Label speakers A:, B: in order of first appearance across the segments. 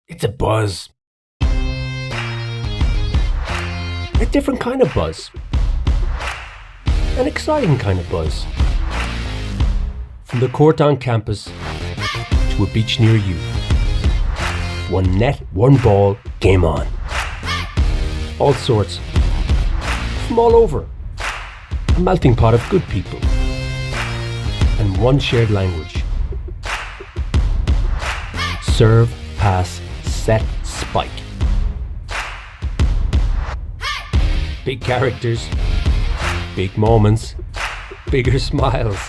A: It's a buzz. A different kind of buzz. An exciting kind of buzz. From the court on campus to a beach near you. One net, one ball, game on. All sorts. From all over. A melting pot of good people. And one shared language. Serve, pass, set, spike. Big characters, big moments, bigger smiles.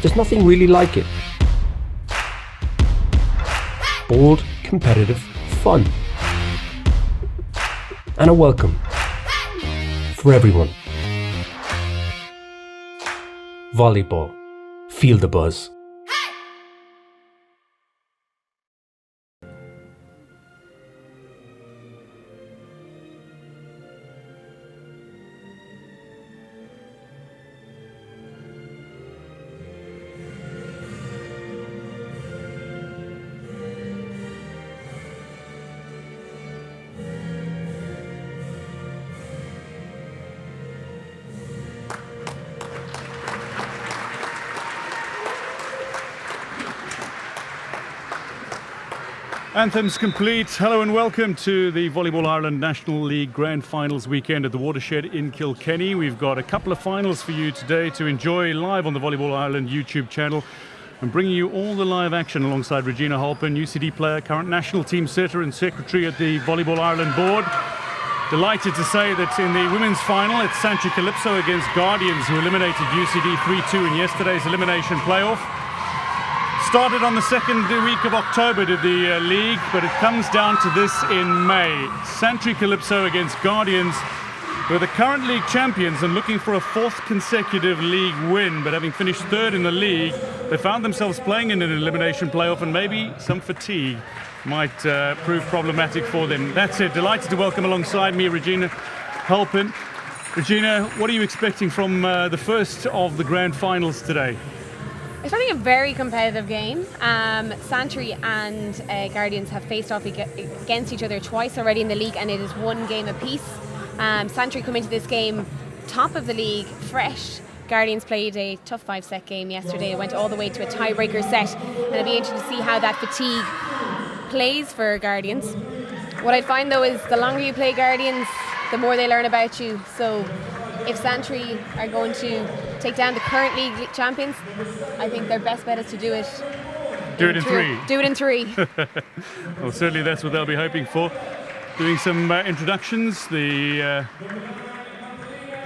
A: There's nothing really like it. Bold, competitive fun. And a welcome for everyone. Volleyball. Feel the buzz.
B: Anthems complete. Hello and welcome to the Volleyball Ireland National League Grand Finals weekend at the Watershed in Kilkenny. We've got a couple of finals for you today to enjoy live on the Volleyball Ireland YouTube channel. I'm bringing you all the live action alongside Regina Halpin, UCD player, current national team setter and secretary at the Volleyball Ireland board. Delighted to say that in the women's final, it's Santry Calypso against Guardians, who eliminated UCD 3-2 in yesterday's elimination playoff. Started on the second week of October to the league, but it comes down to this in May. Santry Calypso against Guardians, who are the current league champions and looking for a fourth consecutive league win, but having finished third in the league, they found themselves playing in an elimination playoff, and maybe some fatigue might prove problematic for them. That's it. Delighted to welcome alongside me Regina Halpin. Regina, what are you expecting from the first of the grand finals today?
C: Expecting a very competitive game. Santry and Guardians have faced off against each other twice already in the league, and it is one game apiece. Santry come into this game top of the league, fresh. Guardians played a tough 5-set game yesterday. It went all the way to a tiebreaker set, and it'll be interesting to see how that fatigue plays for Guardians. What I find though is the longer you play Guardians, the more they learn about you. So if Santry are going to take down the current league champions, I think their best bet is to do it.
B: Do it in three.
C: Do it in three.
B: Well, certainly that's what they'll be hoping for. Doing some introductions, the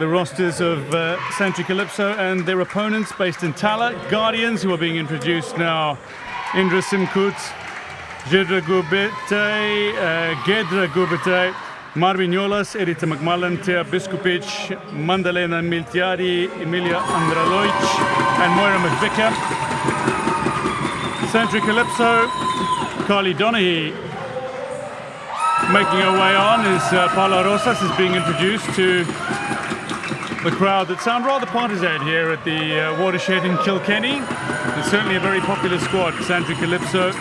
B: rosters of Santry Calypso and their opponents based in Tala. Guardians, who are being introduced now. Indra Simkut, Gedra Gubete, Marvin-Jolas, Edita McMullen, Thea Biskupic, Mandalena Miltiari, Emilia Andraloic, and Moira McVicker. Santry Calypso, Carly Donaghy making her way on as Paula Rosas is being introduced to the crowd that sound rather partisan here at the Watershed in Kilkenny. It's certainly a very popular squad, Santry Calypso,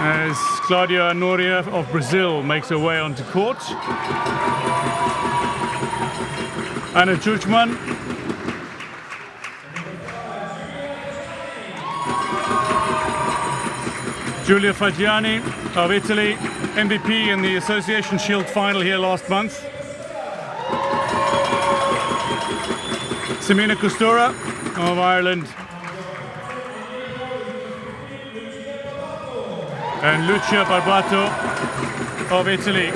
B: as Claudia Noria of Brazil makes her way onto court. Anna Chuchman. Giulia Fagiani of Italy, MVP in the Association Shield final here last month. Semina Costura of Ireland. And Lucia Barbato of Italy.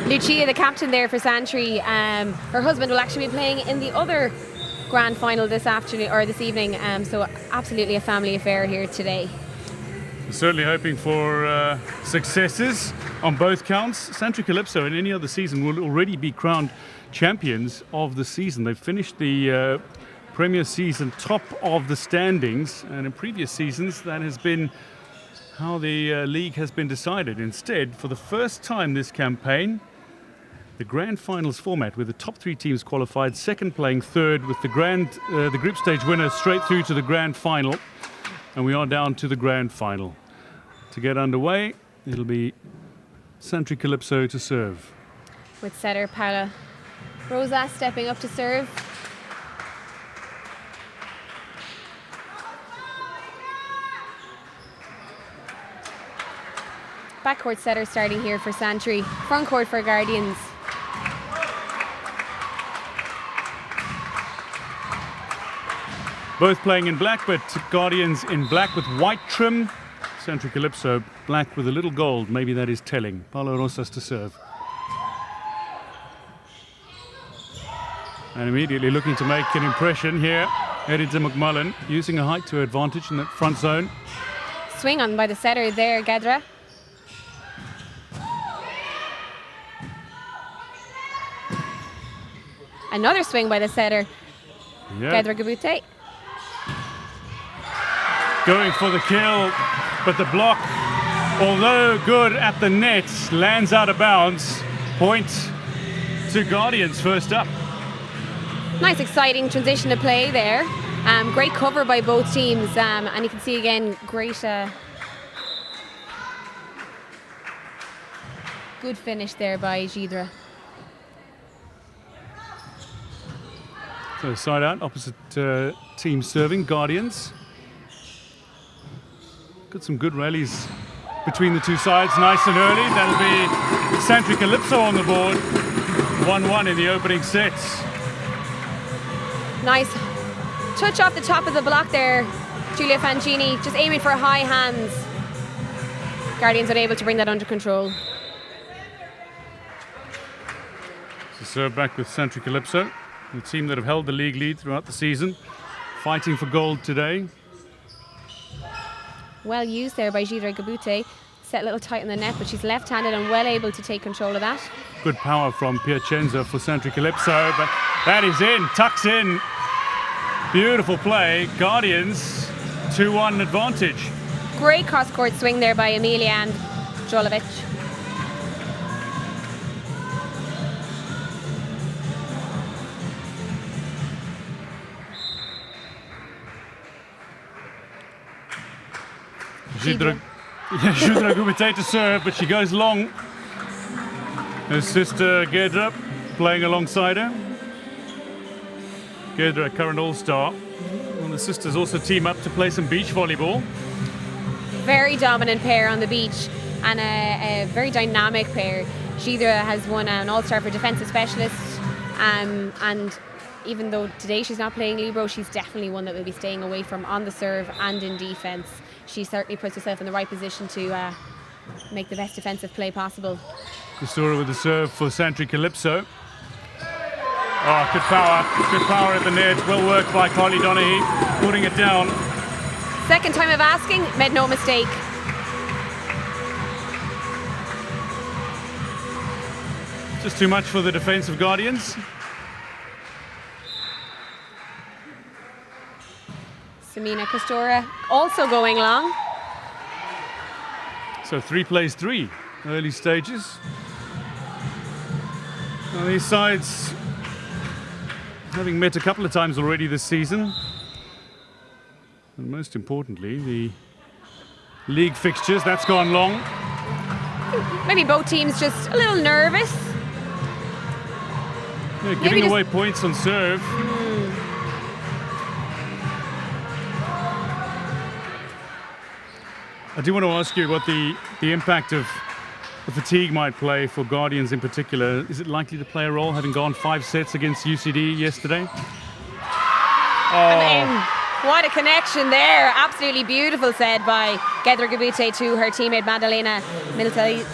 C: Lucia, the captain there for Santry, her husband will actually be playing in the other grand final this afternoon or this evening, so absolutely a family affair here today.
B: Certainly hoping for successes on both counts. Santry Calypso in any other season will already be crowned champions of the season. They've finished the Premier season top of the standings, and in previous seasons that has been how the league has been decided. Instead, for the first time this campaign, the grand finals format, with the top three teams qualified, second playing third, with the group stage winner straight through to the grand final. And we are down to the grand final. to get underway. It'll be Santry Calypso to serve.
C: With setter Paula Rosa stepping up to serve. Backcourt setter starting here for Santry. Front court for Guardians.
B: Both playing in black, but Guardians in black with white trim. Santry Calypso black with a little gold. Maybe that is telling. Paula Rosas to serve. And immediately looking to make an impression here. Headed to McMullen, using a height to her advantage in that front zone.
C: Swing on by the setter there, Gedra. Another swing by the setter, Gedra Gabute.
B: Going for the kill, but the block, although good at the net, lands out of bounds. Point to Guardians first up.
C: Nice exciting transition to play there. Great cover by both teams, and you can see again great good finish there by Gidra.
B: So side out, opposite team serving, Guardians. Got some good rallies between the two sides, nice and early. That'll be Santry Calypso on the board. 1-1 in the opening sets.
C: Nice touch off the top of the block there, Giulia Fancini, just aiming for high hands. Guardians unable to bring that under control.
B: So serve back with Santry Calypso, the team that have held the league lead throughout the season, fighting for gold today.
C: Well used there by Gidra Gabute. Set a little tight on the net, but she's left-handed and well able to take control of that.
B: Good power from Piacenza for Santry Calypso, but that is in, tucks in. Beautiful play. Guardians 2-1 advantage.
C: Great cross-court swing there by Emilia and Jolovic.
B: Gidra Gubite to serve, but she goes long. Her sister Gedra playing alongside her. Gedra, current all-star. And the sisters also team up to play some beach volleyball.
C: Very dominant pair on the beach and a very dynamic pair. Gidra has won an all-star for defensive specialist, and even though today she's not playing libero, she's definitely one that we'll be staying away from on the serve and in defence. She certainly puts herself in the right position to make the best defensive play possible.
B: Costura with the serve for Santry Calypso. Oh, good power at the net. Well worked by Carly Donaghy, putting it down.
C: Second time of asking, made no mistake.
B: Just too much for the defensive Guardians.
C: Samina Costura also going long.
B: So 3 plays 3, early stages. Now these sides having met a couple of times already this season. And most importantly, the league fixtures, that's gone long.
C: Maybe both teams just a little nervous.
B: Yeah, giving away points on serve. I do want to ask you what the impact of the fatigue might play for Guardians in particular. Is it likely to play a role, having gone 5 sets against UCD yesterday?
C: I mean, what a connection there. Absolutely beautiful said by Gedra Gabute to her teammate Madalena Miltadidi.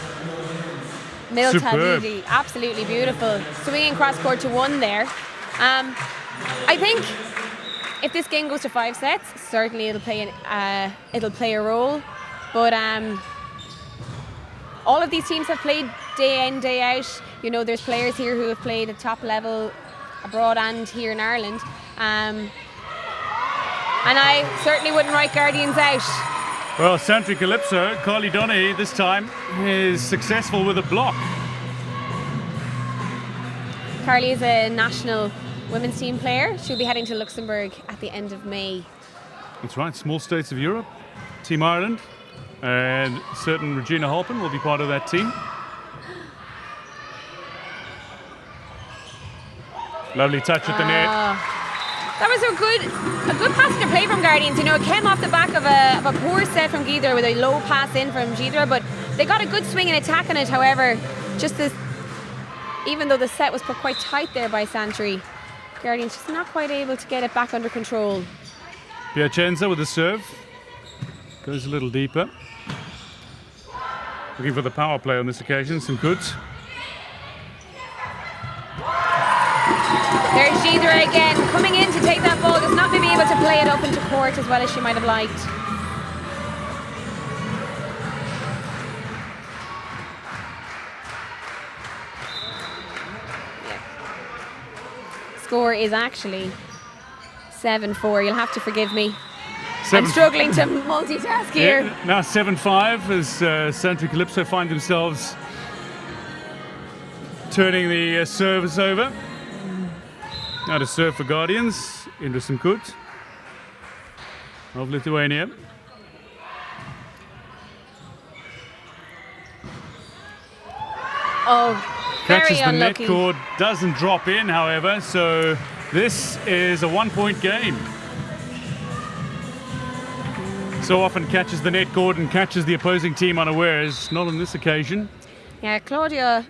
C: Absolutely beautiful. Swinging cross court to 1 there. I think if this game goes to 5 sets, certainly it'll play a role. But all of these teams have played day in, day out. You know, there's players here who have played at top level abroad and here in Ireland. And I certainly wouldn't write Guardians out.
B: Well, Santry Calypso, Carly Donaghy this time is successful with a block.
C: Carly is a national women's team player. She'll be heading to Luxembourg at the end of May.
B: That's right, small states of Europe. Team Ireland And certain Regina Halpin will be part of that team. Lovely touch at the net.
C: That was a good pass to play from Guardians. You know, it came off the back of a poor set from Gidra with a low pass in from Gidra, but they got a good swing and attack on it. However, just this, even though the set was put quite tight there by Santry, Guardians just not quite able to get it back under control.
B: Piacenza with the serve. Goes a little deeper. Looking for the power play on this occasion, some goods.
C: There's Gidra again, coming in to take that ball, just not maybe able to play it up into court as well as she might have liked. Yeah. Score is actually 7-4. You'll have to forgive me. I'm struggling to multitask here.
B: Yeah, now 7-5 as Santry Calypso find themselves turning the service over. Now to serve for Guardians, Indra Simkut of Lithuania.
C: Oh, very
B: Catches the net
C: unlucky.
B: cord, doesn't drop in, however, so this is a 1-point game. So often catches the net cord and catches the opposing team unawares, not on this occasion.
C: Yeah, Claudia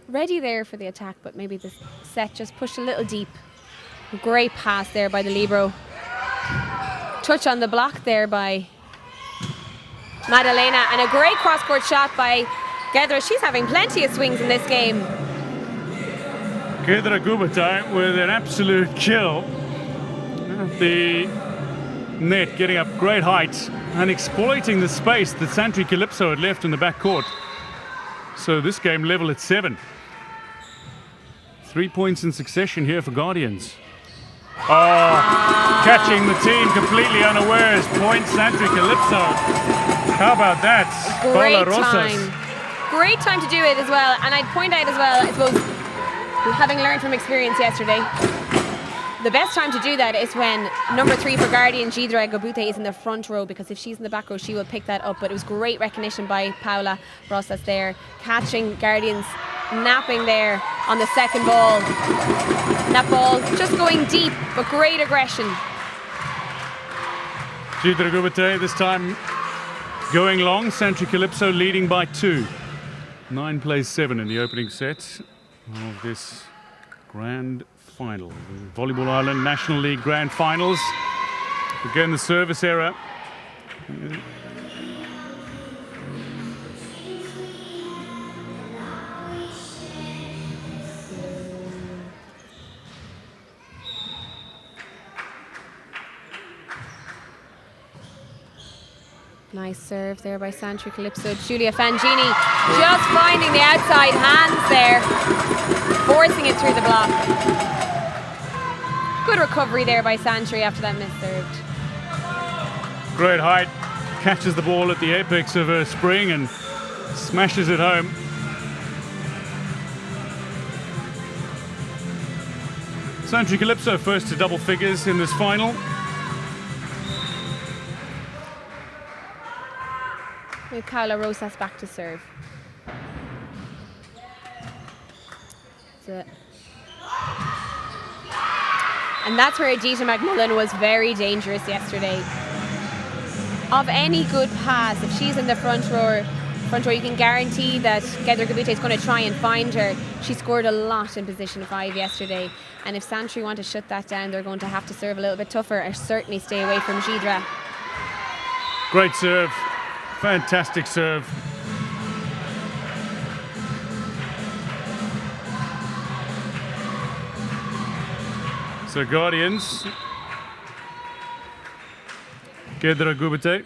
C: ready there for the attack, but maybe the set just pushed a little deep. Great pass there by the libero. Touch on the block there by Madalena, and a great cross-court shot by Gedra. She's having plenty of swings in this game.
B: Gedra Gubatai with an absolute kill. The net getting up great height and exploiting the space that Santry Calypso had left in the back court. So this game level at 7. 3 points in succession here for Guardians. Oh, catching the team completely unawares. Point Santry Calypso. How about that?
C: Great
B: Paula Rosas.
C: time. Great time to do it as well. And I'd point out as well, I suppose, having learned from experience yesterday, the best time to do that is when number 3 for Guardian, Gidra Gabute, is in the front row, because if she's in the back row, she will pick that up. But it was great recognition by Paula Rosas there, catching Guardians napping there on the second ball. And that ball just going deep, but great aggression.
B: Gidra Gubate this time going long. Santry Calypso leading by 2. 9 plays 7 in the opening set of this grand final. The Volleyball Ireland National League Grand Finals. Again, the service error.
C: Nice serve there by Santry Calypso. Giulia Fangini just finding the outside hands there, forcing it through the block. Good recovery there by Santry after that misserved.
B: Great height, catches the ball at the apex of her spring and smashes it home. Santry Calypso first to double figures in this final.
C: With Paula Rosas back to serve. And that's where Adita McMullen was very dangerous yesterday. Of any good pass, if she's in the front row, you can guarantee that Gedra Gabute is going to try and find her. She scored a lot in position 5 yesterday, and if Santry want to shut that down, they're going to have to serve a little bit tougher, or certainly stay away from Gidra.
B: Great serve. Fantastic serve. So Guardians. Gedra Gubate.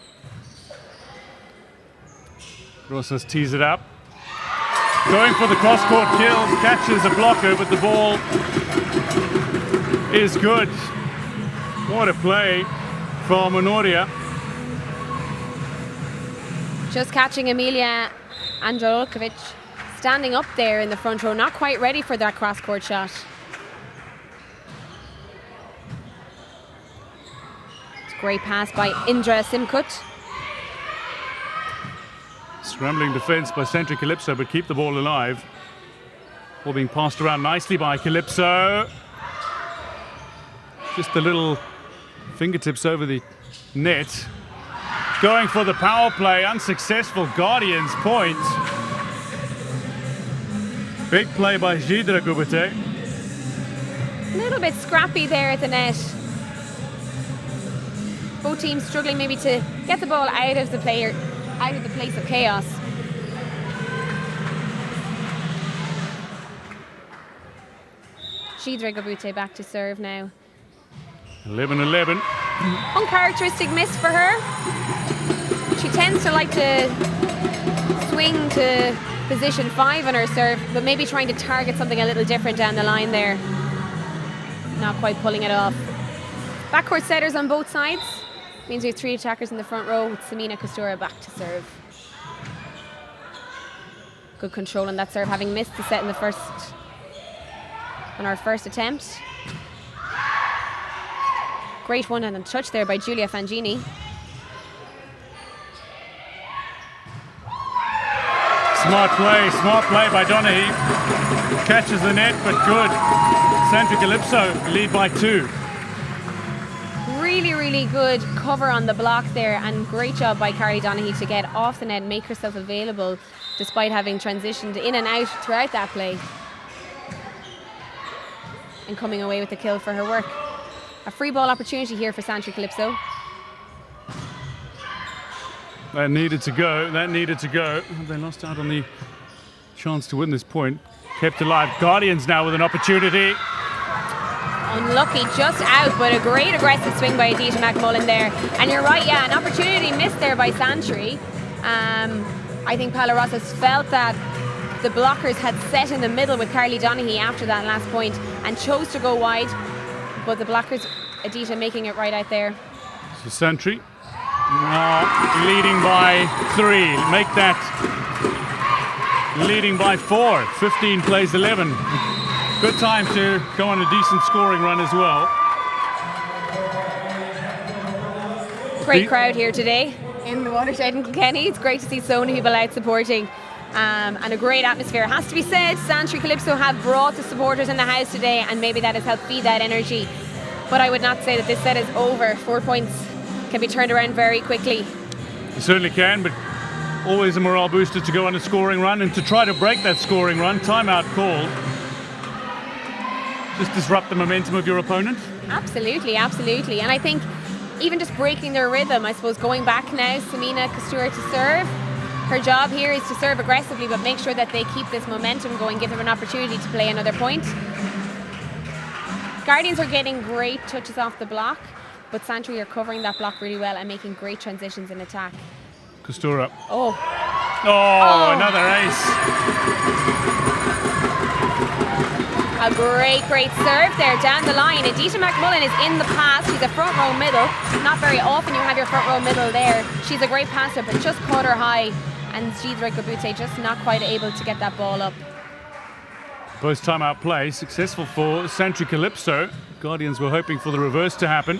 B: Rosas tees it up. Going for the cross-court kill. Catches a blocker, but the ball is good. What a play from Honoria.
C: Just catching Emilia Androlkovic standing up there in the front row, not quite ready for that cross-court shot. It's a great pass by Indra Simkut.
B: Scrambling defense by Santry Calypso, but keep the ball alive. Ball being passed around nicely by Calypso. Just a little fingertips over the net. Going for the power play, unsuccessful. Guardians point. Big play by Gidra Gubete.
C: A little bit scrappy there at the net. Both teams struggling maybe to get the ball out of the place of chaos. Gidra Gubete back to serve now.
B: 11-11.
C: Uncharacteristic miss for her. She tends to like to swing to position 5 on her serve, but maybe trying to target something a little different down the line there. Not quite pulling it off. Backcourt setters on both sides. Means we have 3 attackers in the front row with Samina Kostura back to serve. Good control on that serve, having missed the set in the on our first attempt. Great one-handed touch there by Giulia Fangini.
B: Smart play by Donaghy. Catches the net, but good. Santry Calypso lead by 2.
C: Really, really good cover on the block there, and great job by Carly Donaghy to get off the net and make herself available despite having transitioned in and out throughout that play. And coming away with the kill for her work. A free ball opportunity here for Santry Calypso.
B: That needed to go. They lost out on the chance to win this point. Kept alive. Guardians now with an opportunity.
C: Unlucky, just out, but a great aggressive swing by Adita McMullen there. And you're right, yeah, an opportunity missed there by Santry. I think Paula Rosas felt that the blockers had set in the middle with Carly Donaghy after that last point and chose to go wide, but the blockers, Adita making it right out there.
B: So Santry now leading by 3. Make that leading by 4. 15 plays 11. Good time to go on a decent scoring run as well.
C: Great crowd here today in the Watershed in Kilkenny. It's great to see so many people out supporting. And a great atmosphere. It has to be said, Santry Calypso have brought the supporters in the house today, and maybe that has helped feed that energy. But I would not say that this set is over. 4 points can be turned around very quickly.
B: You certainly can, but always a morale booster to go on a scoring run and to try to break that scoring run. Timeout called. Just disrupt the momentum of your opponent.
C: Absolutely, absolutely. And I think even just breaking their rhythm, I suppose going back now, Samina Kostura to serve. Her job here is to serve aggressively, but make sure that they keep this momentum going, give them an opportunity to play another point. Guardians are getting great touches off the block, but Santry are covering that block really well and making great transitions in attack.
B: Kostura.
C: Oh,
B: Another ace.
C: A great serve there down the line. Adita McMullen is in the pass. She's a front row middle. Not very often you have your front row middle there. She's a great passer, but just caught her high. And Gidra Gubete just not quite able to get that ball up.
B: Post timeout play, successful for Santry Calypso. Guardians were hoping for the reverse to happen.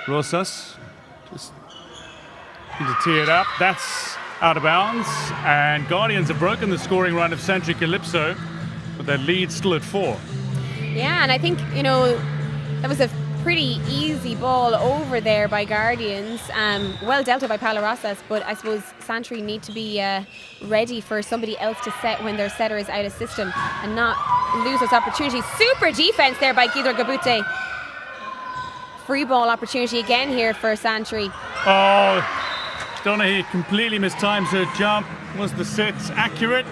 B: Rosas just need to tee it up. That's out of bounds. And Guardians have broken the scoring run of Santry Calypso, but their lead still at 4.
C: Yeah, and I think, that was a pretty easy ball over there by Guardians. Well dealt with by Paula Rosas, but I suppose Santry need to be ready for somebody else to set when their setter is out of system and not lose those opportunities. Super defense there by Gidra Gubete. Free ball opportunity again here for Santry.
B: Oh, Donaghy completely mistimes her jump. Was the set accurate?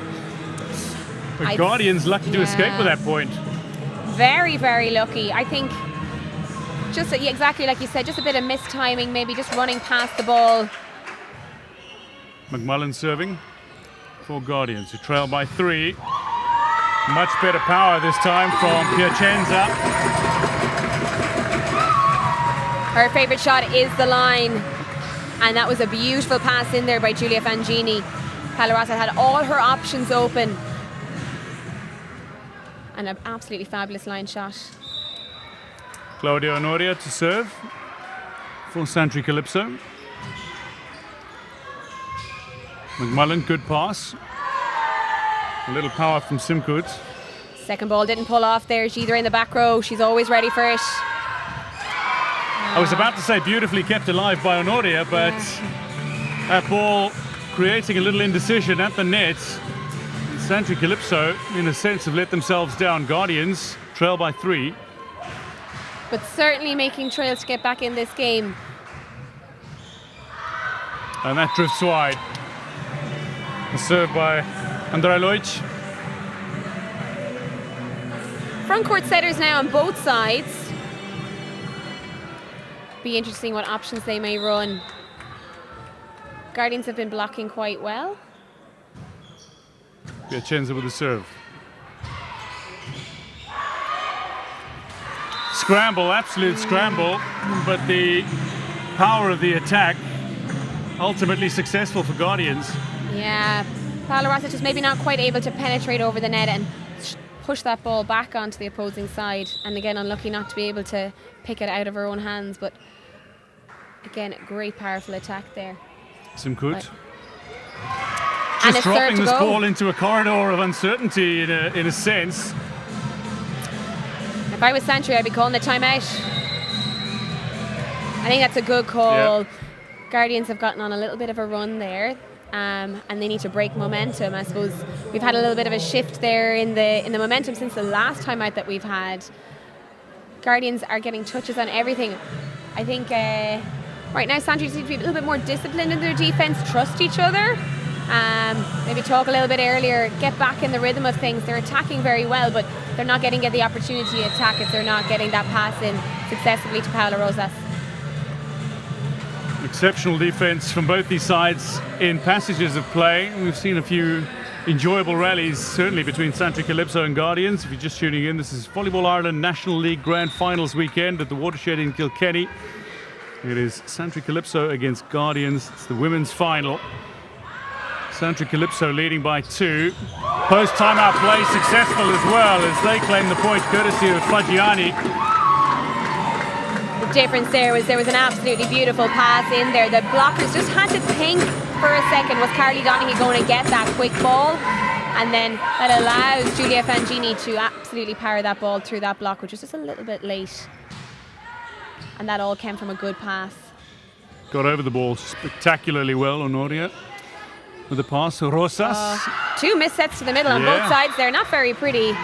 B: But Guardians lucky to escape with that point.
C: Very, very lucky. I think just exactly like you said, just a bit of mistiming, maybe just running past the ball.
B: McMullen serving for Guardians, who trail by 3. Much better power this time from Piacenza.
C: Her favourite shot is the line. And that was a beautiful pass in there by Giulia Fangini. Palarasa had all her options open. And an absolutely fabulous line shot.
B: Claudia Honoria to serve for Santry Calypso. McMullen, good pass. A little power from Simkut.
C: Second ball didn't pull off there. She's either in the back row. She's always ready for it.
B: I was about to say beautifully kept alive by Honoria, but that ball creating a little indecision at the net. Santry Calypso, in a sense, have let themselves down. Guardians trail by 3.
C: But certainly making trails to get back in this game.
B: And that drifts wide. A serve by Andrei Leuch.
C: Front court setters now on both sides. Be interesting what options they may run. Guardians have been blocking quite well.
B: Piacenza with the serve. Scramble, absolute scramble, but the power of the attack ultimately successful for Guardians.
C: Yeah, Palarasa just maybe not quite able to penetrate over the net and push that ball back onto the opposing side. And again, unlucky not to be able to pick it out of her own hands. But again, a great powerful attack there.
B: Simkut.
C: And
B: Just dropping this ball into a corridor of uncertainty in a sense.
C: If I was Santry, I'd be calling the timeout. I think that's a good call.
B: Yep.
C: Guardians have gotten on a little bit of a run there. And they need to break momentum. I suppose we've had a little bit of a shift there in the momentum since the last time out that we've had. Guardians are getting touches on everything. I think right now Santry seems to be a little bit more disciplined in their defence, trust each other. Maybe talk a little bit earlier, get back in the rhythm of things. They're attacking very well, but they're not getting the opportunity to attack if they're not getting that pass in successfully to Paula Rosas.
B: Exceptional defence from both these sides in passages of play. We've seen a few enjoyable rallies, certainly between Santry Calypso and Guardians. If you're just tuning in, this is Volleyball Ireland National League Grand Finals weekend at the Watershed in Kilkenny. It is Santry Calypso against Guardians. It's the women's final. Santry Calypso leading by 2. Post timeout play successful as well as they claim the point courtesy of Fagiani.
C: The difference there was an absolutely beautiful pass in there. The blockers just had to think for a second, was Carly Donaghy going to get that quick ball? And then that allows Julia Fangini to absolutely power that ball through that block, which was just a little bit late. And that all came from a good pass.
B: Got over the ball spectacularly well, Honoria. With the pass, Rosas.
C: 2 missed sets to the middle on both sides. They're not very pretty.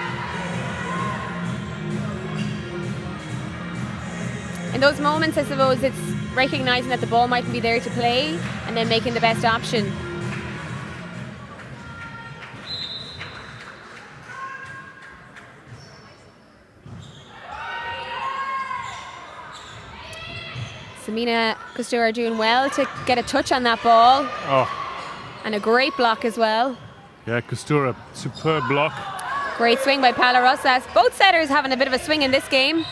C: In those moments, I suppose it's recognising that the ball mightn't be there to play and then making the best option. Samina Costura doing well to get a touch on that ball. And a great block as well.
B: Yeah, Costura, superb block.
C: Great swing by Paula Rosas. Both setters having a bit of a swing in this game.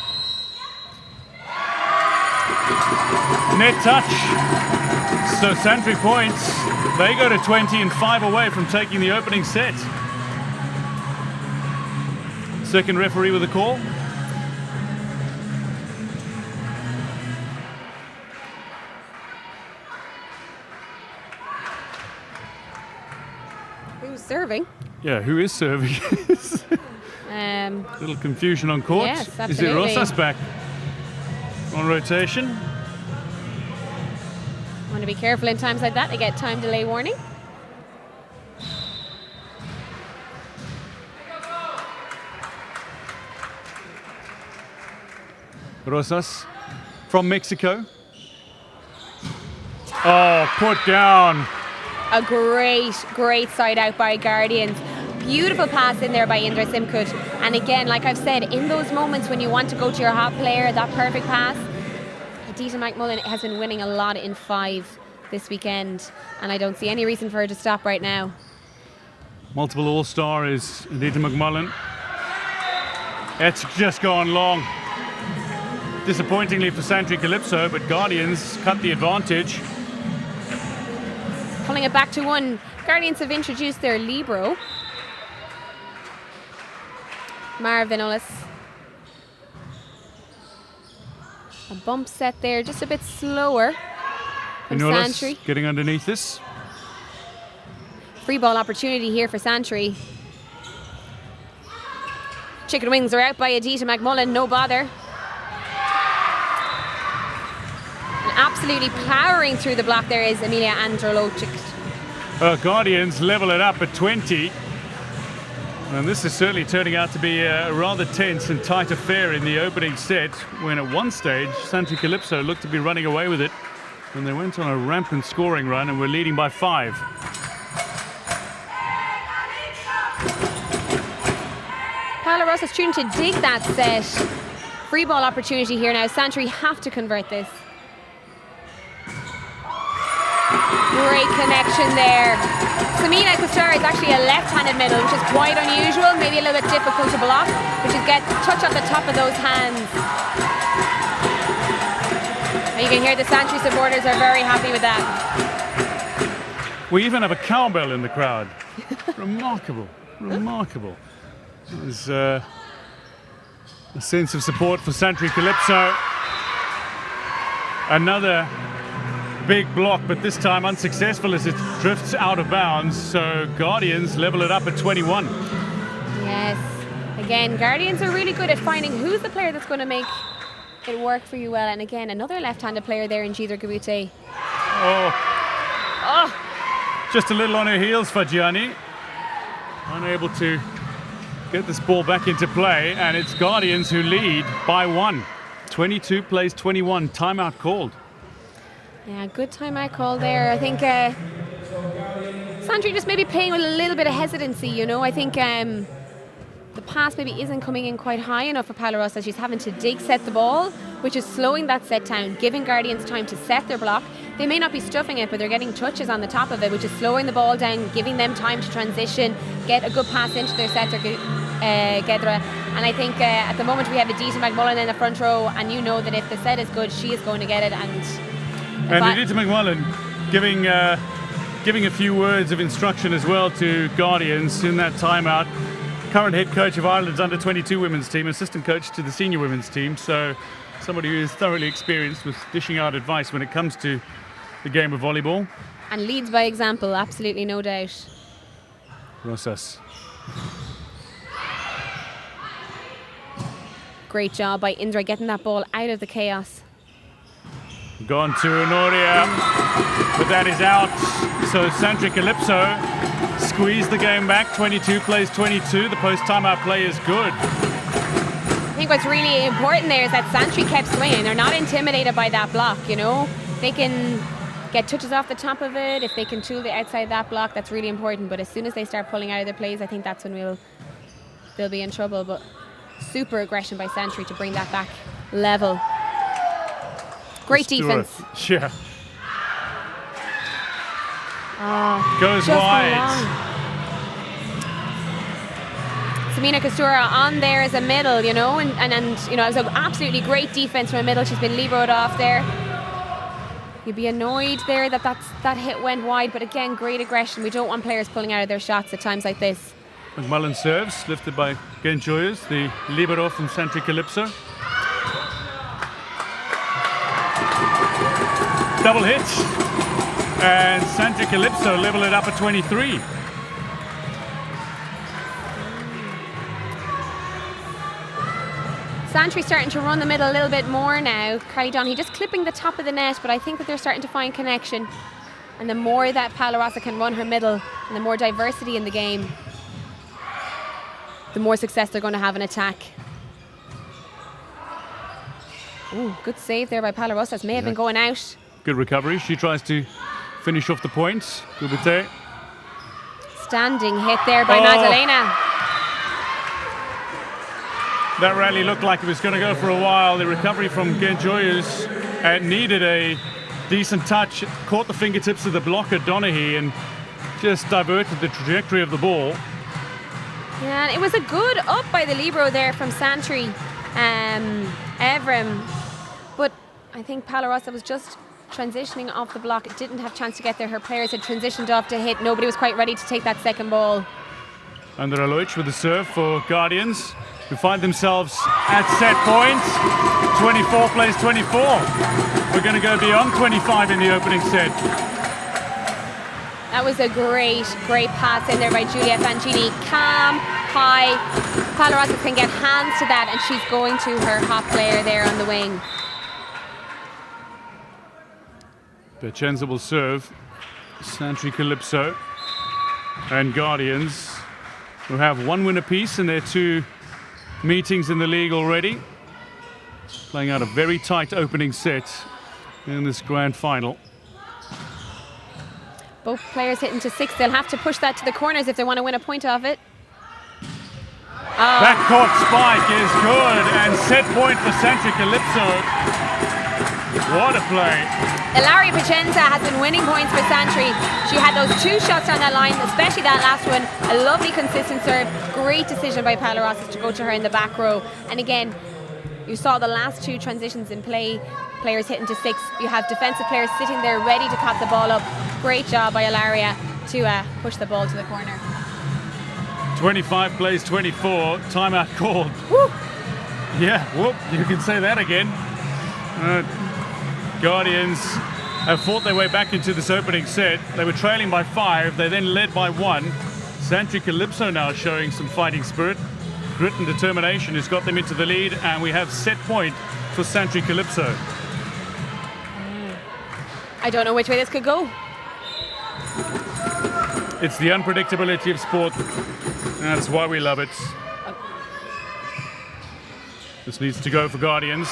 B: Net touch. So Santry points. They go to 20 and 5 away from taking the opening set. Second referee with a call.
C: Who's serving?
B: Yeah, who is serving? Little confusion on court.
C: Yes, absolutely.
B: Is it Rosas back on rotation?
C: Want to be careful in times like that. They get time delay warning.
B: Rosas from Mexico. Oh, put down.
C: A great side out by Guardians. Beautiful pass in there by Indra Simkut. And again, like I've said, in those moments when you want to go to your hot player, that perfect pass, Adita McMullen has been winning a lot in 5 this weekend, and I don't see any reason for her to stop right now.
B: Multiple All-Star is Adita McMullen. It's just gone long. Disappointingly for Santry Calypso, but Guardians cut the advantage.
C: Pulling it back to 1. Guardians have introduced their libero, Mara Vinolis. A bump set there, just a bit slower from Santry.
B: Getting underneath this.
C: Free ball opportunity here for Santry. Chicken wings are out by Adita McMullen, no bother. And absolutely powering through the block there is Emilia Androlocic.
B: Guardians level it up at 20. And this is certainly turning out to be a rather tense and tight affair in the opening set, when at one stage Santry Calypso looked to be running away with it, and they went on a rampant scoring run and were leading by 5.
C: Palarosa's trying to dig that set. Free ball opportunity here now. Santry have to convert this. Great connection there. Samina Kostar is actually a left-handed middle, which is quite unusual, maybe a little bit difficult to block, but you get touch on the top of those hands. And you can hear the Santry supporters are very happy with that.
B: We even have a cowbell in the crowd. Remarkable, remarkable. There's a sense of support for Santry Calypso. Another big block, but this time unsuccessful as it drifts out of bounds. So Guardians level it up at 21.
C: Yes. Again, Guardians are really good at finding who's the player that's going to make it work for you well. And again, another left-handed player there in Jidra Gabute.
B: Oh. Just a little on her heels for Gianni. Unable to get this ball back into play, and it's Guardians who lead by 1. 22 plays 21. Timeout called.
C: Yeah, good timeout call there. I think Santry just maybe playing with a little bit of hesitancy, you know. I think the pass maybe isn't coming in quite high enough for Palarosa. She's having to dig set the ball, which is slowing that set down, giving Guardians time to set their block. They may not be stuffing it, but they're getting touches on the top of it, which is slowing the ball down, giving them time to transition, get a good pass into their setter, Gedra. And I think at the moment we have Adita McMullen in the front row, and you know that if the set is good, she is going to get it. And
B: Adita McMullen giving a few words of instruction as well to Guardians in that timeout. Current head coach of Ireland's under-22 women's team, assistant coach to the senior women's team, so somebody who is thoroughly experienced with dishing out advice when it comes to the game of volleyball.
C: And leads by example, absolutely no doubt.
B: Rosas.
C: Great job by Indra getting that ball out of the chaos.
B: Gone to Honoria, but that is out. So Santry Calypso squeezed the game back. 22 plays 22. The post-timeout play is good.
C: I think what's really important there is that Santry kept swinging. They're not intimidated by that block, you know. They can get touches off the top of it. If they can tool the outside of that block, that's really important. But as soon as they start pulling out of their plays, I think that's when they'll be in trouble. But super aggression by Santry to bring that back level. Great defense.
B: Yeah. Goes wide.
C: Samina Kostura on there as a middle, you know, and you know, it was an absolutely great defense from a middle. She's been liberoed off there. You'd be annoyed there that hit went wide, but again, great aggression. We don't want players pulling out of their shots at times like this.
B: McMullen serves, lifted by Genjoyas, the libero from Santry Calypso. Double hit, and Santry Calypso level it up at 23.
C: Santry starting to run the middle a little bit more now. Carly Donaghy just clipping the top of the net, but I think that they're starting to find connection. And the more that Palarosa can run her middle, and the more diversity in the game, the more success they're going to have in attack. Ooh, good save there by Palarosa. May have been going out.
B: Good recovery. She tries to finish off the points. Gubite.
C: Standing hit there by Magdalena.
B: That rally looked like it was going to go for a while. The recovery from Genjoyas needed a decent touch. Caught the fingertips of the blocker, Donaghy, and just diverted the trajectory of the ball.
C: Yeah, and it was a good up by the libero there from Santry, Evrim. But I think Palarosa was just transitioning off the block. It didn't have a chance to get there. Her players had transitioned off to hit. Nobody was quite ready to take that second ball.
B: Andra Loich with the serve for Guardians, who find themselves at set point. 24 plays 24. We're going to go beyond 25 in the opening set.
C: That was a great pass in there by Giulia Fangini. Calm, high. Palarosas can get hands to that, and she's going to her hot player there on the wing.
B: Piacenza will serve. Santry Calypso and Guardians, who have one win apiece in their 2 meetings in the league already, playing out a very tight opening set in this grand final.
C: Both players hitting to 6. They'll have to push that to the corners if they want to win a point off it.
B: Backcourt spike is good, and set point for Santry Calypso. What a play.
C: Ilaria Piacenza has been winning points for Santry. She had those 2 shots down that line, especially that last one. A lovely consistent serve. Great decision by Palarosas to go to her in the back row. And again, you saw the last 2 transitions in play. Players hitting to 6. You have defensive players sitting there ready to pop the ball up. Great job by Ilaria to push the ball to the corner.
B: 25 plays 24. Timeout called.
C: Woo.
B: Yeah, whoop, you can say that again. Guardians have fought their way back into this opening set. They were trailing by 5. They then led by 1. Santry Calypso now showing some fighting spirit. Grit and determination has got them into the lead, and we have set point for Santry Calypso.
C: I don't know which way this could go.
B: It's the unpredictability of sport. That's why we love it. This needs to go for Guardians.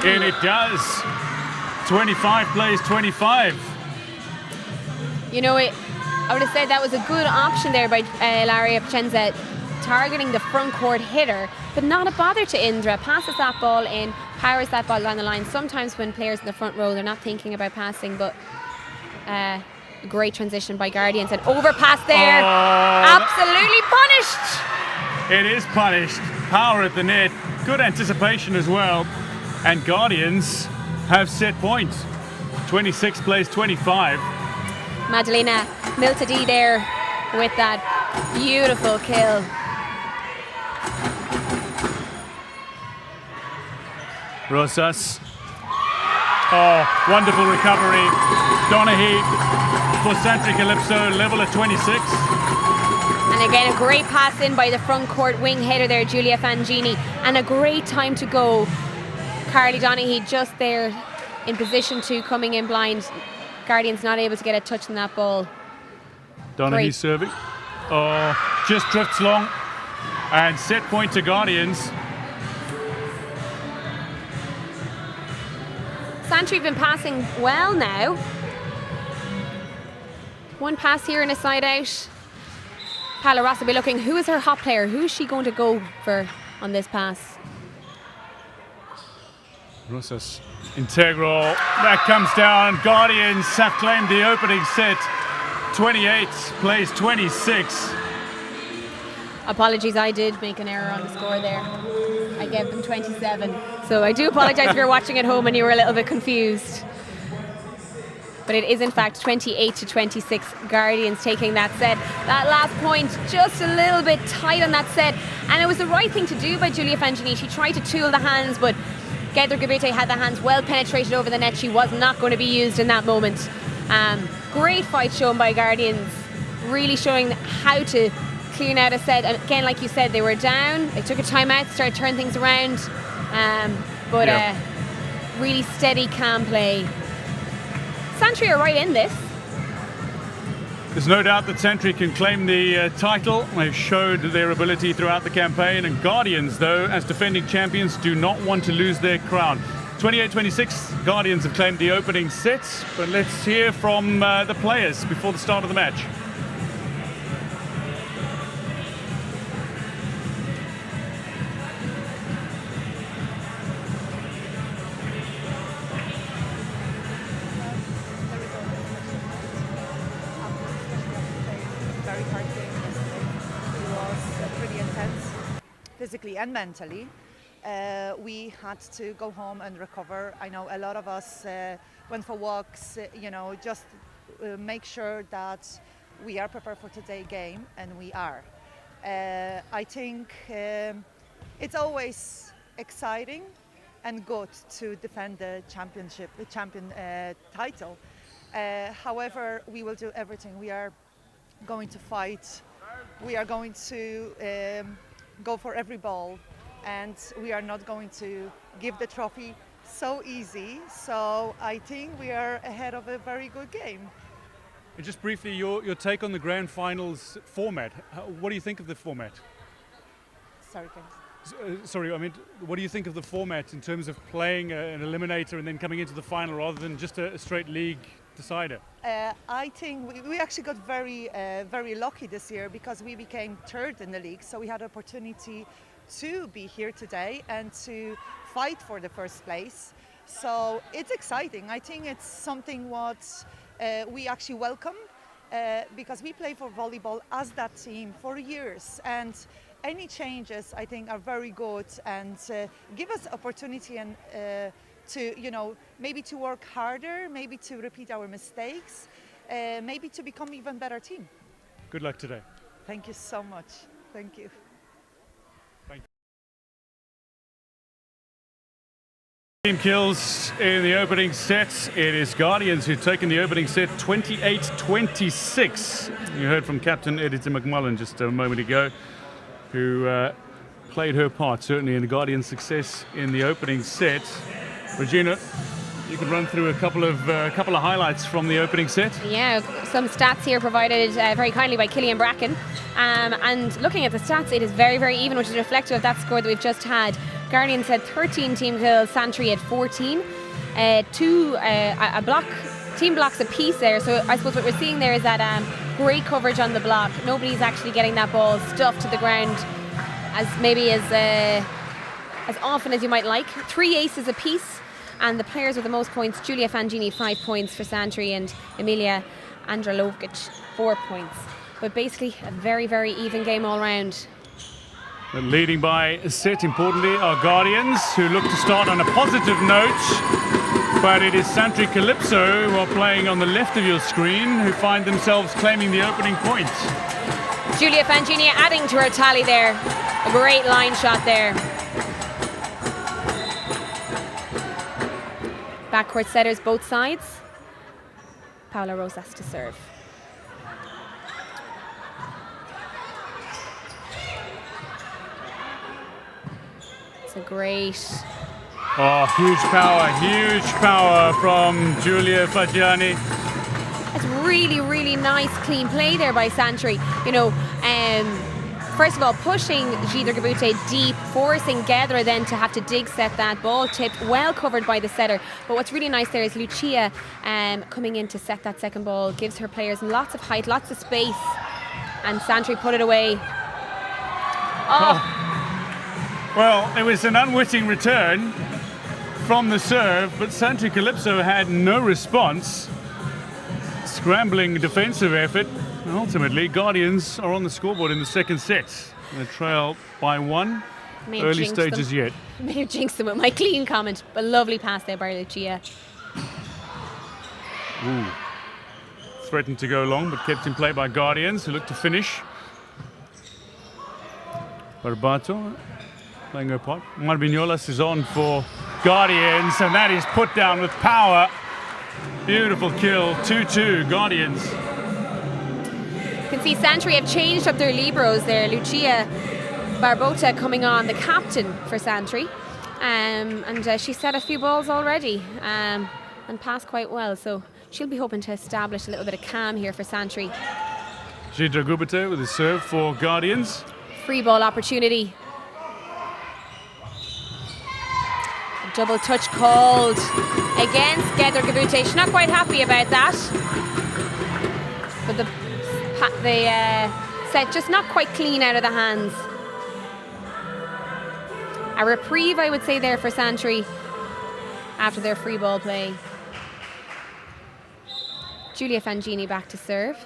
B: And it does. 25 plays 25.
C: You know, I would have said that was a good option there by Ilaria Piacenza, targeting the front court hitter, but not a bother to Indra. Passes that ball in, powers that ball down the line. Sometimes when players in the front row, they're not thinking about passing, but great transition by Guardians. And overpass there. Absolutely punished.
B: It is punished. Power at the net. Good anticipation as well. And Guardians have set point. 26 plays 25.
C: Madalena Miltadi there with that beautiful kill.
B: Rosas. Oh, wonderful recovery. Donaghy for Santry Calypso, level at 26.
C: And again, a great pass in by the front court wing hitter there, Giulia Fangini. And a great time to go. Carly Donaghy just there in position 2, coming in blind. Guardians not able to get a touch on that ball.
B: Donaghy serving. Oh, just drifts long. And set point to Guardians.
C: Santry have been passing well now. One pass here and a side out. Palarosas will be looking, who is her hot player? Who is she going to go for on this pass?
B: Rosas integral. That comes down. Guardians have claimed the opening set. 28 plays 26.
C: Apologies, I did make an error on the score there. I gave them 27. So I do apologise if you're watching at home and you were a little bit confused. But it is in fact 28 to 26. Guardians taking that set. That last point just a little bit tight on that set. And it was the right thing to do by Giulia Fangini. She tried to tool the hands, but Gedra Gabete had the hands well penetrated over the net. She was not going to be used in that moment. Great fight shown by Guardians, really showing how to clean out a set. And again, like you said, they were down. They took a timeout to start turning things around. Really steady, calm play. Santry are right in this.
B: There's no doubt that Santry can claim the title. They've showed their ability throughout the campaign, and Guardians, though, as defending champions, do not want to lose their crown. 28-26, Guardians have claimed the opening set, but let's hear from the players before the start of the match.
D: Physically and mentally. We had to go home and recover. I know a lot of us went for walks, just make sure that we are prepared for today's game, and we are. I think it's always exciting and good to defend the champion title. However, we will do everything. We are going to fight. We are going to go for every ball, and we are not going to give the trophy so easy. So I think we are ahead of a very good game.
B: And just briefly, your take on the grand finals format. What do you think of the format?
D: Sorry, Ken.
B: Sorry, I mean, what do you think of the format in terms of playing an eliminator and then coming into the final rather than just a straight league decider?
D: I think we actually got very lucky this year because we became third in the league, so we had the opportunity to be here today and to fight for the first place. So it's exciting. I think it's something what we actually welcome because we play for volleyball as that team for years, and any changes I think are very good and give us opportunity and to maybe to work harder, maybe to repeat our mistakes, maybe to become even better team.
B: Good luck today.
D: Thank you so much. Thank you.
B: Thank you. Team kills in the opening set. It is Guardians who've taken the opening set 28-26. You heard from Captain Edith McMullen just a moment ago, who played her part certainly in the Guardians' success in the opening set. Regina, you could run through a couple of highlights from the opening set.
C: Yeah, some stats here provided very kindly by Killian Bracken. And looking at the stats, it is very, very even, which is reflective of that score that we've just had. Guardians had 13 team kills, Santry had 14. Team blocks apiece there. So I suppose what we're seeing there is that great coverage on the block. Nobody's actually getting that ball stuffed to the ground as often as you might like. 3 aces apiece, and the players with the most points: Julia Fangini 5 points for Santry and Emilia Andralovic 4 points. But basically a very, very even game all round.
B: Leading by a set, importantly, are Guardians, who look to start on a positive note. But it is Santry Calypso, who are playing on the left of your screen, who find themselves claiming the opening point.
C: Julia Fangini adding to her tally there. A great line shot there. Backcourt setters both sides. Paula Rosas to serve. It's a great...
B: Oh, huge power from Julia Faggiani.
C: It's really, really nice, clean play there by Santry. First of all, pushing Gidre Gabute deep, forcing Gedra then to have to dig set that ball tipped, well covered by the setter. But what's really nice there is Lucia coming in to set that second ball, gives her players lots of height, lots of space, and Santry put it away. Oh.
B: Well, it was an unwitting return from the serve, but Santry Calypso had no response. Scrambling defensive effort. And ultimately, Guardians are on the scoreboard in the second set. They trail by 1. Early stages yet.
C: May have jinxed them with my clean comment, but lovely pass there by Lucia.
B: Ooh. Threatened to go long, but kept in play by Guardians, who look to finish. Barbato playing her part. Marbignolas is on for Guardians, and that is put down with power. Beautiful kill, 2-2, Guardians.
C: You can see Santry have changed up their liberos there. Lucia Barbota coming on, the captain for Santry. And she set a few balls already and passed quite well. So she'll be hoping to establish a little bit of calm here for Santry.
B: Gidre Gabute with a serve for Guardians.
C: Free ball opportunity. Double touch called against Gidre Gabute. She's not quite happy about that. But the set just not quite clean out of the hands. A reprieve, I would say, there for Santry after their free ball play. Julia Fangini back to serve.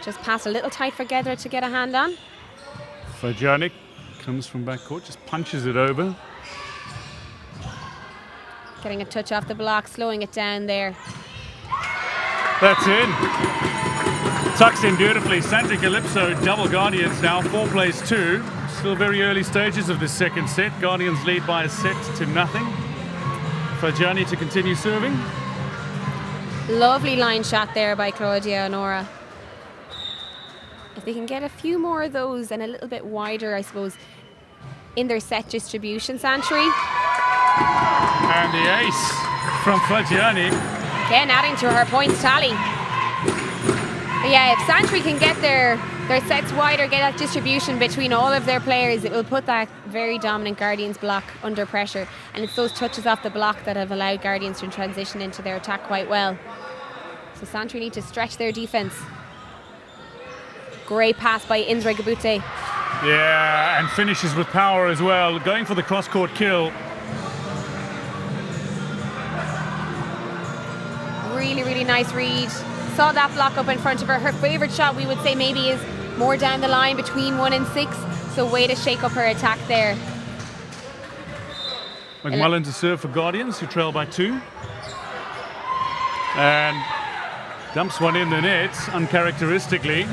C: Just passed a little tight for Gedra to get a hand on.
B: Faggiani comes from backcourt, just punches it over.
C: Getting a touch off the block, slowing it down there.
B: That's in. Tucks in beautifully. Santry Calypso double Guardians now, 4 plays 2. Still very early stages of the second set. Guardians lead by a set to 0. Fagiani to continue serving.
C: Lovely line shot there by Claudia Honora. If they can get a few more of those and a little bit wider, I suppose, in their set distribution, Santry.
B: And the ace from Fagiani.
C: Again, adding to her points tally. But yeah, if Santry can get their sets wider, get that distribution between all of their players, it will put that very dominant Guardians block under pressure. And it's those touches off the block that have allowed Guardians to transition into their attack quite well. So Santry need to stretch their defence. Great pass by Indra Gabute.
B: Yeah, and finishes with power as well, going for the cross-court kill.
C: Really, really nice read. Saw that block up in front of her. Her favourite shot, we would say, maybe is more down the line between 1 and 6. So way to shake up her attack there.
B: McMullen to serve for Guardians, who trail by 2. And dumps one in the net, uncharacteristically.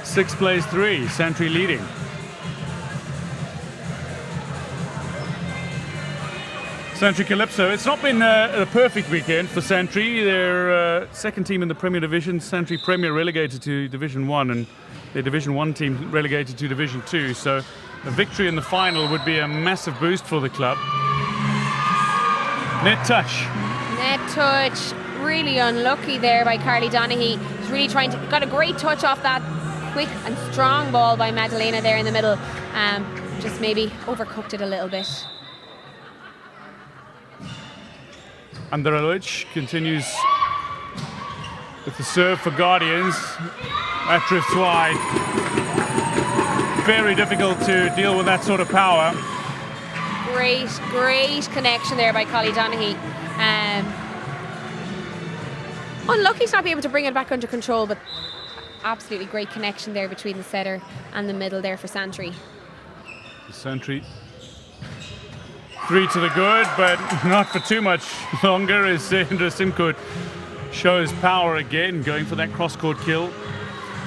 B: 6 plays 3, Santry leading. Santry Calypso. It's not been a perfect weekend for Santry. They're second team in the Premier Division. Santry Premier relegated to Division 1 and their Division 1 team relegated to Division 2. So a victory in the final would be a massive boost for the club. Net touch.
C: Net touch. Really unlucky there by Carly Donaghy. She's really trying to... Got a great touch off that quick and strong ball by Madalena there in the middle. Just maybe overcooked it a little bit.
B: Andrelic continues with the serve for Guardians. That drifts wide. Very difficult to deal with that sort of power.
C: Great connection there by Carly Donaghy. Unlucky to not be able to bring it back under control, but absolutely great connection there between the setter and the middle there for Santry.
B: Santry 3 to the good, but not for too much longer as Indra Simkut shows power again, going for that cross-court kill.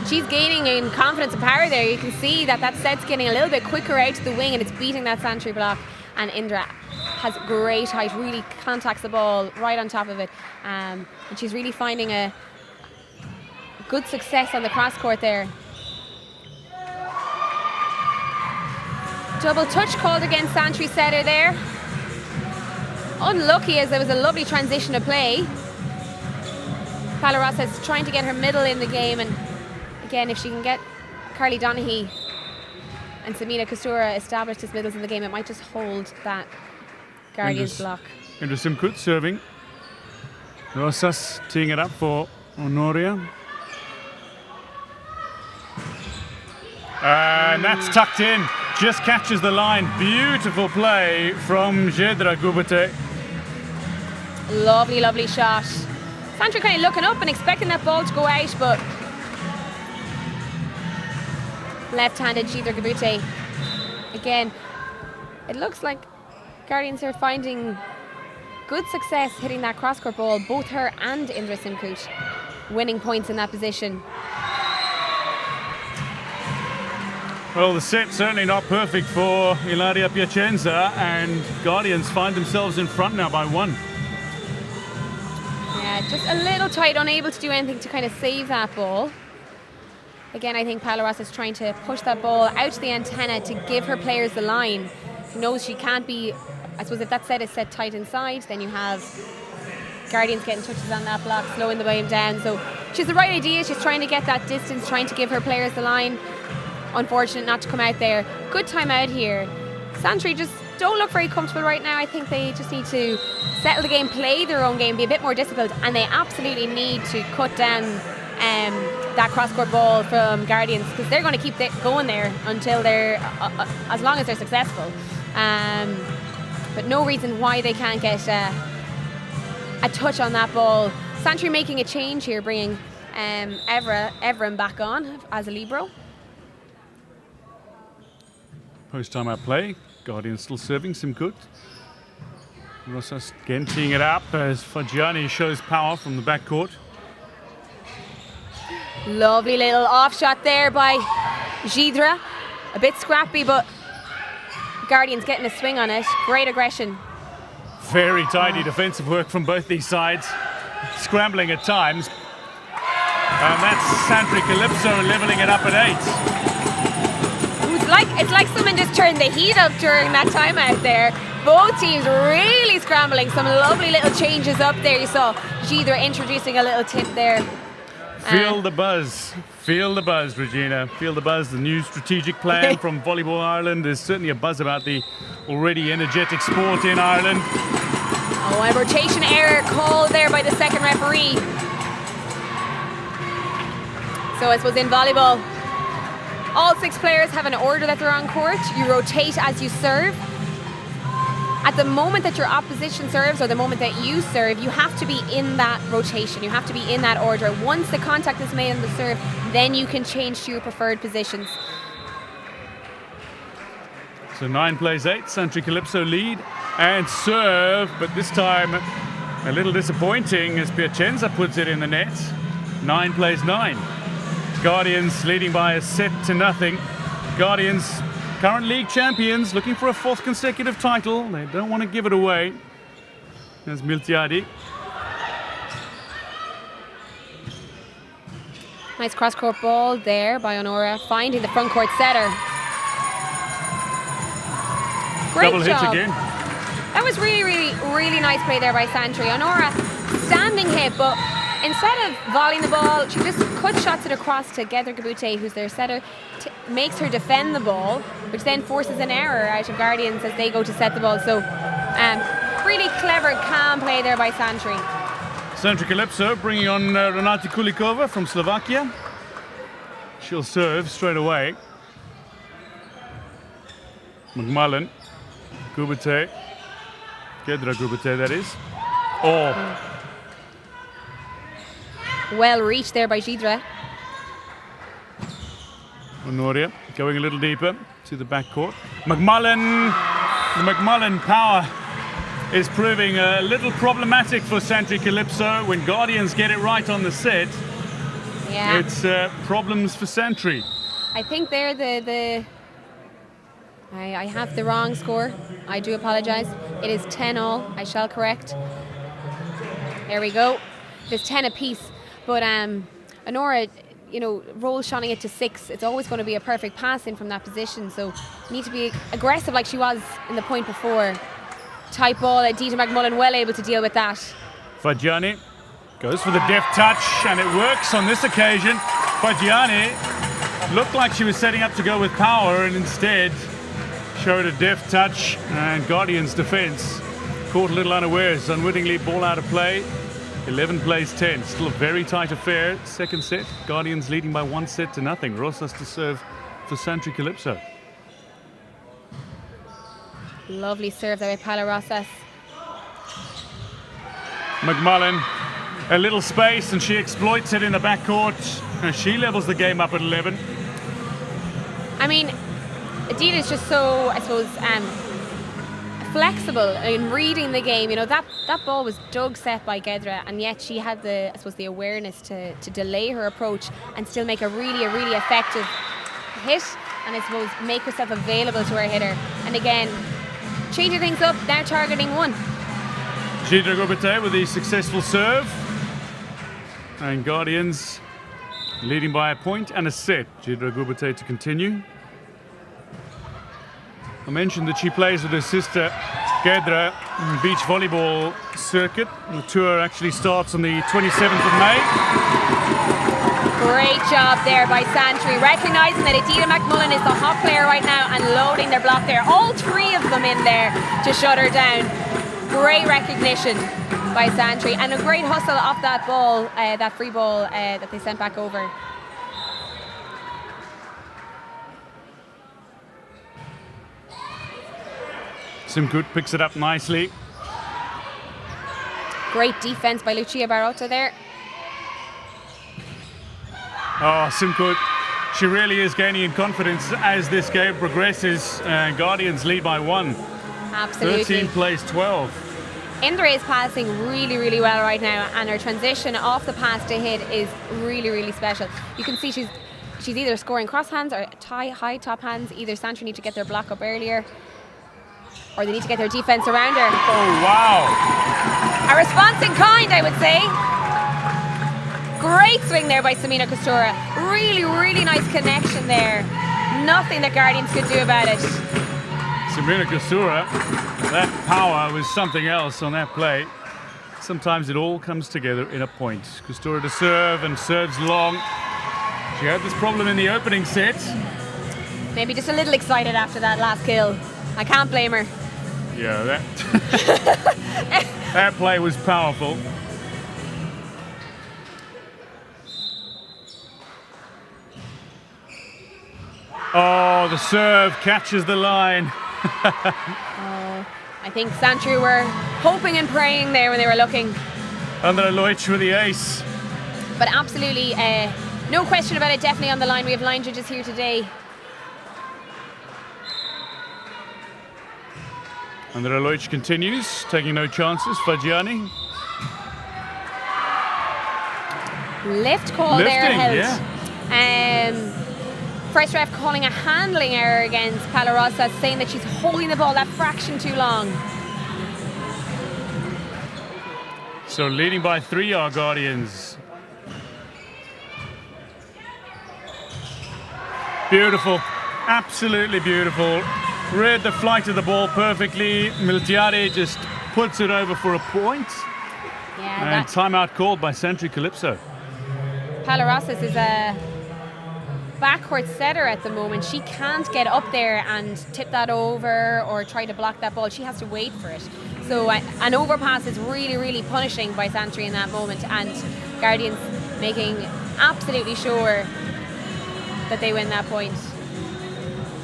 C: She's gaining in confidence and power there. You can see that set's getting a little bit quicker out to the wing and it's beating that Santry block. And Indra has great height, really contacts the ball right on top of it. And she's really finding a good success on the cross-court there. Double touch called against Santry setter there. Unlucky as there was a lovely transition of play. Palarosa is trying to get her middle in the game, and again, if she can get Carly Donaghy and Samina Kastura established as middles in the game, it might just hold that Guardians block.
B: Indra Simkut serving. Rosas teeing it up for Honoria. And that's tucked in. Just catches the line. Beautiful play from Jedra Gubate.
C: Lovely shot. Santry kind of looking up and expecting that ball to go out, but left-handed Jedra Gubate. Again, it looks like Guardians are finding good success hitting that cross-court ball. Both her and Indra Simkut winning points in that position.
B: Well, the set's certainly not perfect for Ilaria Piacenza, and Guardians find themselves in front now by 1.
C: Yeah, just a little tight, unable to do anything to kind of save that ball. Again, I think Palarosa is trying to push that ball out to the antenna to give her players the line. She knows she can't be, I suppose if that set is set tight inside, then you have Guardians getting touches on that block, slowing the game down. So she's the right idea, she's trying to get that distance, trying to give her players the line. Unfortunate not to come out there. Good time out here. Santry just don't look very comfortable right now. I think they just need to settle the game, play their own game, be a bit more disciplined, and they absolutely need to cut down that cross-court ball from Guardians, because they're going to keep going there until they're, as long as they're successful. But no reason why they can't get a touch on that ball. Santry making a change here, bringing Evram back on as a libero.
B: Post-timeout play. Guardians still serving Simkut. Rosas again teeing it up as Fagiani shows power from the backcourt.
C: Lovely little off shot there by Jedra. A bit scrappy, but Guardians getting a swing on it. Great aggression.
B: Very tidy defensive work from both these sides. Scrambling at times. And that's Santry Calypso leveling it up at 8.
C: It's like someone just turned the heat up during that timeout there. Both teams really scrambling. Some lovely little changes up there. You saw Gidra introducing a little tip there.
B: Feel the buzz. Feel the buzz, Regina. Feel the buzz. The new strategic plan from Volleyball Ireland. There's certainly a buzz about the already energetic sport in Ireland.
C: Oh, a rotation error called there by the second referee. So I suppose in volleyball, all 6 players have an order that they're on court. You rotate as you serve. At the moment that your opposition serves or the moment that you serve, you have to be in that rotation. You have to be in that order. Once the contact is made on the serve, then you can change to your preferred positions.
B: So 9 plays 8, Santry Calypso lead and serve, but this time a little disappointing as Piacenza puts it in the net. 9 plays 9. Guardians leading by a set to nothing. Guardians, current league champions, looking for a 4th consecutive title. They don't want to give it away. There's Miltiadi.
C: Nice cross-court ball there by Honora, finding the front court setter. Great
B: Double
C: job.
B: hit again.
C: That was really nice play there by Santry. Honora, standing hit, but instead of volleying the ball, she just cut shots it across to Gedra Gabute, who's their setter, makes her defend the ball, which then forces an error out of Guardians as they go to set the ball. So, really clever, calm play there by Santry.
B: Santry Calypso bringing on Renata Kulikova from Slovakia. She'll serve straight away. McMullen, Gubate, Gedra Gubate, that is. Oh.
C: Well reached there by Gidra.
B: Honoria going a little deeper to the backcourt. McMullen, the McMullen power is proving a little problematic for Santry Calypso. When Guardians get it right on the set,
C: Yeah.
B: it's problems for Santry.
C: I think they're I have the wrong score. I do apologise. It is 10-all. I shall correct. There we go. There's 10 apiece. But Honora, roll shotting it to 6. It's always going to be a perfect pass in from that position. So you need to be aggressive like she was in the point before. Tight ball. Adita McMullen well able to deal with that.
B: Fagiani goes for the deft touch, and it works on this occasion. Fagiani looked like she was setting up to go with power, and instead showed a deft touch, and Guardians' defense caught a little unawares, unwittingly ball out of play. 11 plays 10, still a very tight affair. Second set, Guardians leading by 1 set to nothing. Rosas to serve for Santry Calypso.
C: Lovely serve there by Paula Rosas.
B: McMullen, a little space, and she exploits it in the backcourt. And she levels the game up at 11.
C: I mean, Adita's just so, I suppose, flexible in reading the game. That ball was dug set by Gedra, and yet she had the awareness to delay her approach and still make a really effective hit, and I suppose make herself available to her hitter. And again, changing things up, now targeting 1.
B: Gidra Gubate with the successful serve. And Guardians leading by a point and a set. Gidra Gubate to continue. I mentioned that she plays with her sister Gedra in the beach volleyball circuit. The tour actually starts on the 27th of May.
C: Great job there by Santry, recognising that Adita McMullen is the hot player right now and loading their block there. All 3 of them in there to shut her down. Great recognition by Santry, and a great hustle off that ball, that free ball that they sent back over.
B: Simkut picks it up nicely.
C: Great defense by Lucia Barotto there.
B: Oh, Simkut, she really is gaining in confidence as this game progresses. Guardians lead by 1.
C: Absolutely.
B: 13 plays 12.
C: Indra is passing really well right now, and her transition off the pass to hit is really special. You can see she's either scoring cross hands or high top hands. Either Santry need to get their block up earlier. or they need to get their defense around her.
B: Oh, wow.
C: A response in kind, I would say. Great swing there by Samina Costura. Really, really nice connection there. Nothing that Guardians could do about it.
B: Samina Costura, that power was something else on that play. Sometimes it all comes together in a point. Costura to serve and serves long. She had this problem in the opening set.
C: Maybe just a little excited after that last kill. I can't blame her.
B: Yeah, that that play was powerful. Oh, the serve catches the line.
C: I think Santry were hoping and praying there when they were looking.
B: Andra Leutsch with the ace.
C: But absolutely, no question about it, definitely on the line. We have line judges here today.
B: Andra Leutsch continues, taking no chances. Fagiani.
C: Lift call
B: Lifting,
C: there held.
B: yeah.
C: First ref calling a handling error against Palarosa, saying that she's holding the ball that fraction too long.
B: So leading by 3 are Guardians. Beautiful, absolutely beautiful. Read the flight of the ball perfectly. Miltiade just puts it over for a point.
C: Yeah,
B: And timeout called by Santry Calypso.
C: Palarosas is a backcourt setter at the moment. She can't get up there and tip that over or try to block that ball. She has to wait for it. So an overpass is really, really punishing by Santry in that moment, and Guardians making absolutely sure that they win that point.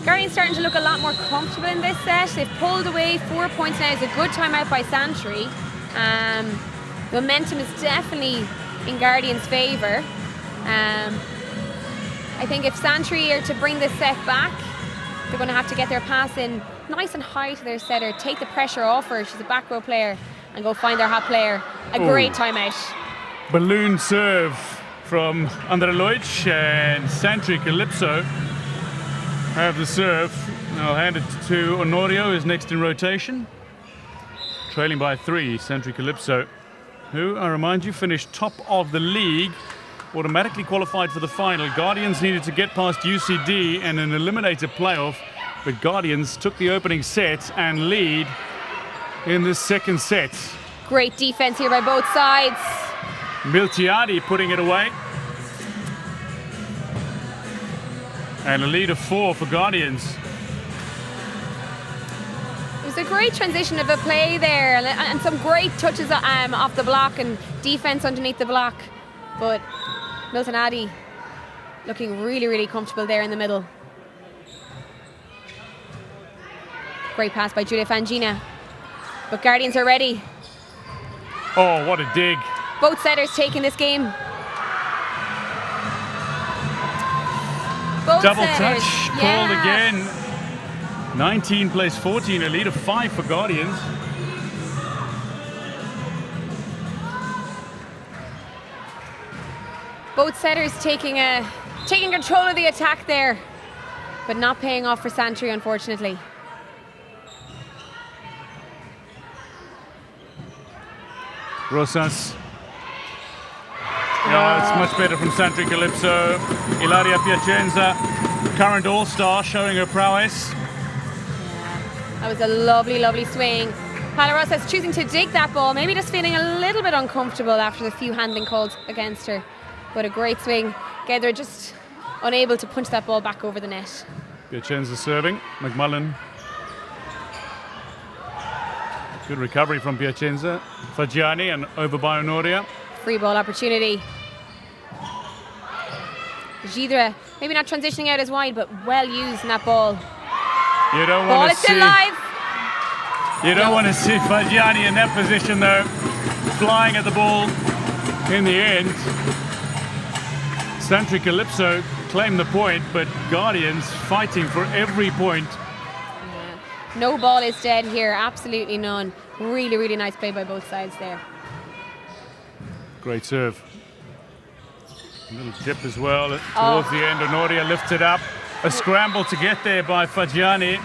C: Guardians starting to look a lot more comfortable in this set. They've pulled away 4 points now. It's a good timeout by Santry. Momentum is definitely in Guardians' favour. I think if Santry are to bring this set back, they're going to have to get their pass in nice and high to their setter, take the pressure off her. She's a back row player, and go find their hot player. A great timeout.
B: Balloon serve from Andra Leutsch, and Santry Calypso have the serve. I'll hand it to Honorio, who's next in rotation. Trailing by 3, Santry Calypso, who, I remind you, finished top of the league, automatically qualified for the final. Guardians needed to get past UCD and an eliminator playoff, but Guardians took the opening set and lead in this second set.
C: Great defense here by both sides.
B: Miltiade putting it away. And a lead of 4 for Guardians.
C: It was a great transition of a play there, and some great touches off the block and defense underneath the block. But Milton Addy looking really, really comfortable there in the middle. Great pass by Julia Fangina. But Guardians are ready.
B: Oh, what a dig.
C: Both setters taking this game. Both
B: Double
C: setters.
B: touch called again. 19 plays 14, a lead of 5 for Guardians.
C: Both setters taking control of the attack there, but not paying off for Santry, unfortunately.
B: Rosas. Yeah, it's much better from Santry Calypso. Ilaria Piacenza, current all-star, showing her prowess.
C: That was a lovely, lovely swing. Palarosas choosing to dig that ball, maybe just feeling a little bit uncomfortable after the few handling calls against her. But a great swing. Gaither just unable to punch that ball back over the net.
B: Piacenza serving. McMullen. Good recovery from Piacenza. Fagiani and over by Honoria.
C: Free ball opportunity. Gidre, maybe not transitioning out as wide, but well used in that ball.
B: You don't
C: Ball
B: want
C: is
B: to
C: still
B: see.
C: live.
B: You don't want to see Fagiani in that position though, flying at the ball. In the end, Santry Calypso claimed the point, but Guardians fighting for every point.
C: No ball is dead here, absolutely none. Really, really nice play by both sides there.
B: Great serve. A little dip as well towards the end. Honoria lifted up. A scramble to get there by Fagiani.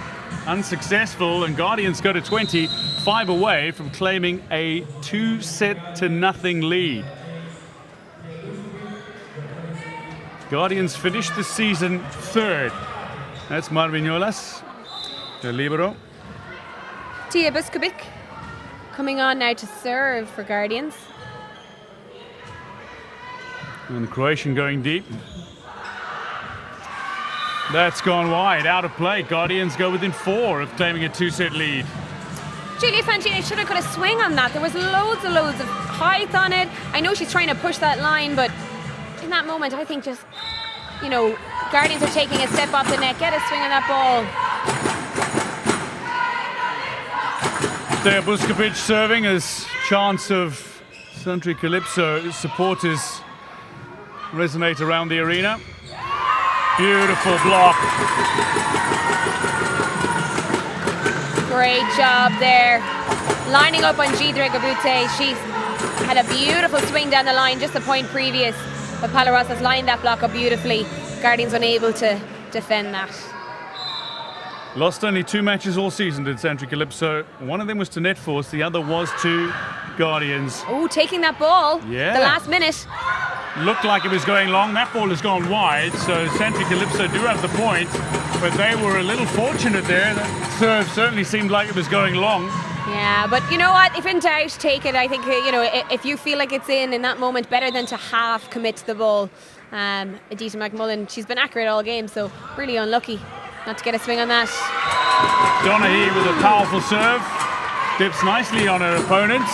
B: unsuccessful, and Guardians go to 20, 5 away from claiming a 2-0 lead. Guardians finished the season 3rd. That's Marvinolas, the libero.
C: Tia Buskovic coming on now to serve for Guardians.
B: And the Croatian going deep. That's gone wide, out of play. Guardians go within 4 of claiming a 2-set lead.
C: Julia Fangini should have got a swing on that. There was loads of height on it. I know she's trying to push that line, but in that moment, I think just, you know, Guardians are taking a step off the net. Get a swing on that ball.
B: There, Buskovic serving as chants of Santry Calypso supporters resonate around the arena. Beautiful block.
C: Great job there. Lining up on Jidre Gabute. She's had a beautiful swing down the line just a point previous. But Palarosas lined that block up beautifully. Guardians unable to defend that.
B: Lost only 2 matches all season, did Santry Calypso. One of them was to Net Force, the other was to Guardians.
C: Oh, taking that ball.
B: Yeah.
C: The last minute.
B: Looked like it was going long. That ball has gone wide, so Santry Calypso do have the point, but they were a little fortunate there. That serve certainly seemed like it was going long.
C: Yeah, but you know what? If in doubt, take it. I think, you know, if you feel like it's in that moment, better than to half commit to the ball. Adita McMullen, she's been accurate all game, so really unlucky not to get a swing on that.
B: Donaghy with a powerful serve. Dips nicely on her opponent.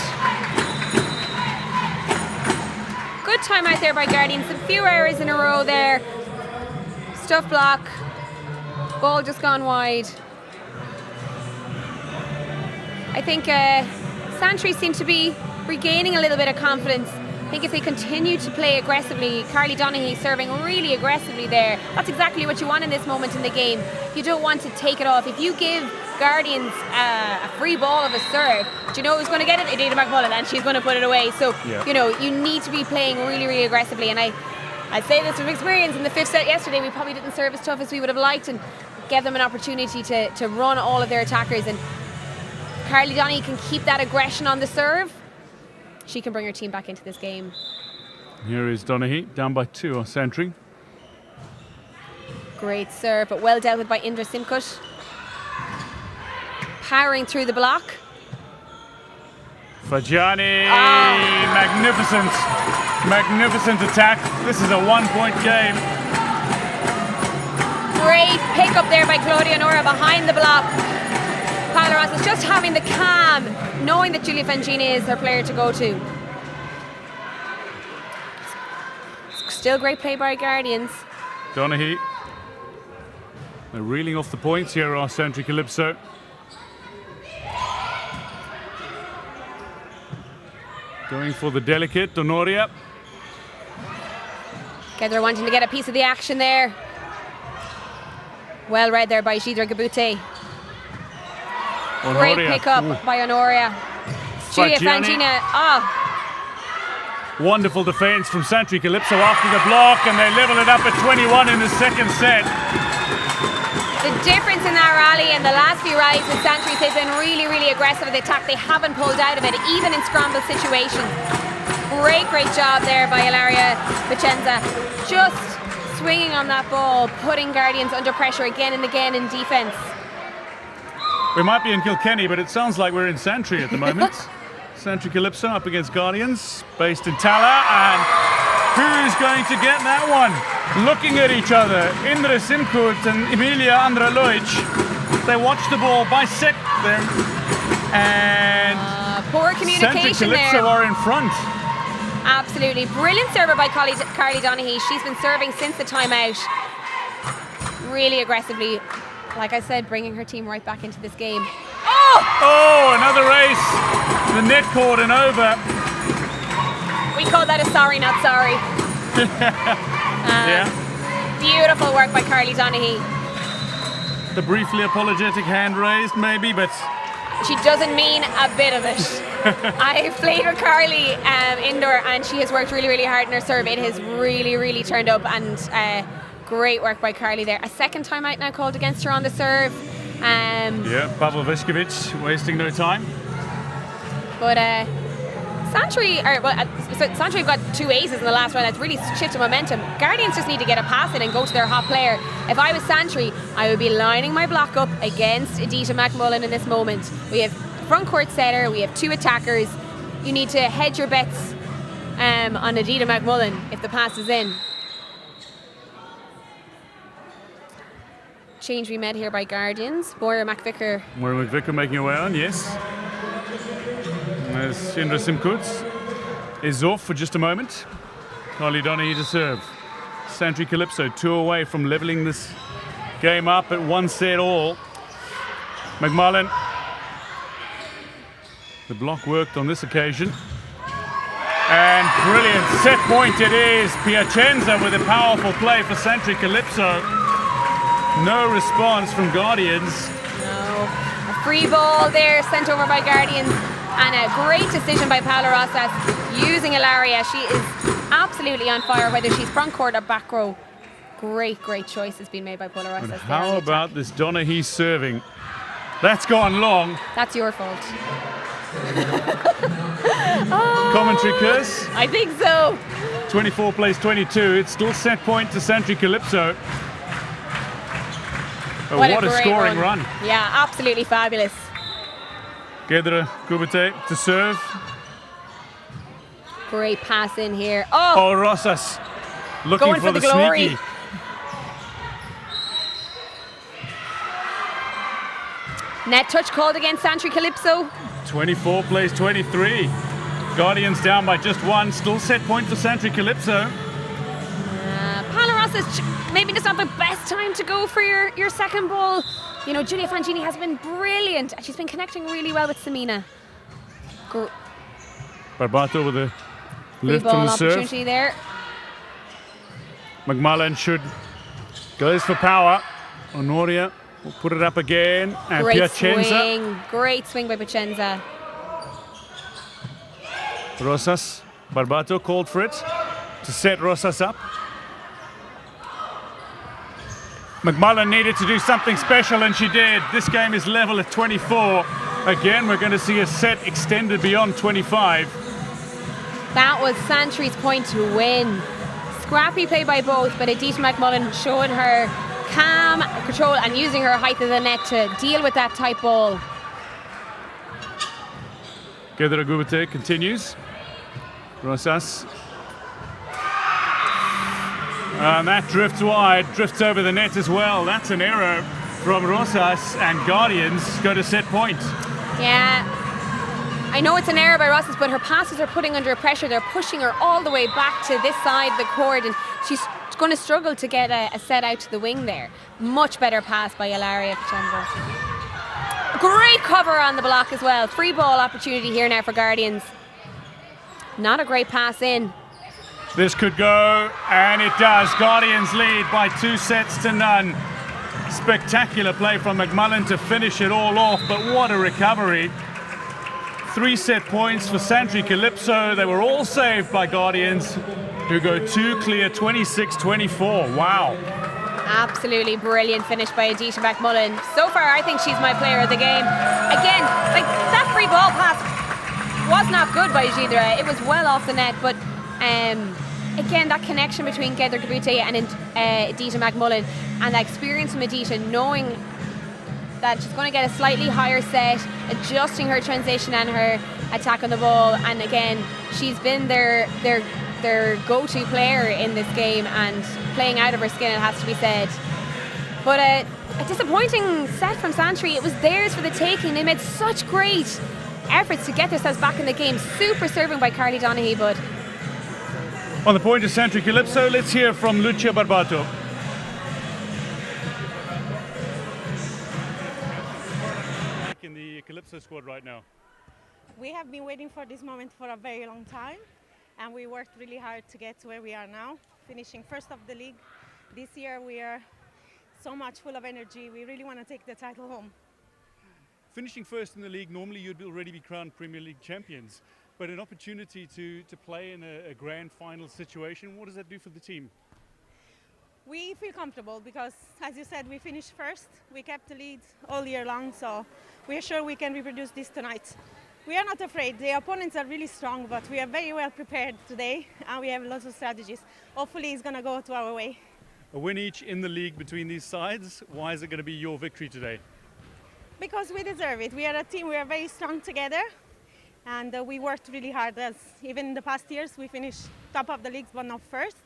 C: Good time out there by Guardians. A few errors in a row there. Stuff block. Ball just gone wide. I think Santry seem to be regaining a little bit of confidence. I think if they continue to play aggressively, Carly Donaghy serving really aggressively there, that's exactly what you want in this moment in the game. You don't want to take it off. If you give Guardians a free ball of a serve, do you know who's going to get it? Adita McMullen, and she's going to put it away. So, you know, you need to be playing really, really aggressively. And I say this from experience. In the 5th set yesterday, we probably didn't serve as tough as we would have liked and gave them an opportunity to run all of their attackers. And Carly Donaghy can keep that aggression on the serve. She can bring her team back into this game.
B: Here is Donaghy, down by 2 on Santry.
C: Great serve, but well dealt with by Indra Simkut. Powering through the block.
B: Fajani, magnificent attack. This is a 1-point game.
C: Great pick up there by Claudia Nora behind the block. Palarosas is just having the calm, knowing that Julia Fangini is her player to go to. Still great play by Guardians.
B: Donaghy. They're reeling off the points here, are Santry Calypso. Going for the delicate, Donoria.
C: They're wanting to get a piece of the action there. Well read there by Jidre Gabute. Great pick up by Honoria. Julia Fangini.
B: Wonderful defence from Santry Calypso after the block, and they level it up at 21 in the 2nd set.
C: The difference in that rally and the last few rallies with Santry, they've been really, really aggressive at the attack. They haven't pulled out of it, even in scramble situations. Great job there by Ilaria Vicenza. Just swinging on that ball, putting Guardians under pressure again and again in defence.
B: We might be in Kilkenny, but it sounds like we're in Santry at the moment. Santry Calypso up against Guardians, based in Tala, and who's going to get that one? Looking at each other, Indra Simkut and Emilia Andralovic. They watch the ball, bisect them, and
C: poor communication there.
B: Santry Calypso are in front.
C: Absolutely. Brilliant server by Carly Donaghy. She's been serving since the timeout. Really aggressively. Like I said, bringing her team right back into this game.
B: Oh, another race. The net cord and over.
C: We call that a sorry, not sorry. Beautiful work by Carly Donaghy.
B: The briefly apologetic hand raised, maybe, but
C: she doesn't mean a bit of it. I've played with Carly indoor, and she has worked really, really hard in her serve. It has really, really turned up, and great work by Carly there. A second timeout now called against her on the serve.
B: Yeah, Pavel Veskovic wasting no time.
C: But Santry have got 2 aces in the last round. That's really shifted momentum. Guardians just need to get a pass in and go to their hot player. If I was Santry, I would be lining my block up against Edita McMullen in this moment. We have front court setter, we have 2 attackers. You need to hedge your bets on Edita McMullen if the pass is in. Change we met here by Guardians. Moira McVicker.
B: Moira McVicker making her way on, yes. As Shindra Simkuts is off for just a moment. Carly Donaghy to serve. Santry Calypso 2 away from levelling this game up at 1 set all. McMullen. The block worked on this occasion. And brilliant set point it is. Piacenza with a powerful play for Santry Calypso. No response from Guardians.
C: No. A free ball there sent over by Guardians. And a great decision by Paula Rosas using Ilaria. She is absolutely on fire, whether she's front court or back row. Great choice has been made by Paula Rosas.
B: And how about this Donaghy serving? That's gone long.
C: That's your fault.
B: Commentary curse?
C: I think so.
B: 24 plays 22. It's still set point to Santry Calypso. What a scoring run.
C: Yeah, absolutely fabulous.
B: Gedra Kubate to serve.
C: Great pass in here.
B: Oh, Rosas looking
C: going for the glory.
B: Sneaky.
C: Net touch called against Santry Calypso.
B: 24 plays 23. Guardians down by just 1. Still set point for Santry Calypso.
C: Paula Rosas, maybe it's not the best time to go for your second ball. You know, Giulia Fangini has been brilliant. She's been connecting really well with Samina.
B: Barbato with a
C: free
B: lift
C: ball
B: from the serve.
C: opportunity there.
B: McMullen goes for power. Honoria will put it up again. And
C: Great
B: Piacenza.
C: swing. Great swing by Piacenza.
B: Rosas. Barbato called for it to set Rosas up. McMullen needed to do something special, and she did. This game is level at 24. Again, we're going to see a set extended beyond 25.
C: That was Santry's point to win. Scrappy play by both, but Edita McMullen showed her calm control and using her height of the net to deal with that tight ball.
B: Gedra Gubate continues. Rosas. And that drifts wide, drifts over the net as well. That's an error from Rosas, and Guardians go to set point.
C: Yeah, I know it's an error by Rosas, but her passes are putting under pressure. They're pushing her all the way back to this side of the court, and she's going to struggle to get a set out to the wing there. Much better pass by Ilaria Piacenza. Great cover on the block as well. Free ball opportunity here now for Guardians. Not a great pass in.
B: This could go, and it does. Guardians lead by 2 sets to none. Spectacular play from McMullen to finish it all off, but what a recovery. 3 set points for Santry Calypso. They were all saved by Guardians, who go 2 clear, 26-24. Wow.
C: Absolutely brilliant finish by Edita McMullen. So far, I think she's my player of the game. Again, like that free ball pass was not good by Gidra. It was well off the net, but again, that connection between Gedra Gabute and Edita McMullen, and the experience from Edita, knowing that she's going to get a slightly higher set, adjusting her transition and her attack on the ball, and again, she's been their go-to player in this game and playing out of her skin, it has to be said. But a disappointing set from Santry. It was theirs for the taking. They made such great efforts to get themselves back in the game. Super serving by Carly Donaghy, but
B: on the point of Santry Calypso, let's hear from Lucia Barbato. In the Calypso squad right now.
E: We have been waiting for this moment for a very long time, and we worked really hard to get to where we are now, finishing first of the league. This year we are so much full of energy. We really want to take the title home.
B: Finishing first in the league, normally you'd already be crowned Premier League champions. But an opportunity to play in a grand final situation, what does that do for the team?
E: We feel comfortable because, as you said, we finished first. We kept the lead all year long, so we are sure we can reproduce this tonight. We are not afraid. The opponents are really strong, but we are very well prepared today, and we have lots of strategies. Hopefully it's going to go to our way.
B: A win each in the league between these sides. Why is it going to be your victory today?
E: Because we deserve it. We are a team, we are very strong together, and we worked really hard. As even in the past years, we finished top of the leagues, but not first.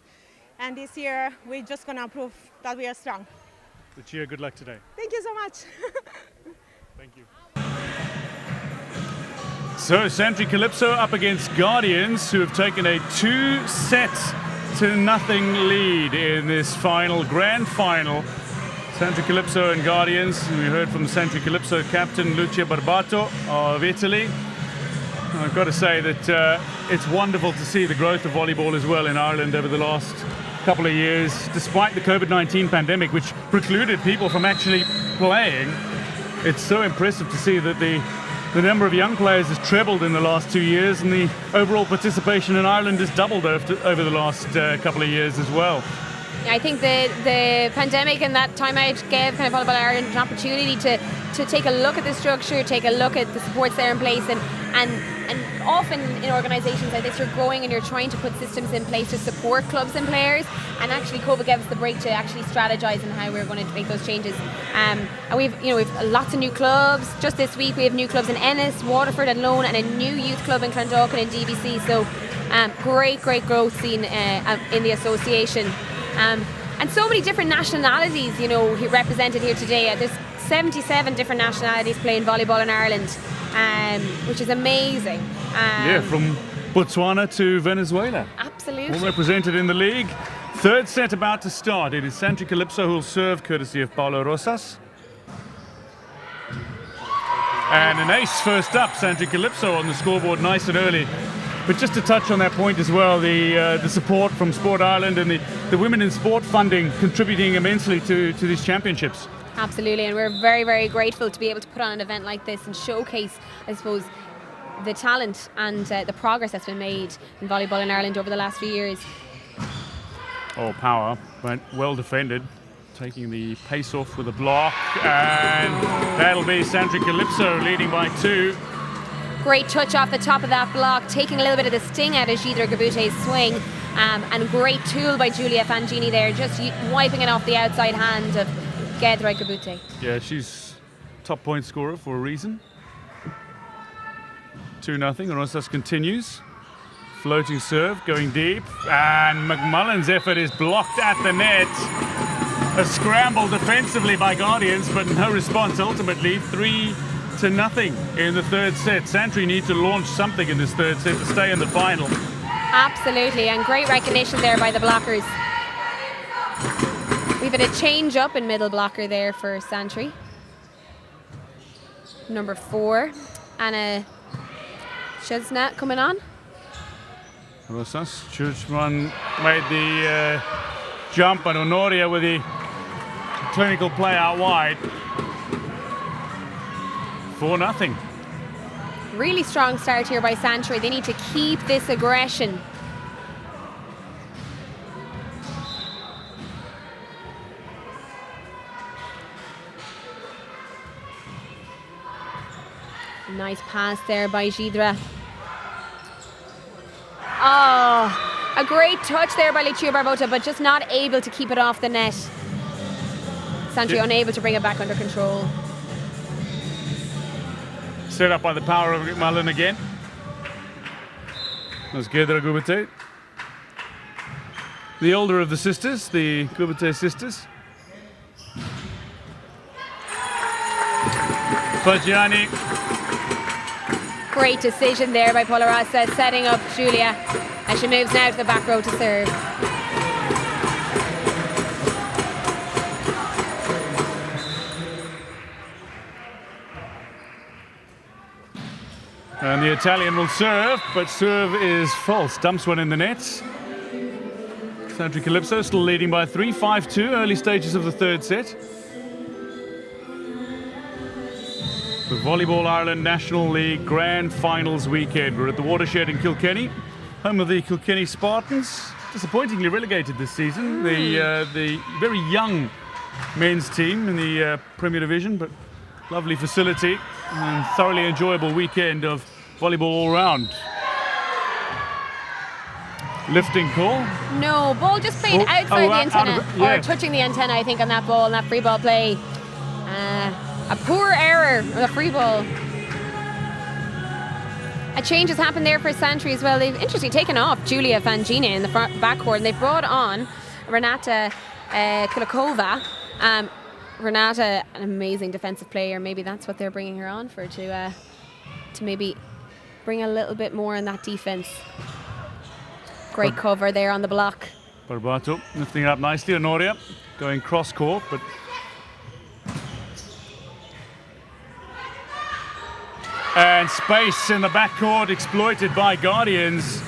E: And this year, we're just going to prove that we are strong.
B: Lucia, good luck today.
E: Thank you so much.
B: Thank you. So, Santry Calypso up against Guardians, who have taken a 2-0 lead in this grand final. Santry Calypso and Guardians. We heard from the Santry Calypso captain, Lucia Barbato of Italy. I've got to say that it's wonderful to see the growth of volleyball as well in Ireland over the last couple of years, despite the COVID-19 pandemic, which precluded people from actually playing. It's so impressive to see that the number of young players has trebled in the last 2 years, and the overall participation in Ireland has doubled over the last couple of years as well.
C: I think the pandemic and that time out gave kind of Volleyball Ireland an opportunity to take a look at the structure, take a look at the supports there in place, and often in organisations like this you're growing and you're trying to put systems in place to support clubs and players, and actually COVID gave us the break to actually strategise on how we're going to make those changes. And we've lots of new clubs. Just this week we have new clubs in Ennis, Waterford and Lone, and a new youth club in Clondalkin and DBC. So great growth seen in the association. And so many different nationalities, represented here today. There's 77 different nationalities playing volleyball in Ireland, which is amazing.
B: From Botswana to Venezuela.
C: Absolutely.
B: All represented in the league. Third set about to start. It is Santry Calypso who will serve, courtesy of Paulo Rosas. And an ace first up, Santry Calypso on the scoreboard nice and early. But just to touch on that point as well, the support from Sport Ireland and the Women in Sport funding contributing immensely to these championships.
C: Absolutely, and we're very, very grateful to be able to put on an event like this and showcase, I suppose, the talent and the progress that's been made in volleyball in Ireland over the last few years.
B: Oh, power, but well defended. Taking the pace off with a block, and that'll be Santry Calypso leading by 2.
C: Great touch off the top of that block, taking a little bit of the sting out of Gidra Gabute's swing, and great tool by Giulia Fangini there, just wiping it off the outside hand of Gidra Gabute.
B: Yeah, she's top point scorer for a reason. 2-0, Rosas continues. Floating serve, going deep, and McMullen's effort is blocked at the net. A scramble defensively by Guardians, but no response ultimately. 3-0 in the third set. Santry need to launch something in this third set to stay in the final.
C: Absolutely, and great recognition there by the blockers. We've had a change up in middle blocker there for Santry. Number 4, Anna Chesna coming on.
B: Rosas, Churchman made the jump, and Honoria with the clinical play out wide. 4-0.
C: Really strong start here by Santry. They need to keep this aggression. Nice pass there by Gidra. Oh, a great touch there by Lucia Barbato, but just not able to keep it off the net. Santry unable to bring it back under control.
B: Set up by the power of McMullen again. That's Gidra Gubate. The older of the sisters, the Gubate sisters. Fagiani.
C: Great decision there by Paula Rasa, setting up Giulia as she moves now to the back row to serve.
B: And the Italian will serve, but serve is false. Dumps one in the nets. Santry Calypso still leading by 3, 5-2, early stages of the third set. The Volleyball Ireland National League Grand Finals weekend. We're at the Watershed in Kilkenny, home of the Kilkenny Spartans, disappointingly relegated this season. The very young men's team in the Premier Division, but lovely facility and thoroughly enjoyable weekend of volleyball all round. Lifting call.
C: No, ball just played outside the antenna,
B: yeah.
C: or touching the antenna, I think, on that ball, on that free ball play. A poor error of a free ball. A change has happened there for Santry as well. They've interestingly taken off Julia Fangina in the backcourt, and they've brought on Renata Kulikova. Renata, an amazing defensive player. Maybe that's what they're bringing her on for, to maybe bring a little bit more in that defense. Great cover there on the block.
B: Barbato lifting it up nicely. Honoria going cross court, but and space in the backcourt exploited by Guardians.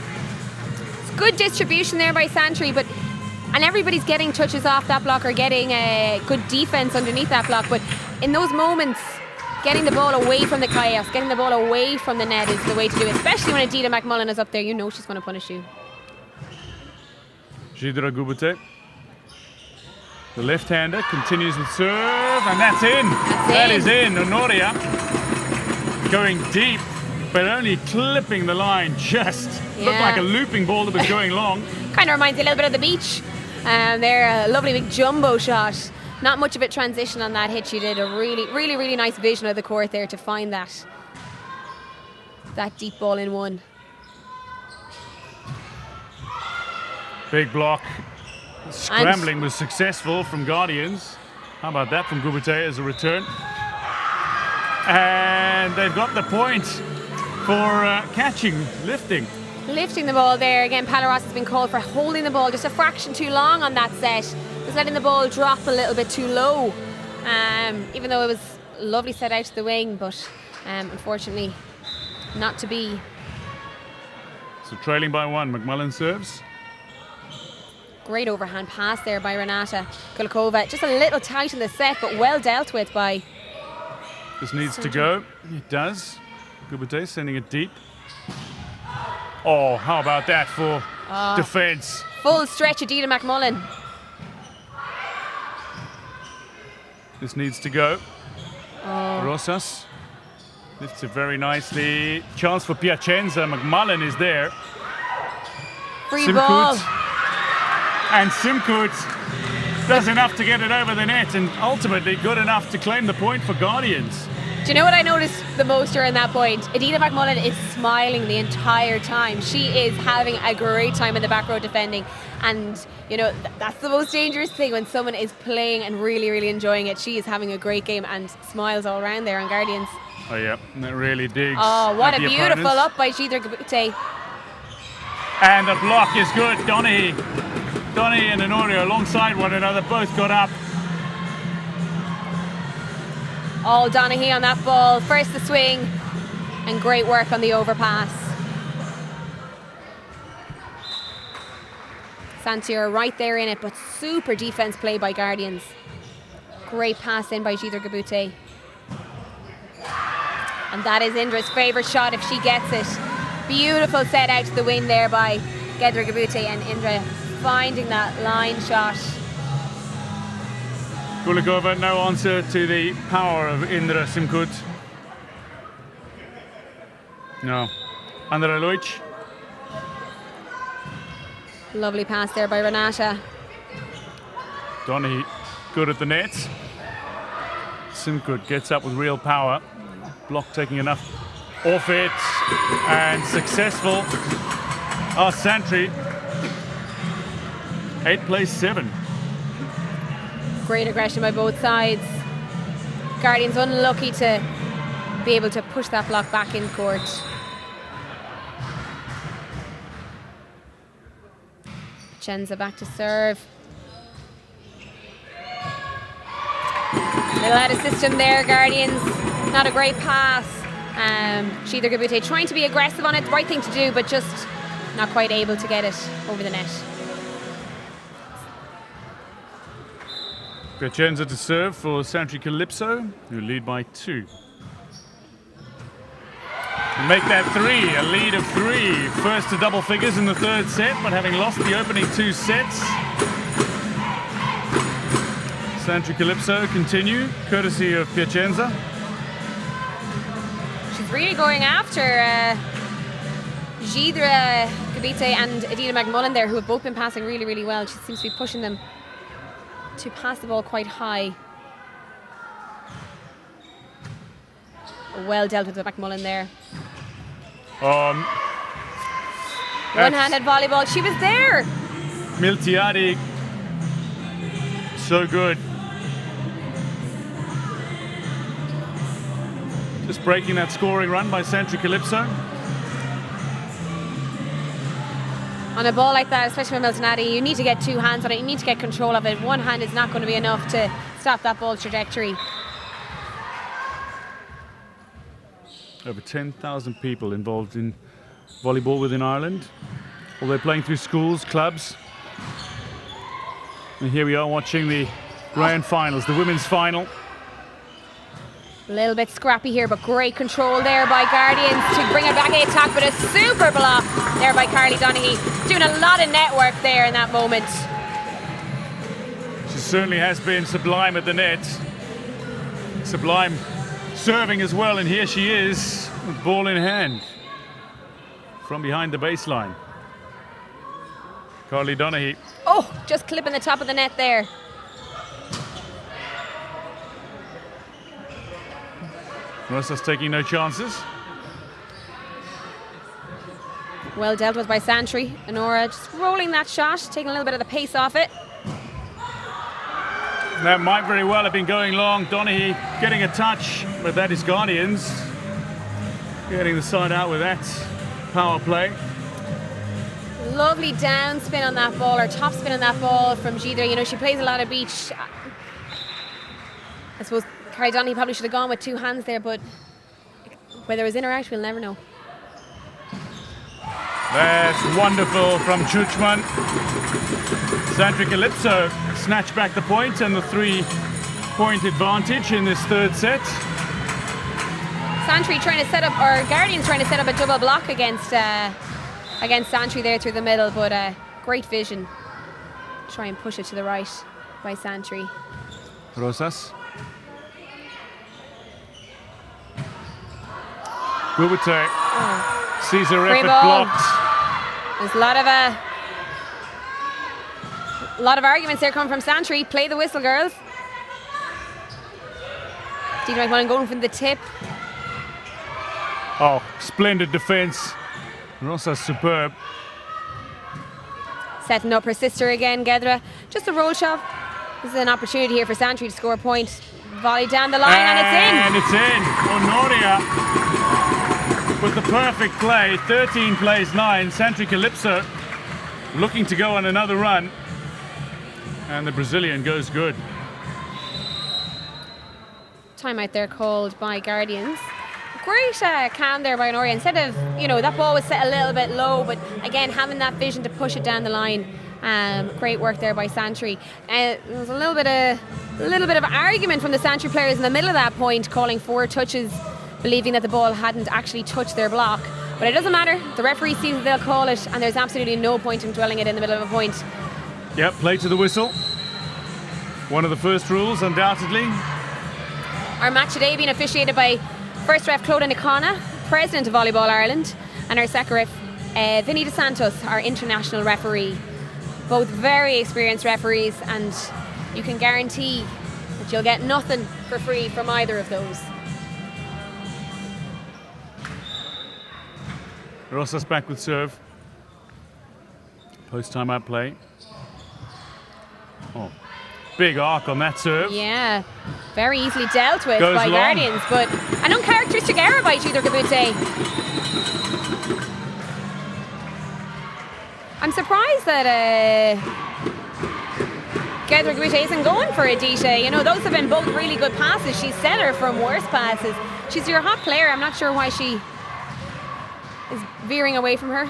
C: It's good distribution there by Santry, and everybody's getting touches off that block or getting a good defense underneath that block. But in those moments, getting the ball away from the chaos, getting the ball away from the net is the way to do it. Especially when Adida McMullen is up there, you know she's going to punish you.
B: Gidra Gubute, the left-hander, continues with serve, and that's in. That is in. Honoria going deep, but only clipping the line. Just looked like a looping ball that was going long.
C: Kind of reminds you a little bit of the beach. They're a lovely big jumbo shot. Not much of a transition on that hit. She did a really nice vision of the court there to find that deep ball in one.
B: Big block. Scrambling was successful from Guardians. How about that from Gubute as a return? And they've got the point for catching, lifting.
C: Lifting the ball there. Again, Palaros has been called for holding the ball just a fraction too long on that set. Was letting the ball drop a little bit too low. Even though it was a lovely set out to the wing, but unfortunately not to be.
B: So trailing by one, McMullen serves.
C: Great overhand pass there by Renata Kulikova. Just a little tight in the set, but well dealt with by.
B: This needs to go. It does. Gubute sending it deep. Oh, how about that for defense?
C: Full stretch, Adida McMullen.
B: This needs to go. Rosas lifts it very nicely. Chance for Piacenza. McMullen is there.
C: Free ball.
B: And Simkut does enough to get it over the net, and ultimately good enough to claim the point for Guardians.
C: Do you know what I noticed the most during that point? Adida McMullen is smiling the entire time. She is having a great time in the back row defending. And, you know, that's the most dangerous thing when someone is playing and really enjoying it. She is having a great game and smiles all around there on Guardians.
B: Oh, yeah, that really digs.
C: Oh, what a beautiful
B: opponents.
C: up by Gidra Gubute.
B: And the block is good. Donny and Honoria alongside one another, both got up.
C: Oh, Donaghy on that ball. First the swing, and great work on the overpass. Santier right there in it, but super defense play by Guardians. Great pass in by Gidra Gubute. And that is Indra's favourite shot if she gets it. Beautiful set out to the wing there by Gidra Gubute, and Indra finding that line shot.
B: Kulikova, no answer to the power of Indra Simkut. No. Andra Luic.
C: Lovely pass there by Renata.
B: Donny good at the net. Simkut gets up with real power. Block taking enough off it, and successful. Santry. 8 plays 7.
C: Great aggression by both sides. Guardians unlucky to be able to push that block back in court. Chenza back to serve. Little out of system there, Guardians. Not a great pass. Gidra Gubute trying to be aggressive on it, the right thing to do, but just not quite able to get it over the net.
B: Piacenza to serve for Santry Calypso, who lead by 2. Make that 3, a lead of 3. First to double figures in the third set, but having lost the opening 2 sets. Santry Calypso continue, courtesy of Piacenza.
C: She's really going after Gidre Gabite and Adina McMullen there, who have both been passing really, really well. She seems to be pushing them to pass the ball quite high. Well dealt with McMullen there. One-handed volleyball. She was there.
B: Miltiadi, so good. Just breaking that scoring run by Santry Calypso.
C: On a ball like that, especially with Miltonati, you need to get 2 hands on it. You need to get control of it. One hand is not going to be enough to stop that ball's trajectory.
B: Over 10,000 people involved in volleyball within Ireland. All they're playing through schools, clubs. And here we are watching the grand finals, the women's final.
C: A little bit scrappy here, but great control there by Guardians to bring it back in attack, but a super block there by Carly Donaghy. Doing a lot of network there in that moment.
B: She certainly has been sublime at the net. Sublime serving as well, and here she is, with ball in hand. From behind the baseline. Carly Donaghy.
C: Oh, just clipping the top of the net there.
B: Rosa's taking no chances.
C: Well dealt with by Santry. Honora just rolling that shot, taking a little bit of the pace off it.
B: That might very well have been going long. Donaghy getting a touch, but that is Guardians getting the side out with that power play.
C: Lovely down spin on that ball, or top spin on that ball from Gidre. You know, she plays a lot of beach. I suppose Carly Donaghy probably should have gone with 2 hands there, but whether it was in or out, we'll never know.
B: That's wonderful from Chuchman. Santry Calypso snatched back the point and the 3-point advantage in this third set.
C: Santry trying to set up, or Guardians trying to set up a double block against Santry there through the middle, but great vision. Try and push it to the right by Santry.
B: Rosas. Gubite sees her effort blocked.
C: There's a lot of arguments there coming from Santry. Play the whistle, girls. Dina McMullen going from the tip.
B: Oh, splendid defense. Rosas superb.
C: Setting up her sister again, Gedra. Just a roll shot. This is an opportunity here for Santry to score a point. Volley down the line and it's in.
B: And it's in. Honoria with the perfect play. 13 plays 9. Santry Calypso looking to go on another run. And the Brazilian goes good.
C: Timeout there called by Guardians. Great cam there by Honoria. Instead of, you know, that ball was set a little bit low, but again, having that vision to push it down the line. Great work there by Santry. There was a little bit of argument from the Santry players in the middle of that point, calling 4 touches, believing that the ball hadn't actually touched their block. But it doesn't matter. The referee sees that they'll call it, and there's absolutely no point in dwelling it in the middle of a point.
B: Yep, play to the whistle. One of the first rules, undoubtedly.
C: Our match today being officiated by first ref Clodagh Nicona, president of Volleyball Ireland, and our second ref Vinny DeSantos, our international referee. Both very experienced referees, and you can guarantee that you'll get nothing for free from either of those.
B: Rosas back with serve. Post timeout play. Oh, big arc on that serve.
C: Yeah, very easily dealt with
B: Goes
C: by
B: long.
C: Guardians, but an uncharacteristic error by Gidre Gabute. I'm surprised that Gidre Gabute isn't going for Adita. You know, those have been both really good passes. She's set her from worse passes. She's your hot player. I'm not sure why she is veering away from her.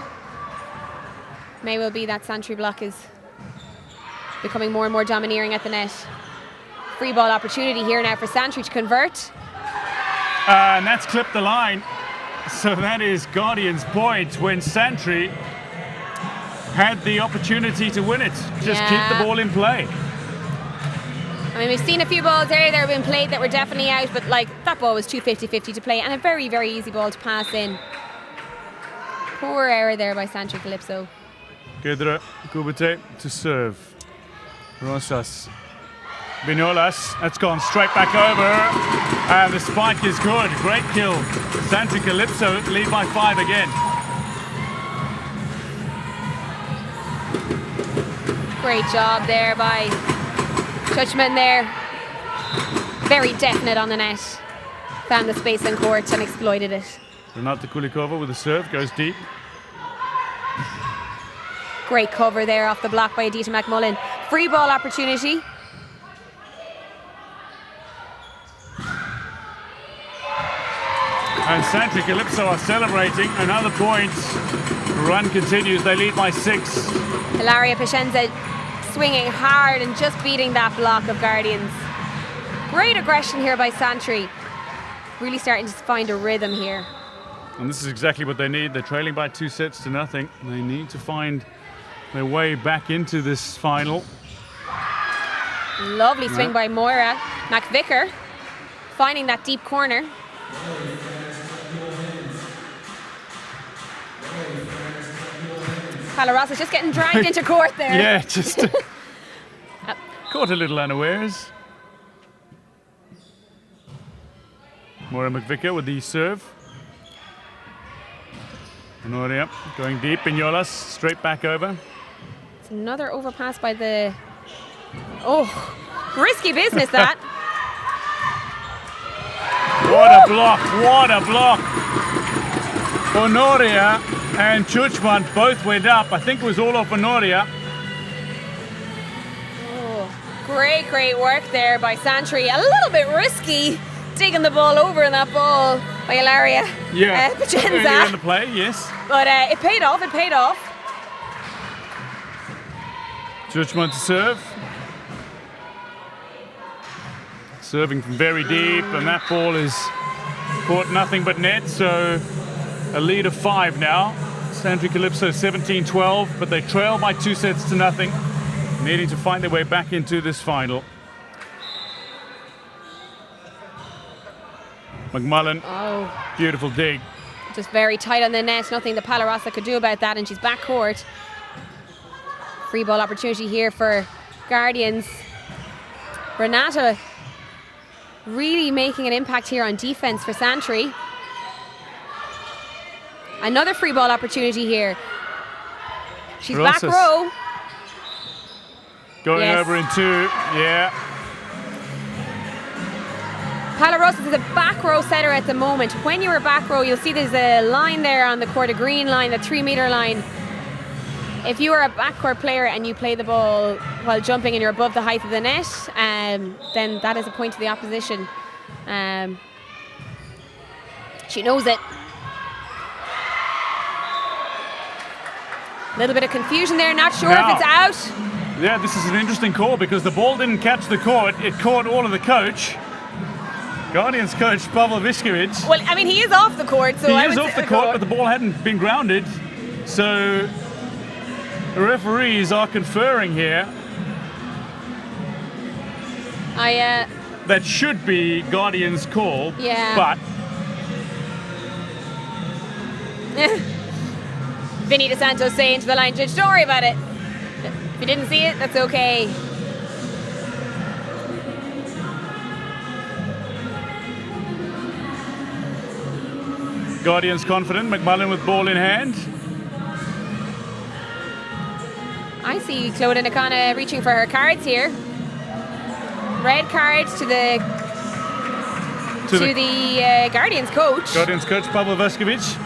C: May well be that Santry block is becoming more and more domineering at the net. Free ball opportunity here now for Santry to convert.
B: And that's clipped the line. So that is Guardian's point when Santry had the opportunity to win it. Just keep the ball in play.
C: I mean, we've seen a few balls there that have been played that were definitely out, but like that ball was too 50-50 to play and a very, very easy ball to pass in. Poor error there by Santry Calypso.
B: Gedra Gubate to serve. Rosas. Vignolas, that's gone straight back over. And the spike is good. Great kill. Santry Calypso lead by 5 again.
C: Great job there by Churchman there. Very definite on the net. Found the space in court and exploited it.
B: Renata Kulikova with the serve, goes deep.
C: Great cover there off the block by Adita McMullen. Free ball opportunity.
B: And Santry Calypso are celebrating another point. Run continues, they lead by 6.
C: Hilaria Picenza swinging hard and just beating that block of Guardians. Great aggression here by Santry. Really starting to find a rhythm here.
B: And this is exactly what they need. They're trailing by 2-0. They need to find their way back into this final.
C: Lovely swing by Moira McVicker, finding that deep corner. Palaros just getting dragged into court there.
B: Yeah, just caught a little unawares. Moira McVicker with the serve. Honoria going deep. Vignolas straight back over.
C: It's another overpass by the... Oh, risky business that.
B: What a block, what a block. Honoria and Churchman both went up. I think it was all off Honoria.
C: Oh, great work there by Santry. A little bit risky, digging the ball over in that ball by Ilaria Picenza.
B: Earlier in the play, yes.
C: But it paid off,
B: Churchman to serve. Serving from very deep, and that ball is caught nothing but net, so a lead of 5 now. Santry Calypso 17-12, but they trail by 2-0, needing to find their way back into this final. McMullen, beautiful dig.
C: Just very tight on the net, nothing the Palarossa could do about that, and she's back court. Free ball opportunity here for Guardians. Renata really making an impact here on defense for Santry. Another free ball opportunity here. She's
B: Rosas.
C: back row.
B: Going over in 2, yeah.
C: Palarossa is a back row setter at the moment. When you're a back row, you'll see there's a line there on the court, a green line, the 3-meter line. If you are a backcourt player and you play the ball while jumping and you're above the height of the net, then that is a point to the opposition. She knows it. A little bit of confusion there, not sure if it's out.
B: Yeah, this is an interesting call because the ball didn't catch the court, it caught all of the coach. Guardians coach Pavel Viskovic.
C: Well, I mean, he is off the court, so
B: he is off the court, but the ball hadn't been grounded. So the referees are conferring here. That should be Guardians' call, but
C: Vinny DeSanto saying to the line judge, don't worry about it. If you didn't see it, that's okay.
B: Guardians confident, McMullen with ball in hand.
C: I see Clodagh Nakana reaching for her cards here. Red cards to the Guardians coach.
B: Guardians coach Pavel Viskovic.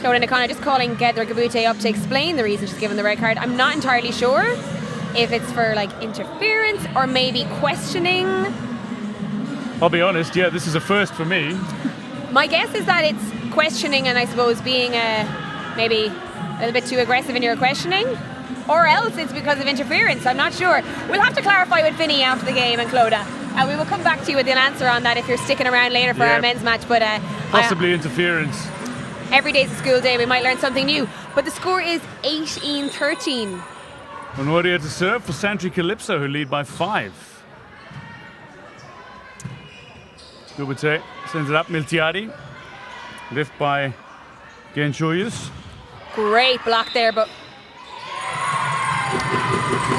C: Clodagh Nakana just calling Gedra Gabute up to explain the reason she's given the red card. I'm not entirely sure if it's for like interference or maybe questioning.
B: I'll be honest, yeah, this is a first for me.
C: My guess is that it's questioning and I suppose being maybe a little bit too aggressive in your questioning, or else it's because of interference. I'm not sure. We'll have to clarify with Vinny after the game and Clodagh. We will come back to you with an answer on that if you're sticking around later for our men's match. But
B: possibly interference.
C: Every day's a school day. We might learn something new. But the score is 18-13.
B: Honoria to serve for Santry Calypso, who lead by 5. Dubate sends it up. Miltiadi. Lift by Genchoyus.
C: Great block there, but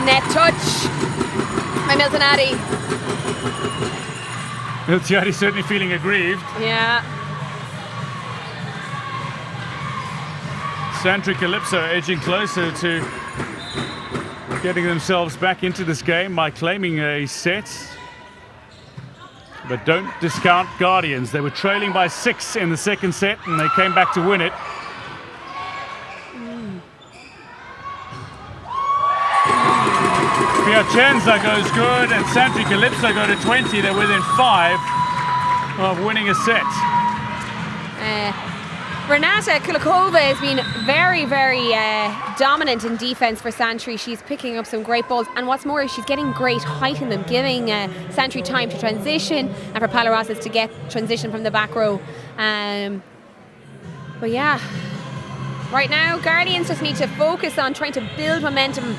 C: net touch by Miltonati.
B: Miltiadi certainly feeling aggrieved.
C: Yeah.
B: Santry Calypso edging closer to getting themselves back into this game by claiming a set. But don't discount Guardians. They were trailing by 6 in the second set and they came back to win it. Piacenza goes good and Santry Calypso go to 20. They're within 5 of winning a set.
C: Renata Kulikova has been very, very dominant in defence for Santry. She's picking up some great balls, and what's more is she's getting great height in them, giving Santry time to transition and for Palarosas to get transition from the back row. But yeah, right now Guardians just need to focus on trying to build momentum.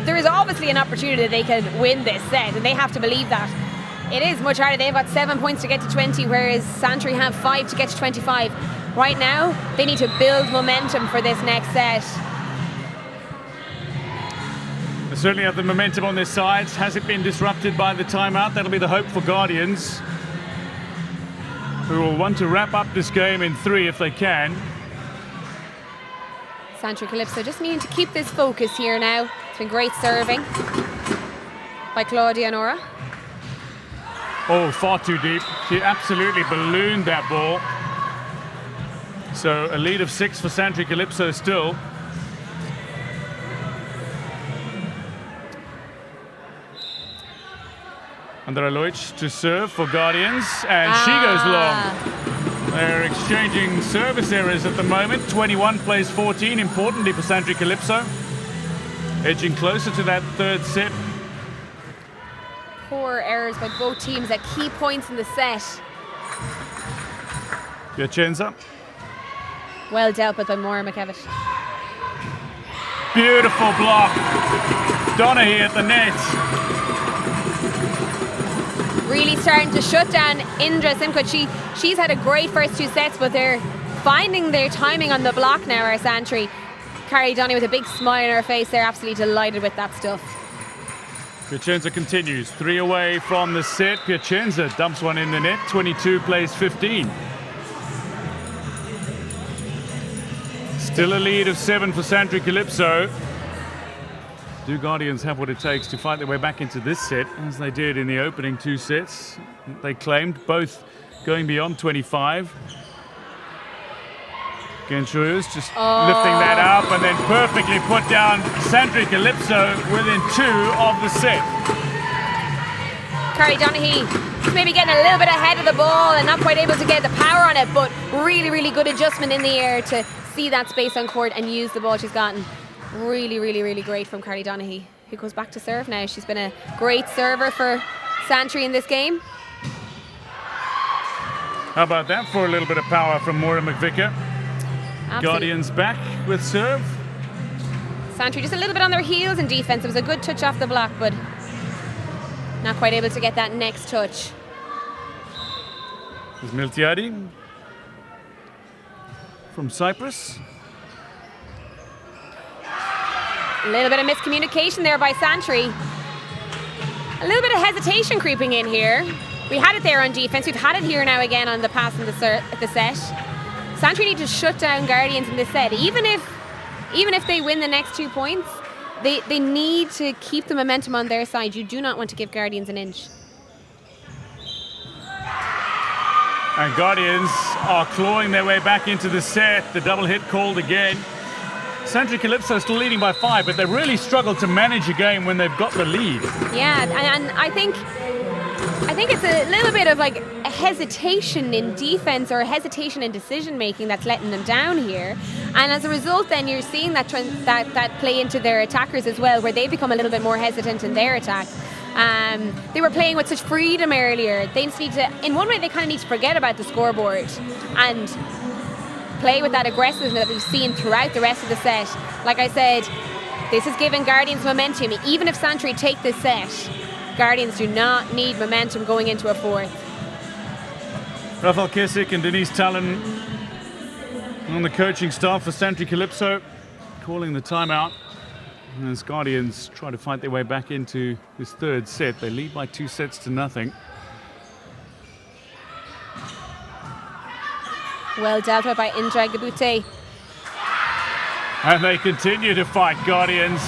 C: There is obviously an opportunity that they can win this set, and they have to believe that. It is much harder. They've got 7 points to get to 20, whereas Santry have 5 to get to 25. Right now, they need to build momentum for this next set.
B: They certainly have the momentum on their sides. Has it been disrupted by the timeout? That'll be the hope for Guardians, who will want to wrap up this game in 3 if they can.
C: Santry Calypso just needing to keep this focus here now. It's been great serving by Claudia Nora.
B: Oh, far too deep. She absolutely ballooned that ball. So a lead of 6 for Santry Calypso still. Androlovic to serve for Guardians, and she goes long. They're exchanging service errors at the moment. 21 plays 14, importantly for Santry Calypso. Edging closer to that third set.
C: Poor errors by both teams at key points in the set.
B: Piacenza.
C: Well dealt with by Maura McKevitt.
B: Beautiful block. Donaghy at the net.
C: Really starting to shut down Indra Simkot. She's had a great first 2 sets, but they're finding their timing on the block now, our Santry. Carrie Donaghy with a big smile on her face. They're absolutely delighted with that stuff.
B: Piacenza continues. 3 away from the set. Piacenza dumps one in the net. 22 plays 15. Still a lead of 7 for Santry Calypso. Do Guardians have what it takes to fight their way back into this set, as they did in the opening 2 sets? They claimed, both going beyond 25. Genchoyus just lifting that up and then perfectly put down Santry Calypso within 2 of the set.
C: Carrie Donaghy maybe getting a little bit ahead of the ball and not quite able to get the power on it, but really, really good adjustment in the air to see that space on court and use the ball she's gotten. Really, really, really great from Carrie Donaghy, who goes back to serve now. She's been a great server for Santry in this game.
B: How about that for a little bit of power from Maura McVicker?
C: Absolutely.
B: Guardians back with serve.
C: Santry just a little bit on their heels in defence. It was a good touch off the block, but not quite able to get that next touch.
B: There's Miltiadi from Cyprus.
C: A little bit of miscommunication there by Santry. A little bit of hesitation creeping in here. We had it there on defence. We've had it here now again on the pass in the set. Santry need to shut down Guardians in this set. Even if they win the next 2 points, they need to keep the momentum on their side. You do not want to give Guardians an inch.
B: And Guardians are clawing their way back into the set. The double hit called again. Santry Calypso still leading by 5, but they really struggled to manage a game when they've got the lead.
C: Yeah, and I think it's a little bit of like a hesitation in defense or a hesitation in decision making that's letting them down here. And as a result, then you're seeing that play into their attackers as well, where they become a little bit more hesitant in their attack. They were playing with such freedom earlier. They just need to, in one way, they kind of need to forget about the scoreboard and play with that aggressiveness that we've seen throughout the rest of the set. Like I said, this is giving Guardians momentum. Even if Santry take this set, Guardians do not need momentum going into a fourth.
B: Rafael Kissick and Denise Talon on the coaching staff for Santry Calypso, calling the timeout as Guardians try to fight their way back into this third set. They lead by 2-0.
C: Well dealt with by Indra Gabute.
B: And they continue to fight, Guardians.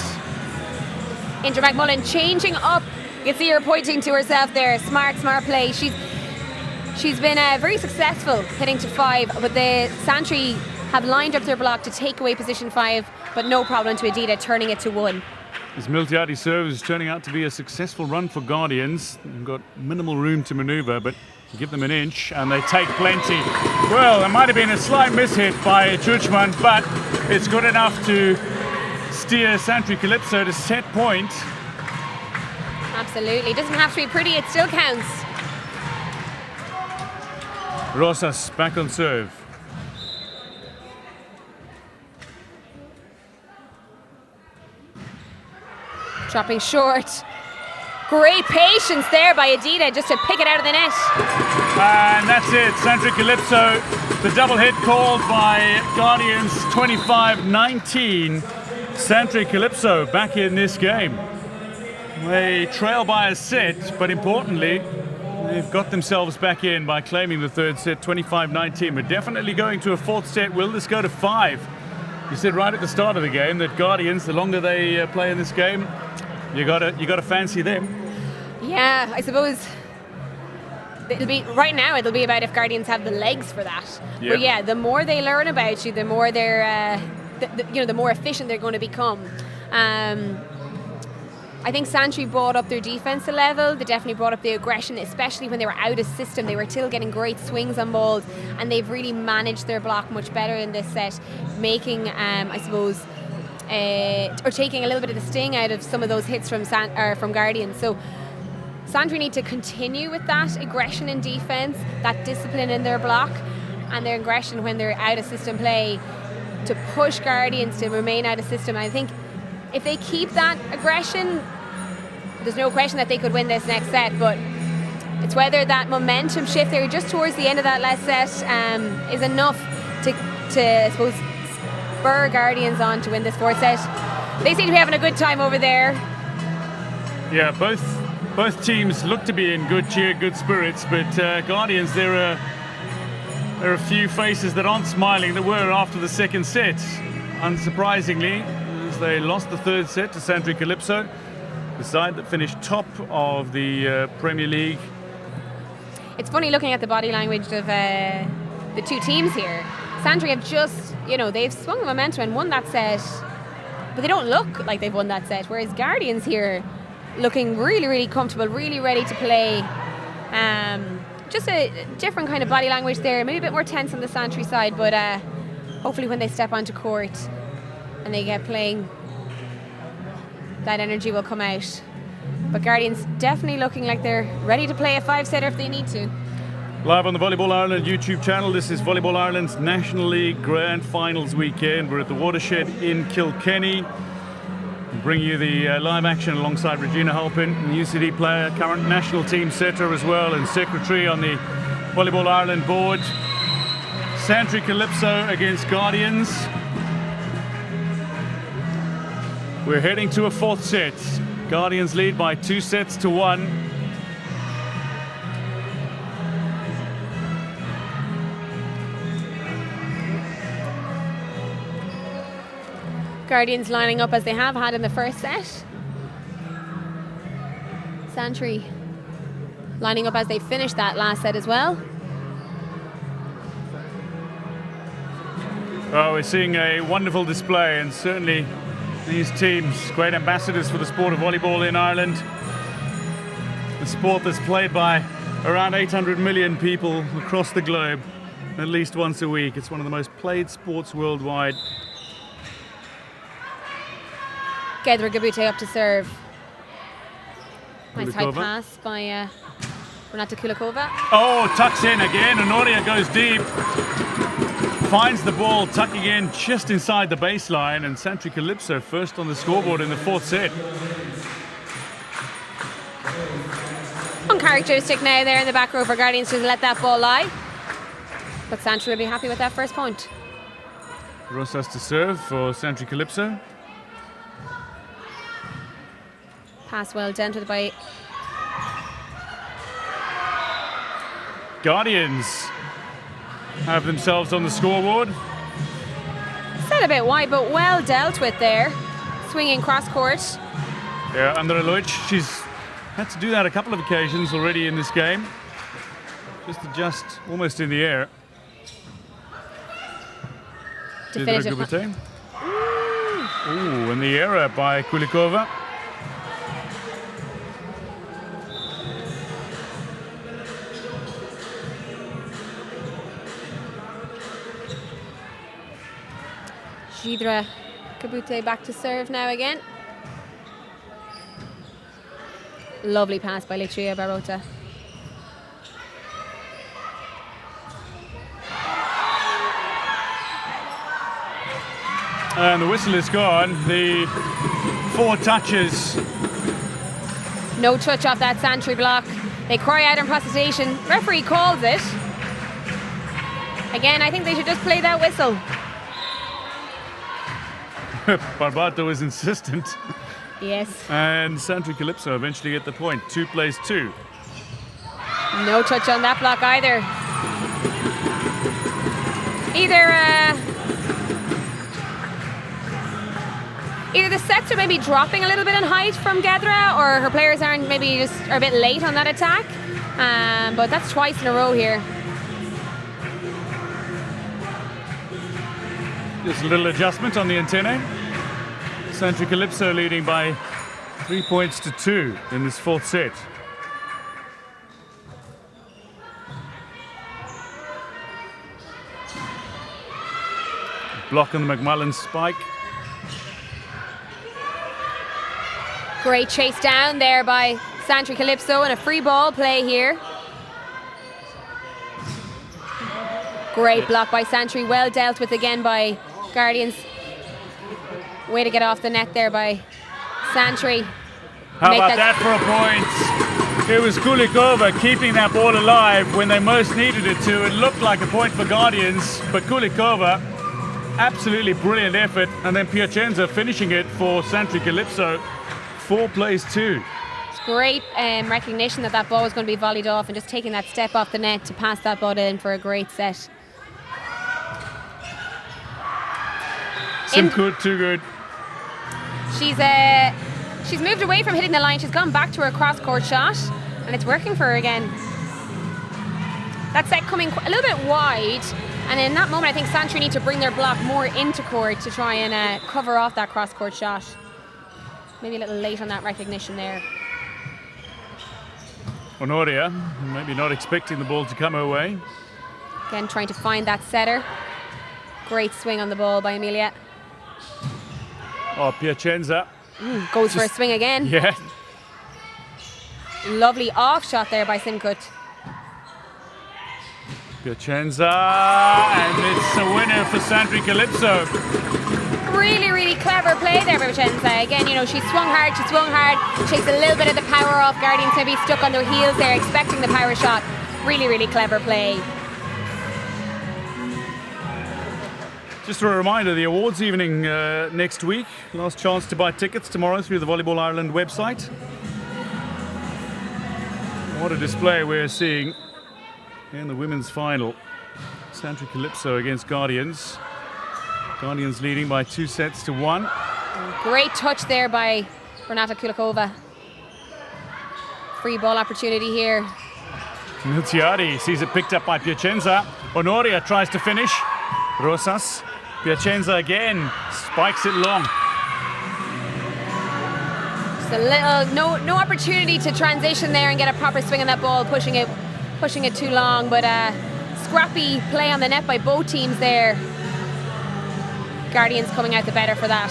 C: Indra McMullen changing up. You can see her pointing to herself there. Smart play. She's been very successful hitting to 5, but the Santry have lined up their block to take away position 5, but no problem to Adida turning it to 1.
B: This Miltiadi serve is turning out to be a successful run for Guardians. They've got minimal room to manoeuvre, but give them an inch and they take plenty. Well, there might have been a slight mishit by Churchman, but it's good enough to steer Santry Calypso to set point.
C: Absolutely. It doesn't have to be pretty, it still counts.
B: Rosas back on serve.
C: Dropping short. Great patience there by Adida just to pick it out of the net.
B: And that's it. Santry Calypso, the double hit called by Guardians, 25-19. Santry Calypso back in this game. They trail by a set, but importantly, they've got themselves back in by claiming the third set, 25-19. We're definitely going to a fourth set. Will this go to 5? You said right at the start of the game that Guardians, the longer they play in this game, you gotta fancy them.
C: Yeah, I suppose it'll be right now. It'll be about if Guardians have the legs for that.
B: Yep.
C: But yeah, the more they learn about you, the more they're, the more efficient they're going to become. I think Santry brought up their defense a level. They definitely brought up the aggression, especially when they were out of system. They were still getting great swings on balls, and they've really managed their block much better in this set, making, I suppose, or taking a little bit of the sting out of some of those hits from Guardians. So Santry need to continue with that aggression in defense, that discipline in their block, and their aggression when they're out of system play to push Guardians to remain out of system. I think if they keep that aggression, there's no question that they could win this next set, but it's whether that momentum shift there just towards the end of that last set is enough to I suppose, spur Guardians on to win this fourth set. They seem to be having a good time over there.
B: Yeah, both teams look to be in good cheer, good spirits, but Guardians, there are a few faces that aren't smiling that were after the second set, unsurprisingly, as they lost the third set to Santry Calypso, the side that finished top of the Premier League.
C: It's funny looking at the body language of the two teams here. Santry have just, they've swung the momentum and won that set, but they don't look like they've won that set, whereas Guardians here looking really, really comfortable, really ready to play. Just a different kind of body language there, maybe a bit more tense on the Santry side, but hopefully when they step onto court and they get playing, that energy will come out. But Guardians definitely looking like they're ready to play a 5-setter if they need to.
B: Live on the Volleyball Ireland YouTube channel, this is Volleyball Ireland's National League Grand Finals weekend. We're at the Watershed in Kilkenny. We'll bring you the live action alongside Regina Halpin, UCD player, current national team setter as well, and secretary on the Volleyball Ireland board. Santry Calypso against Guardians. We're heading to a fourth set. Guardians lead by 2-1.
C: Guardians lining up as they have had in the first set. Santry lining up as they finished that last set as well.
B: Oh, we're seeing a wonderful display, and certainly these teams, great ambassadors for the sport of volleyball in Ireland. A sport that's played by around 800 million people across the globe at least once a week. It's one of the most played sports worldwide.
C: Gedra Gabute up to serve. Nice high pass by Renata Kulikova.
B: Oh, tucks in again. Honoria goes deep. Finds the ball, tucking in just inside the baseline. And Santry Calypso first on the scoreboard in the fourth set.
C: Uncharacteristic now there in the back row for Guardians to let that ball lie. But Santry will be happy with that first point.
B: Rosas to serve for Santry Calypso.
C: Pass well dealt with by
B: Guardians have themselves on the scoreboard.
C: set a bit wide, but well dealt with there. Swinging cross court.
B: Yeah, Andrea Luic, she's had to do that a couple of occasions already in this game. Just almost in the air.
C: Definitive.
B: Ooh, and the error by Kulikova.
C: Gidra Kabute back to serve now again. Lovely pass by Letria Barota.
B: And the whistle is gone. The 4 touches.
C: No touch off that Santry block. They cry out in protestation. Referee calls it. Again, I think they should just play that whistle.
B: Barbato is insistent.
C: Yes.
B: And Santry Calypso eventually get the point. 2 plays 2.
C: No touch on that block either. Either the sets are maybe dropping a little bit in height from Gedra, or her players are a bit late on that attack. But that's twice in a row here.
B: Just a little adjustment on the antennae. Santry Calypso leading by 3 points to 2 in this fourth set. Block on the McMullen spike.
C: Great chase down there by Santry Calypso and a free ball play here. Great block by Santry, well dealt with again by Guardians. Way to get off the net there by Santry.
B: How about that for a point? It was Kulikova keeping that ball alive when they most needed it to. It looked like a point for Guardians, but Kulikova, absolutely brilliant effort. And then Piacenza finishing it for Santry Calypso. 4 plays 2.
C: It's great recognition that ball was going to be volleyed off and just taking that step off the net to pass that ball in for a great set.
B: Simcoe, too good.
C: She's moved away from hitting the line. She's gone back to her cross-court shot, and it's working for her again. That set coming a little bit wide, and in that moment I think Santry need to bring their block more into court to try and cover off that cross-court shot. Maybe a little late on that recognition there.
B: Honoria, maybe not expecting the ball to come her way.
C: Again, trying to find that setter. Great swing on the ball by Emilia.
B: Oh, Piacenza.
C: Goes for a swing again.
B: Yeah.
C: Lovely off shot there by Simcoe.
B: Piacenza, and it's a winner for Santry Calypso.
C: Really, really clever play there by Piacenza. Again, she swung hard, chased a little bit of the power off. Guardians maybe stuck on their heels there, expecting the power shot. Really, really clever play.
B: Just a reminder, the awards evening next week. Last chance to buy tickets tomorrow through the Volleyball Ireland website. What a display we're seeing in the women's final. Santry Calypso against Guardians. Guardians leading by 2 sets to 1.
C: Great touch there by Renata Kulikova. Free ball opportunity here.
B: Miltiadi sees it picked up by Piacenza. Honoria tries to finish. Rosas. Piacenza again spikes it long.
C: Just a little, no opportunity to transition there and get a proper swing on that ball, pushing it too long. But scrappy play on the net by both teams there. Guardians coming out the better for that.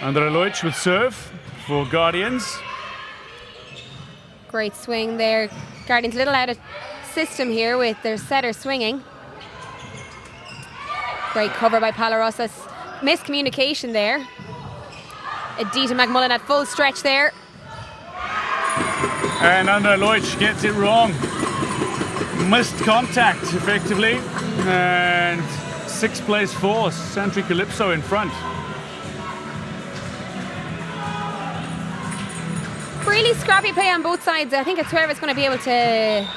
B: Andre Leutsch with serve for Guardians.
C: Great swing there. Guardians a little out of system here with their setter swinging. Great cover by Palarosas. Miscommunication there. Edita McMullen at full stretch there.
B: And Andre Leutsch gets it wrong. Missed contact effectively. And 6th place for Santry Calypso in front.
C: Really scrappy play on both sides. I think it's whoever's going to be able to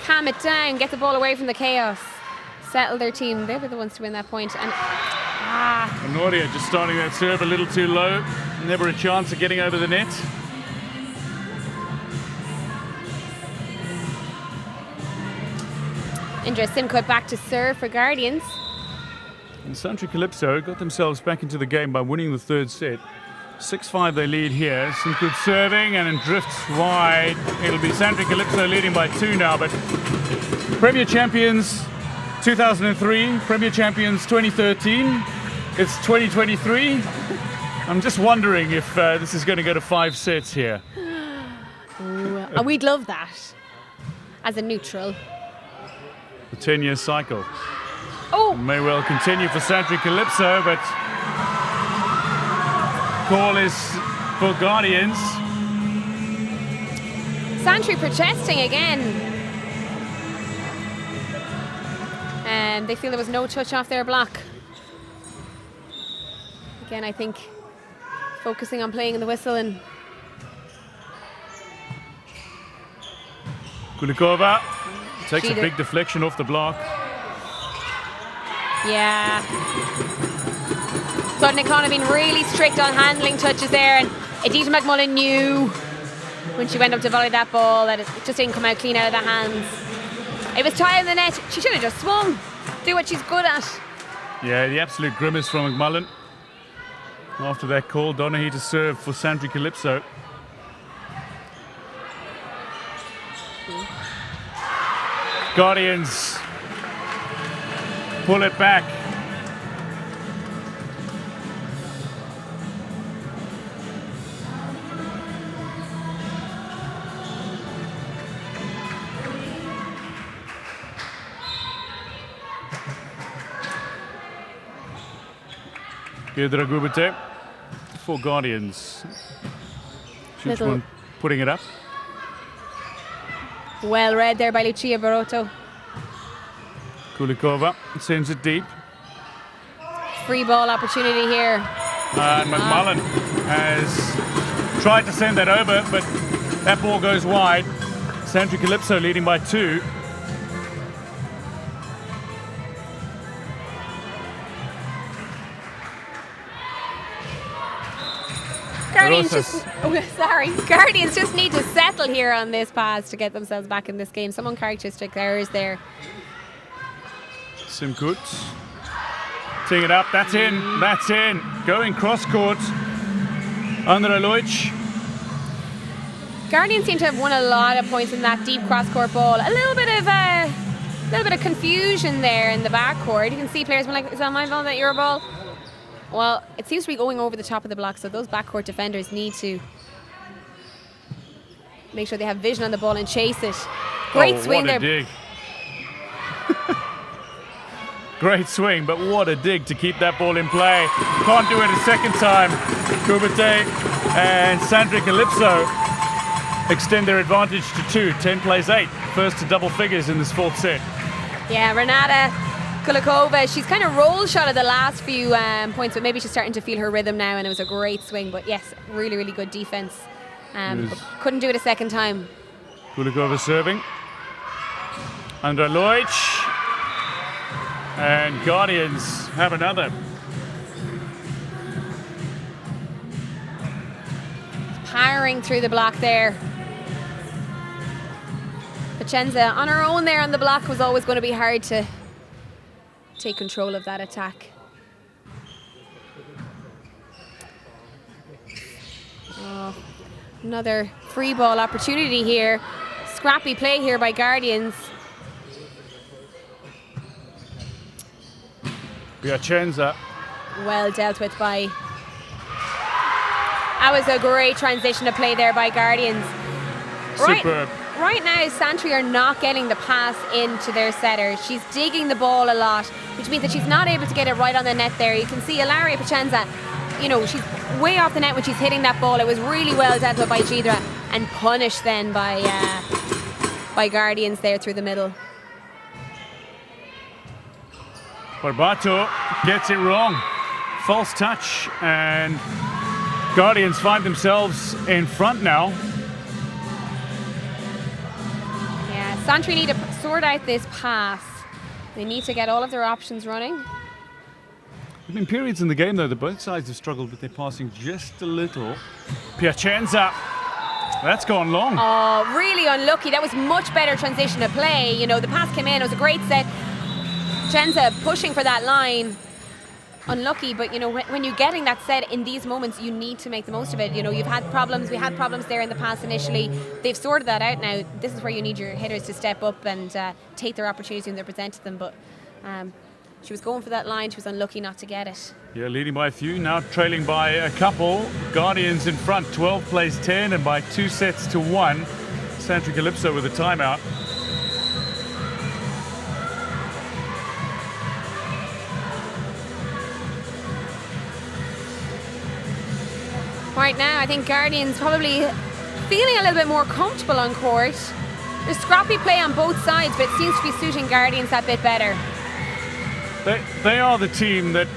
C: calm it down, get the ball away from the chaos, settle their team. They were the ones to win that point. And
B: Honoria just starting that serve a little too low. Never a chance of getting over the net.
C: Indra Simcoe back to serve for Guardians.
B: And Santry Calypso got themselves back into the game by winning the 3rd set. 6-5 they lead here. Some good serving and then drifts wide. It'll be Santry Calypso leading by 2 now, but Premier Champions 2003, Premier Champions 2013. It's 2023. I'm just wondering if this is going to go to 5 sets here.
C: Ooh, we'd love that as a neutral.
B: The 10-year cycle
C: Oh,
B: may well continue for Santry Calypso, but call is for Guardians.
C: Santry protesting again. And they feel there was no touch off their block. Again, I think focusing on playing in the whistle and
B: Kulikova takes
C: Cheated.
B: a big deflection off the block.
C: yeah. Thought Nick Conn had been really strict on handling touches there, and Edita McMullen knew when she went up to volley that ball that it just didn't come out clean out of the hands. It was tight in the net. She should have just swung. Do what she's good at.
B: Yeah, the absolute grimace from McMullen. After that call, Donaghy to serve for Santry Calypso. Guardians pull it back. Pedro Gubete for Guardians.
C: Little-
B: Chichman putting it up.
C: Well read there by Lucia Barotto.
B: Kulikova sends it deep.
C: Free ball opportunity here.
B: And McMullen has tried to send that over, but that ball goes wide. Santry Calypso leading by 2.
C: Guardians
B: Rosas.
C: Guardians just need to settle here on this pass to get themselves back in this game. Some uncharacteristic errors there.
B: Simkut teeing it up. That's in. That's in. Going cross court. Andre Leutsch.
C: Guardians seem to have won a lot of points in that deep cross-court ball. A little bit of confusion there in the backcourt. You can see players being like, "Is that my ball? Is that your ball?" Well, it seems to be going over the top of the block, so those backcourt defenders need to make sure they have vision on the ball and chase it. Great swing
B: what a
C: there.
B: dig. Great swing, but what a dig to keep that ball in play. Can't do it a second time. Kubate and Santry Calypso extend their advantage to 2. 10 plays 8. First to double figures in this 4th set.
C: Yeah, Renata Kulikova, she's kind of roll shot of the last few points, but maybe she's starting to feel her rhythm now, and it was a great swing. But yes, really, really good defense. But couldn't do it a second time.
B: Kulikova serving. Andre Leutsch. And Guardians have another.
C: Powering through the block there. Pacenza on her own there on the block was always going to be hard to take control of that attack. Oh, another free ball opportunity here. Scrappy play here by Guardians.
B: Piacenza.
C: Well dealt with by That was a great transition to play there by Guardians.
B: Superb.
C: Right now, Santry are not getting the pass into their setter. She's digging the ball a lot, which means that she's not able to get it right on the net there. You can see Ilaria Pacenza, you know, she's way off the net when she's hitting that ball. It was really well dealt with by Jidra and punished then by Guardians there through the middle.
B: Barbato gets it wrong. False touch, and Guardians find themselves in front now.
C: Yeah, Santry need to sort out this pass. They need to get all of their options running.
B: There have been periods in the game, though, that both sides have struggled with their passing just a little. Piacenza, that's gone long.
C: Oh, really unlucky. That was much better transition to play. You know, the pass came in, it was a great set. Piacenza pushing for that line. Unlucky, but you know, when you're getting that set in these moments, you need to make the most of it. You know, you've had problems, we had problems there in the past initially. They've sorted that out now. This is where you need your hitters to step up and take their opportunity when they're presented them. But she was going for that line, she was unlucky not to get it.
B: Yeah, leading by a few, now trailing by a couple. Guardians in front, 12 plays 10, and by 2 sets to 1. Santry Calypso with a timeout.
C: Right now, I think Guardians probably feeling a little bit more comfortable on court. There's scrappy play on both sides, but it seems to be suiting Guardians that bit better.
B: They are the team that,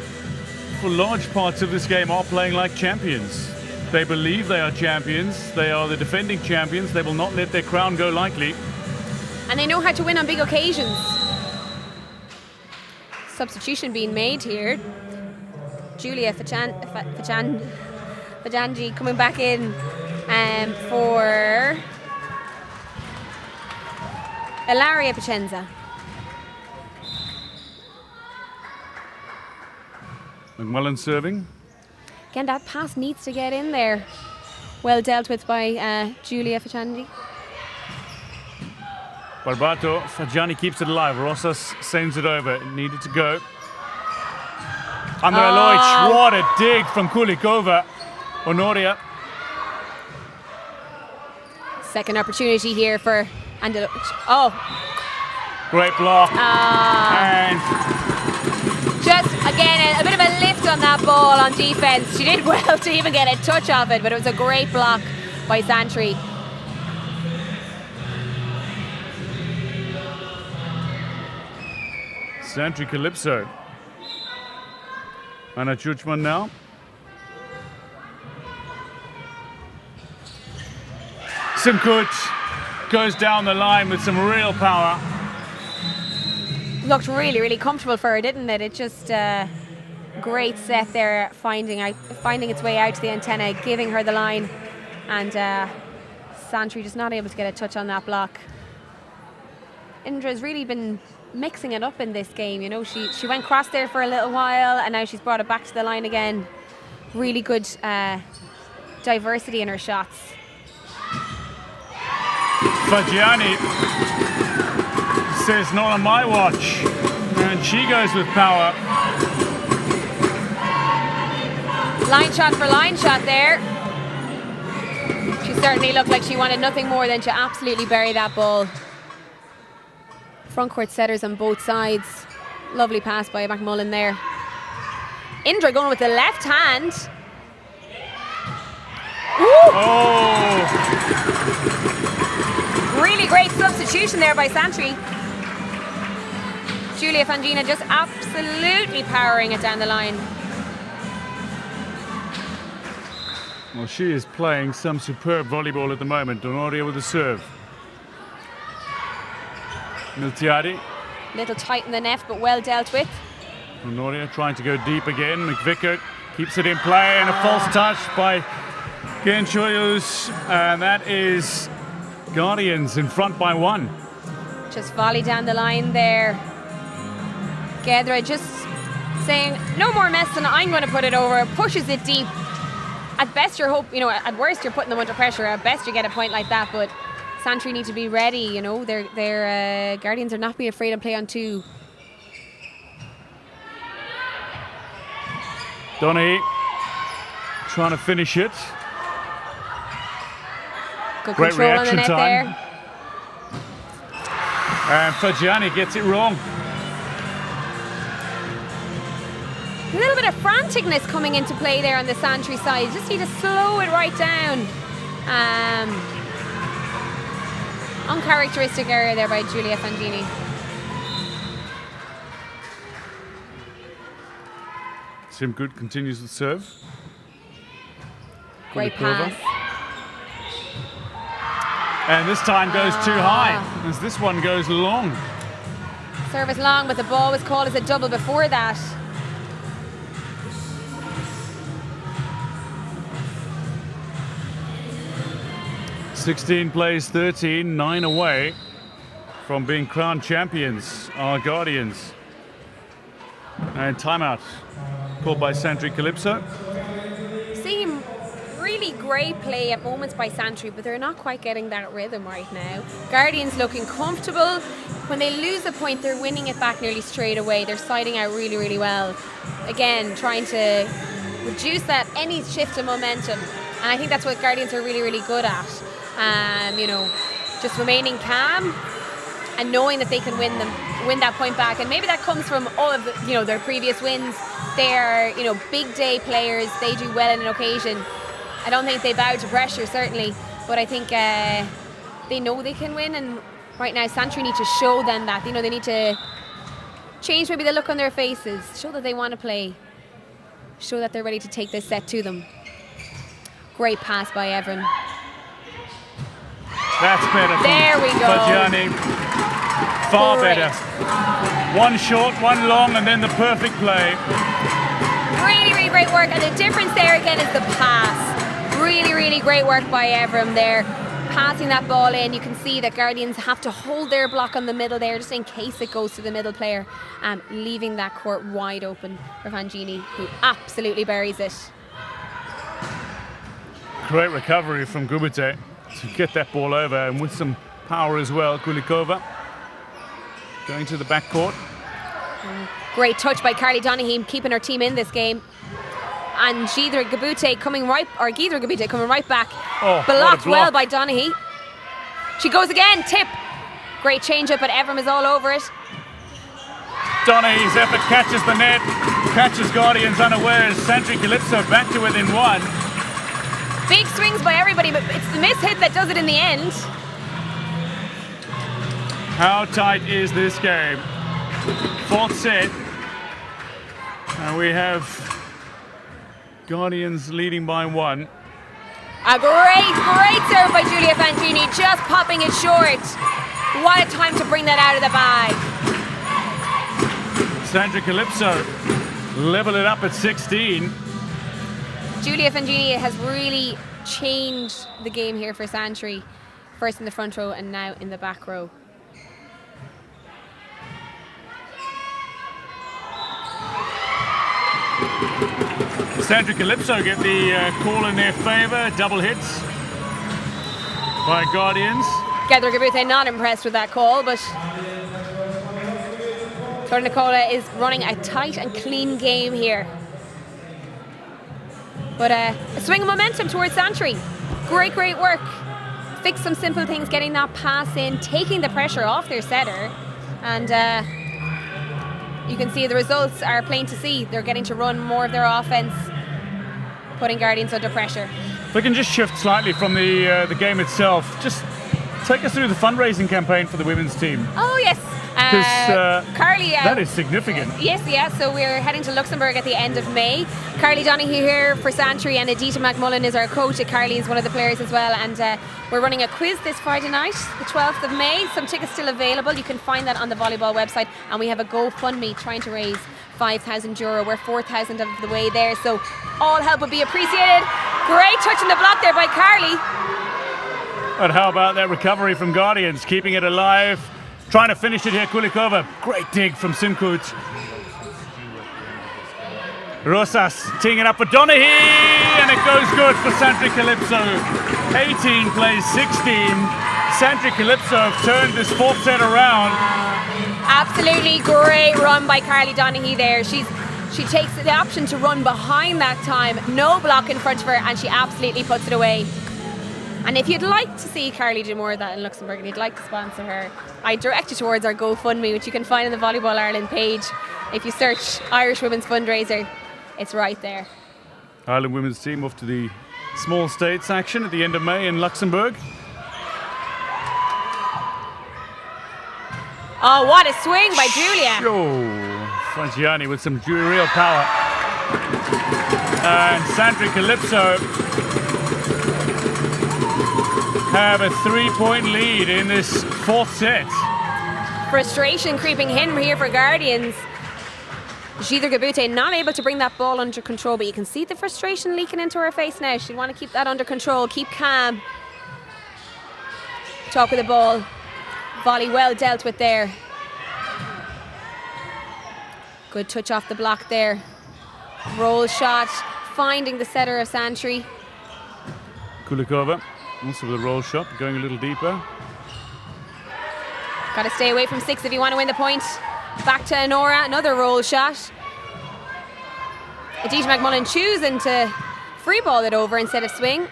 B: for large parts of this game, are playing like champions. They believe they are champions. They are the defending champions. They will not let their crown go lightly.
C: And they know how to win on big occasions. Substitution being made here. Julia Fajanji coming back in for Ilaria Pacenza.
B: McMullen serving.
C: Again, that pass needs to get in there. Well dealt with by Julia Fajanji.
B: Barbato, Fajani keeps it alive. Rosas sends it over. It needed to go. Under Aloich, what a dig from Kulikova. Honoria.
C: Second opportunity here for Andeloch. Oh.
B: Great block. And
C: just, again, a bit of a lift on that ball on defense. She did well to even get a touch of it, but it was a great block by Santry.
B: Santry Calypso. Anna Chuchman now. Simkut goes down the line with some real power.
C: Looked really, really comfortable for her, didn't it? It just great set there, finding its way out to the antenna, giving her the line, and Santry just not able to get a touch on that block. Indra's really been mixing it up in this game. You know, she went cross there for a little while, and now she's brought it back to the line again. Really good diversity in her shots.
B: Fagiani says not on my watch, and she goes with power.
C: Line shot for line shot there. She certainly looked like she wanted nothing more than to absolutely bury that ball. Front court setters on both sides. Lovely pass by McMullen there. Indra going with the left hand. Ooh.
B: Oh!
C: Really great substitution there by Santry. Julia Fangina just absolutely powering it down the line.
B: Well, she is playing some superb volleyball at the moment. Donoria with the serve. Miltiadi.
C: Little tight in the net, but well dealt with.
B: Donoria trying to go deep again. McVicker keeps it in play, and a false touch by Genchoyus, and that is Guardians in front by 1.
C: Just volley down the line there. Gedra just saying, no more messing, I'm going to put it over. Pushes it deep. At best, at worst, you're putting them under pressure. At best, you get a point like that, but Santry need to be ready. You know, their Guardians are not being afraid to play on 2.
B: Donaghy trying to finish it.
C: Good
B: Great
C: control on the
B: reaction
C: net
B: time.
C: there.
B: And Fagiani gets it wrong.
C: A little bit of franticness coming into play there on the Santry side. Just need to slow it right down. Uncharacteristic error there by Giulia Fangini.
B: Sim Good continues with serve.
C: Great
B: Kulikova.
C: pass.
B: And this time goes too high, as this one goes long.
C: Service long, but the ball was called as a double before that.
B: "16 plays 13, 9 away from being crowned champions, our Guardians." And timeout called by Santry Calypso.
C: Seeing really great play at moments by Santry, but they're not quite getting that rhythm right now. Guardians looking comfortable. When they lose a point, they're winning it back nearly straight away. They're siding out really, really well. Again, trying to reduce that any shift in momentum. And I think that's what Guardians are really, really good at. You know, just remaining calm and knowing that they can win that point back. And maybe that comes from all of the, you know, their previous wins. They're, you know, big day players. They do well in an occasion. I don't think they bow to pressure, certainly, but I think they know they can win. And right now, Santry need to show them that. You know, they need to change maybe the look on their faces, show that they want to play, show that they're ready to take this set to them. Great pass by Evren.
B: That's better from
C: There we go.
B: Fagiani. Far
C: Great.
B: better. One short, one long, and then the perfect play.
C: Really, really great work. And the difference there again is the pass. Really, really great work by Evram there. Passing that ball in. You can see that Guardians have to hold their block on the middle there just in case it goes to the middle player. Leaving that court wide open for Fangini, who absolutely buries it.
B: Great recovery from Gubite to get that ball over, and with some power as well. Kulikova going to the backcourt.
C: Great touch by Carly Donaghy, keeping her team in this game. And Gidra Gabute coming right back.
B: Oh,
C: Blocked
B: what a block.
C: well by Donaghy. She goes again, tip. Great change up, but Evram is all over it.
B: Donaghy's effort catches the net, catches Guardians unawares. Santry Calypso back to within one.
C: Big swings by everybody, but it's the miss hit that does it in the end.
B: How tight is this game? Fourth set. And we have Guardians leading by one.
C: A great serve by Giulia Fangini, just popping it short. What a time to bring that out of the bag.
B: Santry Calypso level it up at 16.
C: Giulia Fangini has really changed the game here for Santry. First in the front row and now in the back row.
B: Santry Calypso get the call in their favour. Double hits by Guardians.
C: Gidra Gabute not impressed with that call, but Tornicola is running a tight and clean game here. But a swing of momentum towards Santry. Great work. Fix some simple things, getting that pass in, taking the pressure off their setter. And you can see the results are plain to see. They're getting to run more of their offense, putting Guardians under pressure.
B: If we can just shift slightly from the game itself, just take us through the fundraising campaign for the women's team.
C: Oh, yes.
B: Because
C: Carly,
B: that is significant.
C: Yes. So we're heading to Luxembourg at the end of May. Carly Donaghy here for Santry, and Adita McMullen is our coach. Carly is one of the players as well. And we're running a quiz this Friday night, the 12th of May. Some tickets still available. You can find that on the volleyball website. And we have a GoFundMe trying to raise €5,000. We're 4,000 of the way there. So all help would be appreciated. Great touch in the block there by Carly.
B: And how about that recovery from Guardians, keeping it alive? Trying to finish it here, Kulikova. Great dig from Simkut. Rosas teeing it up for Donaghy, and it goes good for Santry Calypso. 18 plays 16. Santry Calypso have turned this fourth set around.
C: Absolutely great run by Carly Donaghy there. She takes the option to run behind that time. No block in front of her, and she absolutely puts it away. And if you'd like to see Carly do more of that in Luxembourg and you'd like to sponsor her, I direct you towards our GoFundMe, which you can find on the Volleyball Ireland page. If you search Irish Women's Fundraiser, it's right there.
B: Ireland women's team off to the small states action at the end of May in Luxembourg.
C: Oh, what a swing by Julia.
B: Oh, Frangiani with some real power. And Sandri Calypso have a 3-point lead in this fourth set.
C: Frustration creeping in here for Guardians. Gidre Gabute not able to bring that ball under control, but you can see the frustration leaking into her face now. She'd want to keep that under control, keep calm. Top of the ball. Volley well dealt with there. Good touch off the block there. Roll shot, finding the setter of Santry.
B: Kulikova also with a roll shot, going a little deeper.
C: Got to stay away from 6 if you want to win the point. Back to Nora, another roll shot. Aditi McMullen choosing to free ball it over instead of swing.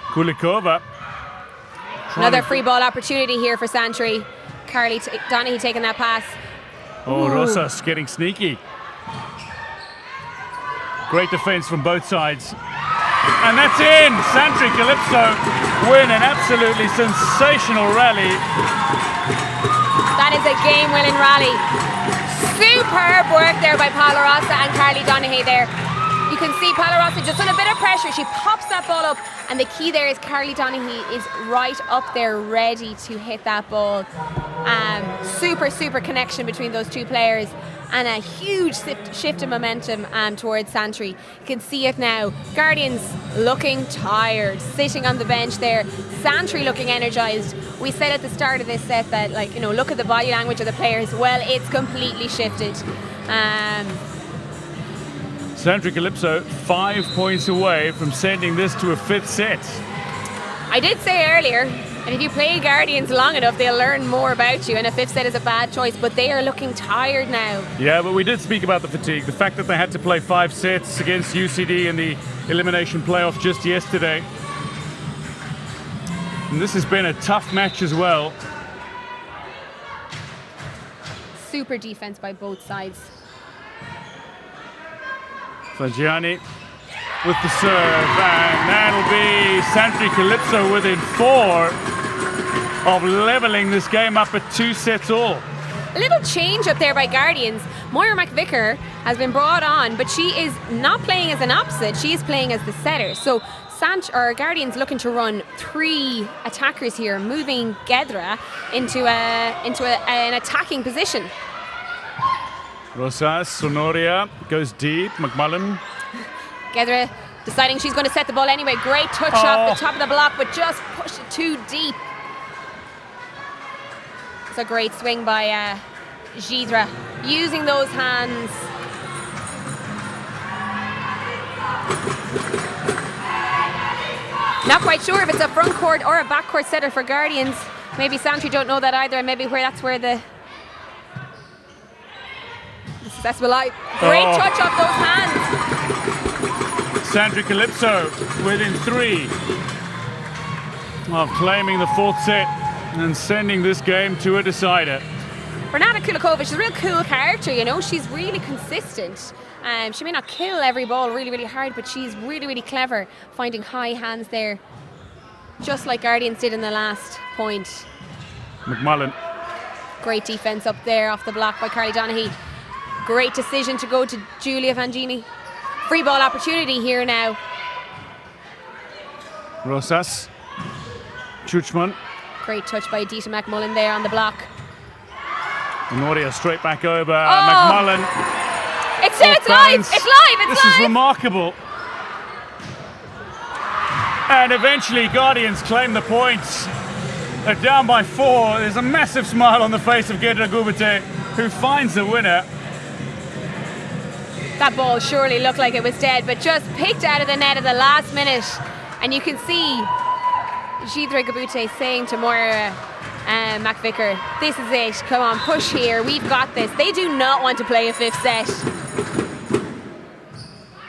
B: Kulikova.
C: Another free ball opportunity here for Santry. Carly Donaghy taking that pass.
B: Oh,
C: Ooh.
B: Rosas getting sneaky. Great defense from both sides. And that's in! Santry Calypso win an absolutely sensational rally.
C: That is a game-winning rally. Superb work there by Paola Rossa and Carly Donaghy there. You can see Paola Rossa just on a bit of pressure. She pops that ball up, and the key there is Carly Donaghy is right up there ready to hit that ball. Super connection between those two players, and a huge shift in momentum towards Santry. You can see it now. Guardians looking tired, sitting on the bench there. Santry looking energised. We said at the start of this set that, like, you know, look at the body language of the players. Well, it's completely shifted.
B: Sandri Calypso 5 points away from sending this to a fifth set.
C: I did say earlier, and if you play Guardians long enough, they'll learn more about you, and a fifth set is a bad choice, but they are looking tired now.
B: Yeah, but we did speak about the fatigue, the fact that they had to play 5 sets against UCD in the elimination playoff just yesterday. And this has been a tough match as well.
C: Super defense by both sides.
B: Frangiani with the serve, and that'll be Sandri Calypso within 4 of levelling this game up at 2 sets all.
C: A little change up there by Guardians. Moira McVicker has been brought on, but she is not playing as an opposite, she is playing as the setter. So Guardians looking to run 3 attackers here, moving Gedra into an attacking position.
B: Rosas, Sonoria goes deep, McMullen.
C: Gedra deciding she's going to set the ball anyway. Great touch off the top of the block, but just pushed it too deep. It's a great swing by Gidre, using those hands. Not quite sure if it's a front court or a back court setter for Guardians. Maybe Santry don't know that either, and maybe that's where the successful eye. Great touch off those hands.
B: Sandri Calypso within 3 of claiming the 4th set and sending this game to a decider.
C: Renata Kulikova, she's a real cool character, you know. She's really consistent. She may not kill every ball really hard, but she's really clever, finding high hands there, just like Guardians did in the last point.
B: McMullen.
C: Great defense up there off the block by Carly Donaghy. Great decision to go to Julia Vangini. Free ball opportunity here now.
B: Rosas. Chuchman.
C: Great touch by Aditi McMullen there on the block.
B: Noria straight back over. McMullen.
C: It's live! It's live!
B: This is remarkable. And eventually Guardians claim the points. They're down by 4. There's a massive smile on the face of Gidre Gabute, who finds the winner.
C: That ball surely looked like it was dead, but just picked out of the net at the last minute. And you can see Gidre Gabute saying to Moira McVicker, this is it, come on, push here, we've got this. They do not want to play a 5th set.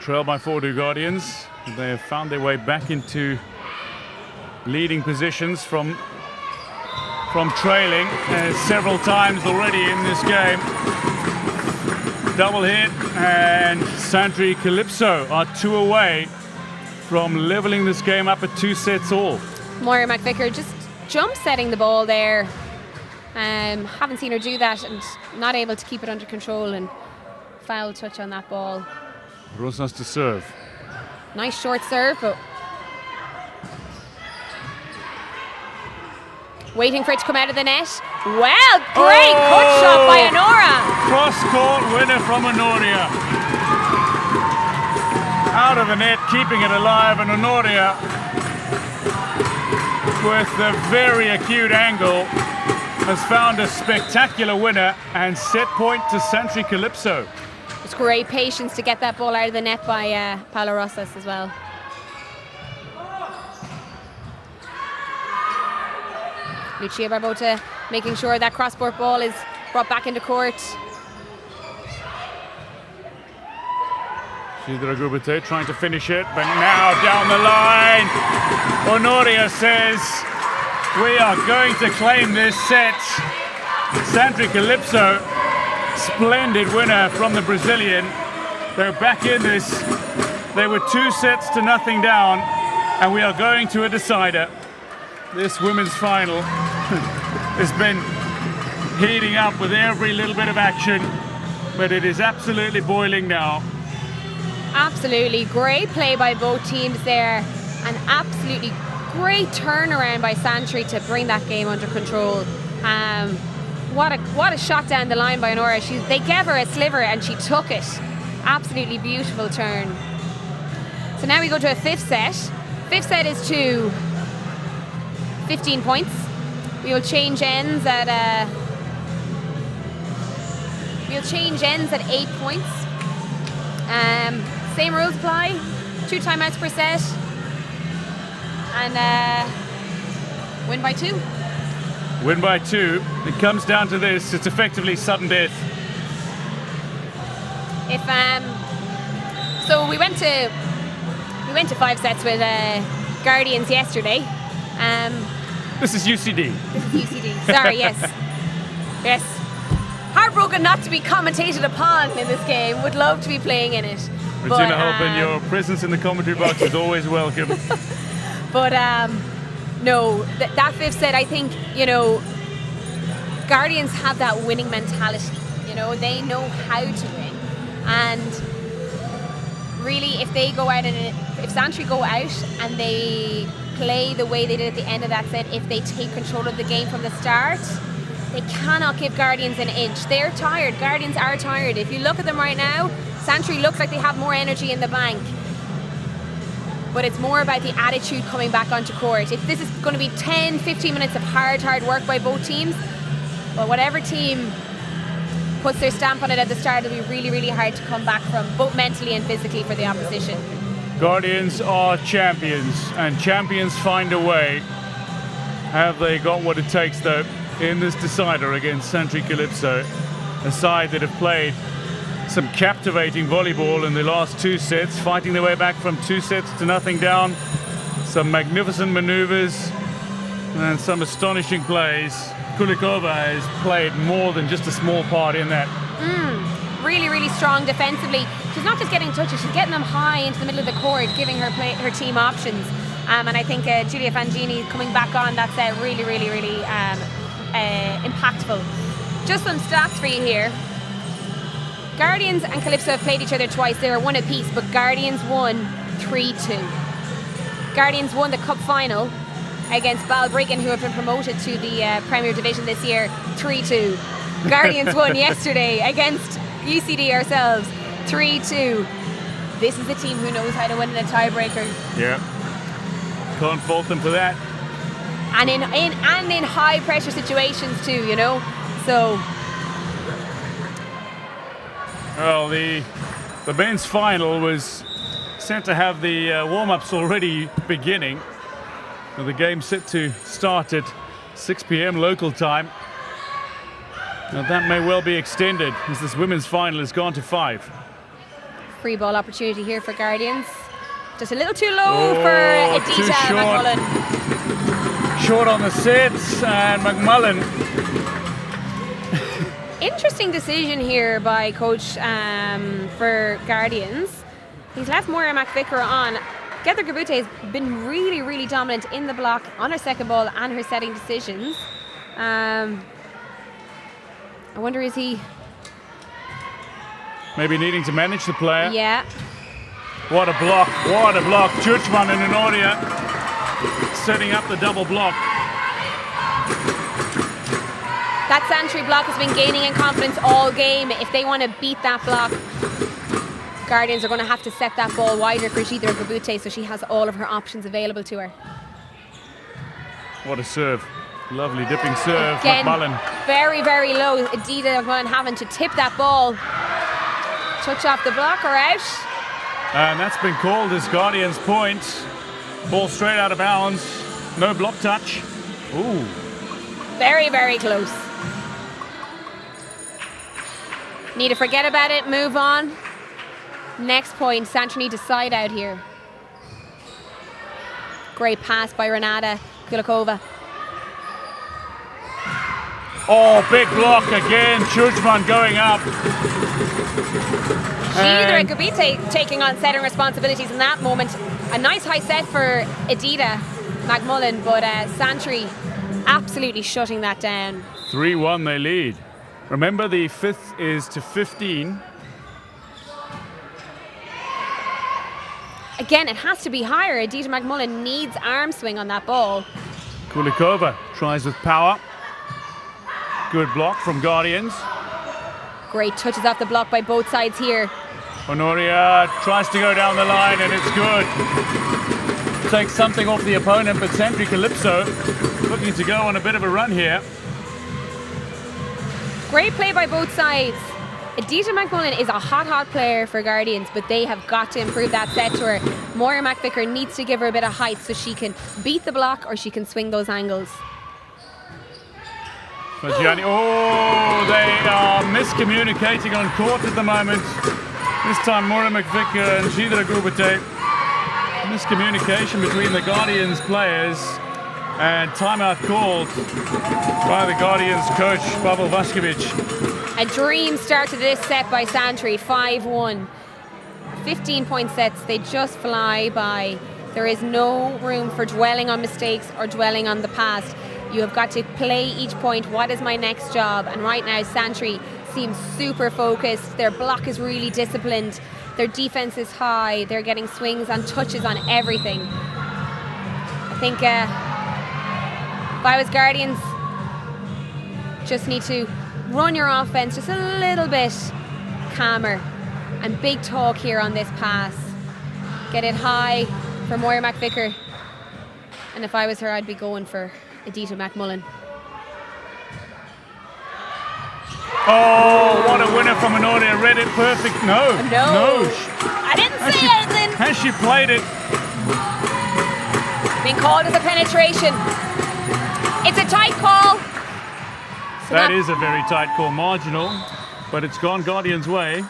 B: Trail by 4 to Guardians. They have found their way back into leading positions from trailing several times already in this game. Double hit, and Santry Calypso are 2 away from leveling this game up at 2 sets all.
C: Moira McVicker just jump setting the ball there. Haven't seen her do that, and not able to keep it under control, and foul touch on that ball.
B: Rosas to serve.
C: Nice short serve, but waiting for it to come out of the net. Well, great cut shot by Honora.
B: Cross-court winner from Honoria. Out of the net, keeping it alive, and Honoria, with a very acute angle, has found a spectacular winner and set point to Santry Calypso.
C: It's great patience to get that ball out of the net by Paula Rosas as well. Lucia Barbota making sure that cross-court ball is brought back into court.
B: Shidra Gubate trying to finish it, but now down the line, Honoria says, we are going to claim this set. Santry Calypso, splendid winner from the Brazilian. They're back in this. They were 2-0 down, and we are going to a decider. This women's final has been heating up with every little bit of action, but it is absolutely boiling now.
C: Absolutely great play by both teams there, and absolutely great turnaround by Santry to bring that game under control. What a shot down the line by Honora. They gave her a sliver and she took it. Absolutely beautiful turn. So now we go to a 5th set. 5th set is to 15 points. We will change ends at 8 points. Same rules apply. 2 timeouts per set, and win by 2.
B: Win by 2. It comes down to this. It's effectively sudden death.
C: If so, we went to 5 sets with Guardians yesterday.
B: This is UCD.
C: This is UCD. Sorry, yes. Yes. Heartbroken not to be commentated upon in this game. Would love to be playing in it.
B: Regina Halpin, your presence in the commentary box is always welcome.
C: But no, that 5th set, I think, Guardians have that winning mentality. They know how to win. And really, if they go out if Santry go out and they play the way they did at the end of that set, if they take control of the game from the start, they cannot give Guardians an inch. They're tired. Guardians are tired. If you look at them right now, Santry looks like they have more energy in the bank. But it's more about the attitude coming back onto court. If this is going to be 10, 15 minutes of hard work by both teams, well, whatever team puts their stamp on it at the start, it'll be really, really hard to come back from, both mentally and physically, for the opposition.
B: Guardians are champions, and champions find a way. Have they got what it takes, though, in this decider against Santry Calypso, a side that have played some captivating volleyball in the last 2 sets, fighting their way back from 2-0 down. Some magnificent maneuvers and some astonishing plays. Kulikova has played more than just a small part in that.
C: Really, really strong defensively. She's not just getting touches, she's getting them high into the middle of the court, giving her team options. And I think Giulia Fangini coming back on that set, really, really, really impactful. Just some stats for you here. Guardians and Calypso have played each other twice. They were 1 apiece, but Guardians won 3-2. Guardians won the cup final against Balbriggan, who have been promoted to the Premier Division this year, 3-2. Guardians won yesterday against UCD ourselves, 3-2. This is a team who knows how to win in a tiebreaker.
B: Yeah, can't fault them for that.
C: And in high pressure situations too, So.
B: Well, the men's final was set to have the warm-ups already beginning. So the game set to start at 6 p.m. local time. Now that may well be extended, as this women's final has gone to 5.
C: Free ball opportunity here for Guardians. Just a little too low for Edita McMullen.
B: Short on the sets, and McMullen.
C: Interesting decision here by coach for Guardians. He's left Moira McVicker on. Gether Gabute has been really, really dominant in the block on her second ball and her setting decisions. I wonder, is he
B: maybe needing to manage the player?
C: Yeah.
B: What a block, what a block. Judgman and Honoria setting up the double block.
C: That Santry block has been gaining in confidence all game. If they want to beat that block, Guardians are going to have to set that ball wider for Gidra Gabute, so she has all of her options available to her.
B: What a serve. Lovely dipping serve.
C: Again,
B: McMullen.
C: very, very low. Edita McMullen having to tip that ball. Touch off the block or out.
B: And that's been called as Guardians' point. Ball straight out of bounds. No block touch. Ooh.
C: Very, very close. Need to forget about it, move on. Next point, Santry need to side out here. Great pass by Renata Kulikova.
B: Oh, big block again. Judgman going up.
C: Gidra Gabute taking on setting responsibilities in that moment. A nice high set for Edita McMullen, but Santry absolutely shutting that down.
B: 3-1 they lead. Remember, the fifth is to 15.
C: Again, it has to be higher. Edita McMullen needs arm swing on that ball.
B: Kulikova tries with power. Good block from Guardians.
C: Great touches off the block by both sides here.
B: Honoria tries to go down the line, and it's good. Takes something off the opponent, but Santry Calypso looking to go on a bit of a run here.
C: Great play by both sides. Edita McMullen is a hot player for Guardians, but they have got to improve that set to her. Moira McVicker needs to give her a bit of height so she can beat the block or she can swing those angles.
B: Gianni, oh, they are miscommunicating on court at the moment. This time Moira McVicker and Gidra Gabute. Miscommunication between the Guardians players, and timeout called by the Guardians coach, Pavel Vaskovic.
C: A dream start to this set by Santry, 5-1. 15-point sets, they just fly by. There is no room for dwelling on mistakes or dwelling on the past. You have got to play each point. What is my next job? And right now, Santry seems super focused. Their block is really disciplined. Their defense is high. They're getting swings and touches on everything. I think if I was Guardians, just need to run your offense just a little bit calmer. And big talk here on this pass. Get it high for Moira McVicker. And if I was her, I'd be going for Edita McMullen.
B: Oh, what a winner from Honoria. Read it perfect. No.
C: I didn't say anything.
B: Has she played it?
C: Being called as a penetration. It's a tight call. So
B: that is a very tight call. Marginal, but it's gone Guardians' way.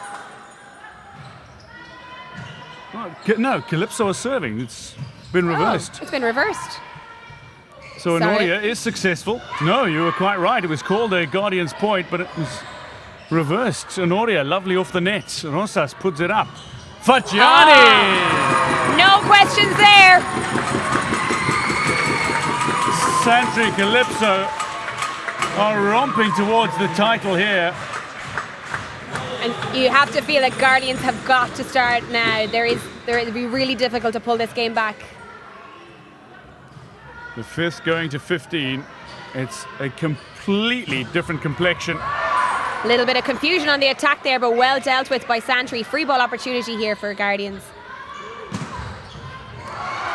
B: Oh, no, Calypso is serving. It's been reversed.
C: It's been reversed.
B: So Honoria is successful. No, you were quite right. It was called a Guardians' point, but it was reversed. Honoria, lovely off the net. Rosas puts it up. Fagiani!
C: No questions there.
B: Santry Calypso are romping towards the title here.
C: And you have to feel that Guardians have got to start now. It'll be really difficult to pull this game back.
B: The fifth going to 15. It's a completely different complexion.
C: A little bit of confusion on the attack there, but well dealt with by Santry. Free ball opportunity here for Guardians.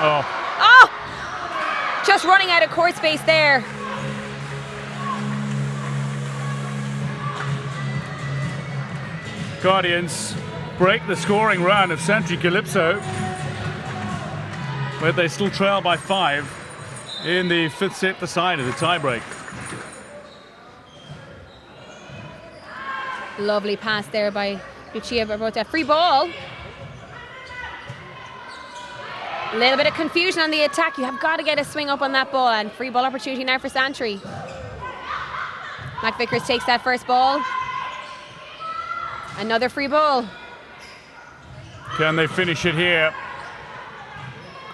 B: Oh!
C: Just running out of court space there.
B: Guardians break the scoring run of Santry Calypso, but they still trail by 5 in the fifth set, the side of the tiebreak.
C: Lovely pass there by Lucia Barbotta. Free ball. A little bit of confusion on the attack. You have got to get a swing up on that ball, and free ball opportunity now for Santry. McVickers takes that first ball. Another free ball.
B: Can they finish it here?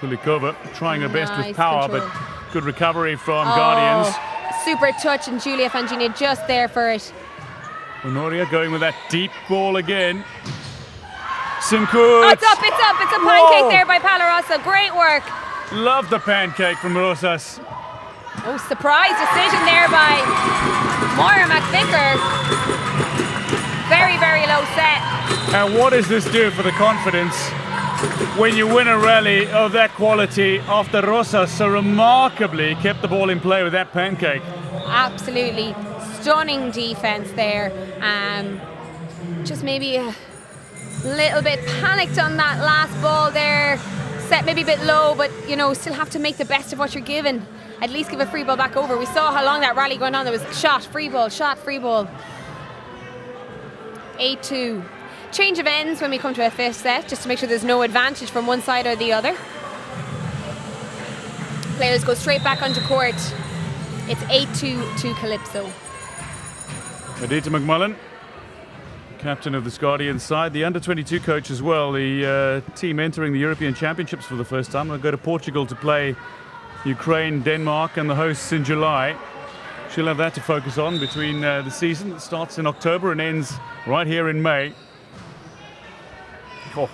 B: Kulikova trying her best with power,
C: control.
B: but good recovery from Guardians.
C: Super touch, and Julia Fangini just there for it.
B: Honoria going with that deep ball again. Simcoe.
C: Oh, it's up. It's a pancake there by Palarosa. Great work.
B: Love the pancake from Rosas.
C: Oh, surprise decision there by Moira McVicker. Very, very low set.
B: And what does this do for the confidence when you win a rally of that quality after Rosas so remarkably kept the ball in play with that pancake?
C: Absolutely stunning defense there. Just maybe a little bit panicked on that last ball there. Set maybe a bit low, but you know, still have to make the best of what you're given. At least give a free ball back over. We saw how long that rally going on. There was shot, free ball, shot, free ball. 8-2. Change of ends when we come to a fifth set, just to make sure there's no advantage from one side or the other. Players go straight back onto court. It's 8-2 to Calypso.
B: Adita McMullen, captain of the Guardian side, the under-22 coach as well. The team entering the European Championships for the first time. They'll go to Portugal to play Ukraine, Denmark, and the hosts in July. She'll have that to focus on between the season that starts in October and ends right here in May. Oh,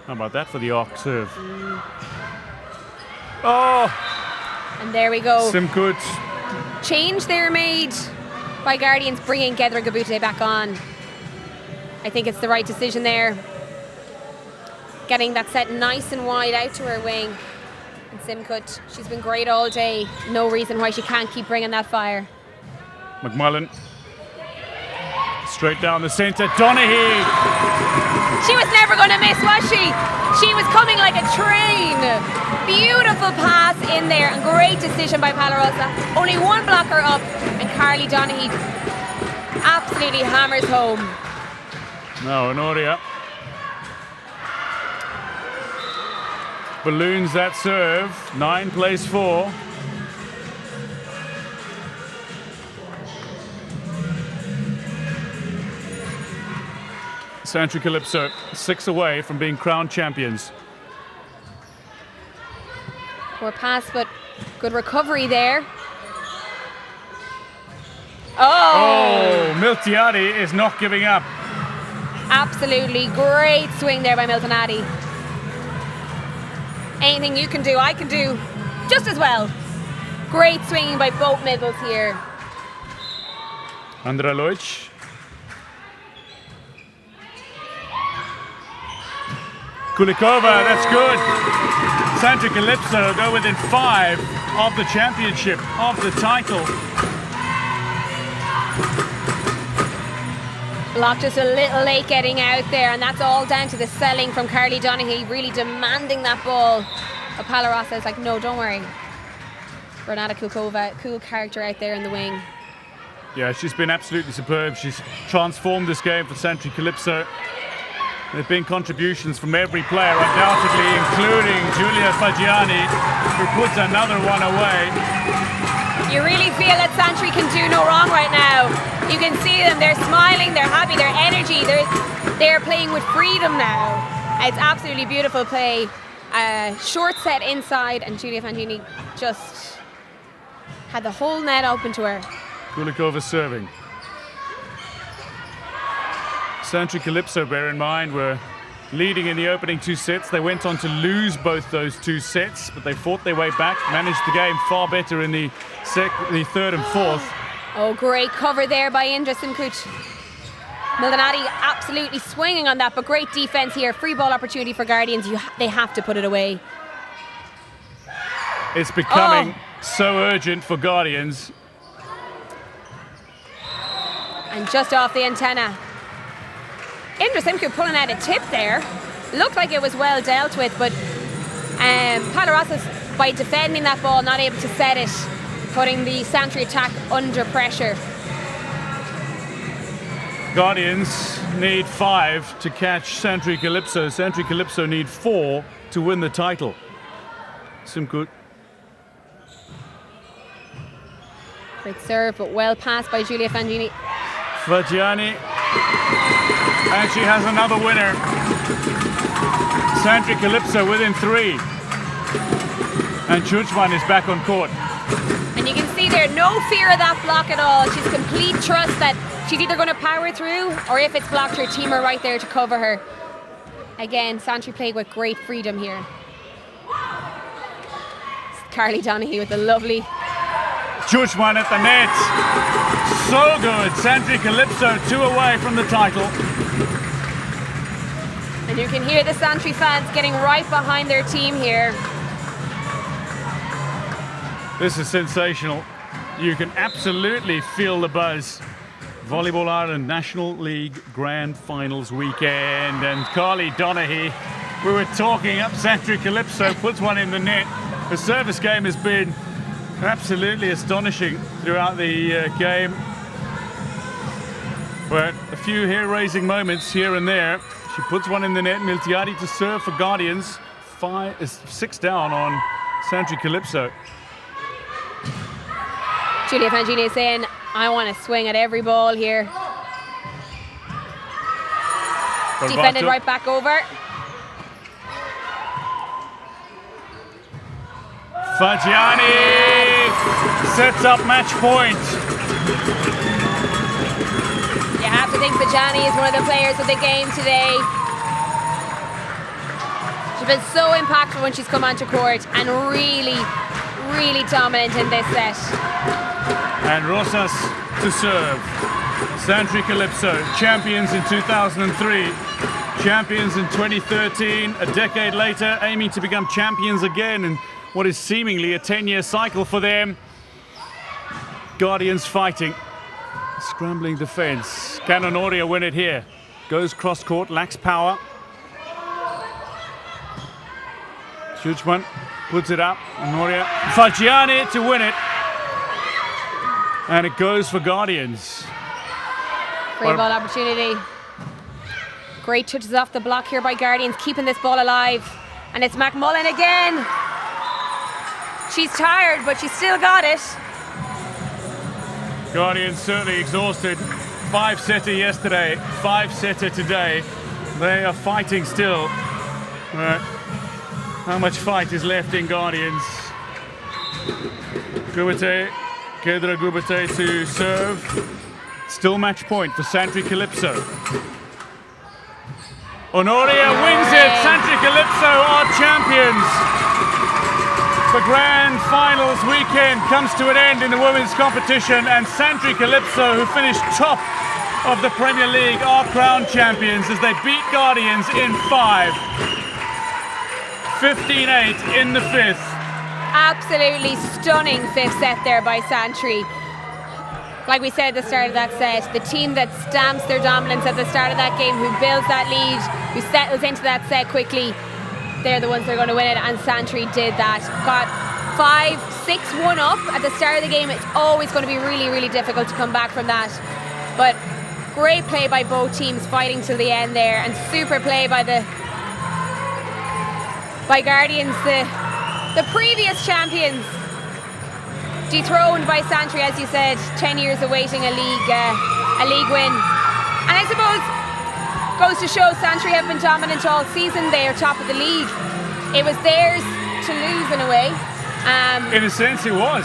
B: how about that for the arc serve? Oh!
C: And there we go.
B: Simcoe.
C: Change there made by Guardians, bringing Gedra Gabute back on. I think it's the right decision there. Getting that set nice and wide out to her wing. And Simcoe, she's been great all day. No reason why she can't keep bringing that fire.
B: McMullen. Straight down the centre. Donaghy.
C: She was never going to miss, was she? She was coming like a train. Beautiful pass in there, and great decision by Palarosa. Only one blocker up, and Carly Donaghy absolutely hammers home.
B: Now Honoria balloons that serve. 9 plays 4. Santry Calypso 6 away from being crowned champions.
C: Poor pass, but good recovery there. Oh!
B: Miltiadi is not giving up.
C: Absolutely great swing there by Miltonati. Anything you can do, I can do just as well. Great swinging by both middles here.
B: Andra Leuch. Kulikova, that's good. Santry Calypso go within 5 of the championship, of the title.
C: Block just a little late getting out there, and that's all down to the selling from Carly Donaghy, really demanding that ball. But Palarosa is like, no, don't worry. Renata Kulikova, cool character out there in the wing.
B: Yeah, she's been absolutely superb. She's transformed this game for Santry Calypso. There have been contributions from every player, undoubtedly, including Giulia Faggiani, who puts another one away.
C: You really feel that Santry can do no wrong right now. You can see them, they're smiling, they're happy, their energy, they're playing with freedom now. It's absolutely beautiful play. Short set inside, and Giulia Fangini just had the whole net open to her.
B: Kulikova serving. Santry Calypso, bear in mind, were leading in the opening 2 sets. They went on to lose both those 2 sets, but they fought their way back, managed the game far better in the third and fourth.
C: Oh, great cover there by Indra Simcoe. Mildanati absolutely swinging on that, but great defense here. Free ball opportunity for Guardians. They have to put it away.
B: It's becoming so urgent for Guardians.
C: And just off the antenna. Indra Simcoe pulling out a tip there. Looked like it was well dealt with, but Palarosa's, by defending that ball, not able to set it, putting the Santry attack under pressure.
B: Guardians need 5 to catch Santry Calypso. Santry Calypso need 4 to win the title. Some good.
C: Great serve, but well passed by Giulia Fangini.
B: Fagiani. And she has another winner. Sandri Calypso within 3. And Churchman is back on court.
C: And you can see there, no fear of that block at all. She's complete trust that she's either going to power through, or if it's blocked, her team are right there to cover her. Again, Santry played with great freedom here. Carly Donaghy with a lovely...
B: Churchman at the net. So good. Sandri Calypso 2 away from the title.
C: And you can hear the Santry fans getting right behind their team here.
B: This is sensational. You can absolutely feel the buzz. Volleyball Ireland National League Grand Finals weekend, and Carly Donaghy, we were talking up Sandri Calypso, puts one in the net. The service game has been absolutely astonishing throughout the game, but a few hair-raising moments here and there. She puts one in the net. Miltiadi to serve for Guardians. 6 down on Sandri Calypso.
C: Giulia Fangini is saying, I want to swing at every ball here. Defended right back over.
B: Fagiani sets up match point.
C: You have to think Fagiani is one of the players of the game today. She's been so impactful when she's come onto court and really, really dominant in this set.
B: And Rosas to serve. Sandri Calypso, champions in 2003, champions in 2013, a decade later aiming to become champions again in what is seemingly a 10-year cycle for them. Guardians fighting. Scrambling defense. Can Honoria win it here? Goes cross-court, lacks power. Shoots one, puts it up. Honoria. Fagiani to win it. And it goes for Guardians.
C: Great ball opportunity. Great touches off the block here by Guardians, keeping this ball alive. And it's McMullen again. She's tired, but she's still got it.
B: Guardians certainly exhausted. 5-setter yesterday, 5-setter today. They are fighting still. How much fight is left in Guardians? Gubate, Kedra Gubate to serve. Still match point for Sandri Calypso. Honoria wins it. Sandri Calypso are champions. The Grand Finals weekend comes to an end in the women's competition, and Sandri Calypso, who finished top of the Premier League, are crowned champions as they beat Guardians in 5. 15-8 in the 5th.
C: Absolutely stunning 5th set there by Santry. Like we said at the start of that set, the team that stamps their dominance at the start of that game, who builds that lead, who settles into that set quickly, they're the ones that are going to win it, and Santry did that. Got 5-6-1 up at the start of the game. It's always going to be really, really difficult to come back from that. But great play by both teams, fighting till the end there, and super play by Guardians, the previous champions, dethroned by Santry, as you said, 10 years awaiting a league win. And I suppose goes to show Santry have been dominant all season. They are top of the league. It was theirs to lose in a way.
B: In a sense it was.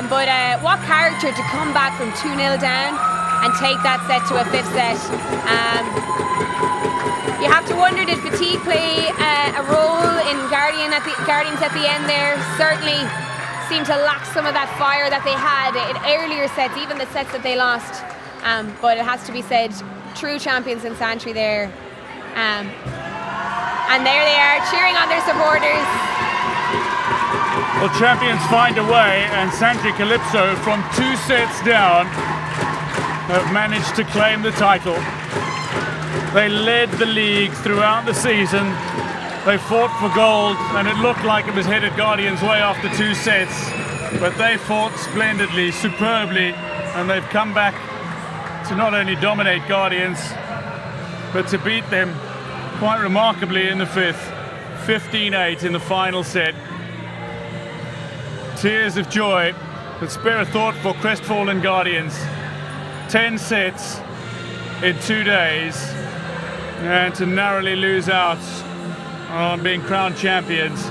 C: But what character to come back from 2-0 down and take that set to a 5th set. You have to wonder, did fatigue play a role in Guardians at the end there? Certainly seemed to lack some of that fire that they had in earlier sets, even the sets that they lost. But it has to be said, true champions in Santry there. And there they are, cheering on their supporters.
B: Well, champions find a way, and Sandri Calypso, from 2 sets down, have managed to claim the title. They led the league throughout the season. They fought for gold, and it looked like it was headed Guardians' way after 2 sets. But they fought splendidly, superbly, and they've come back to not only dominate Guardians, but to beat them quite remarkably in the 5th. 15-8 in the final set. tears of joy, but spare a thought for crestfallen Guardians. 10 sets in 2 days, and to narrowly lose out on being crowned champions.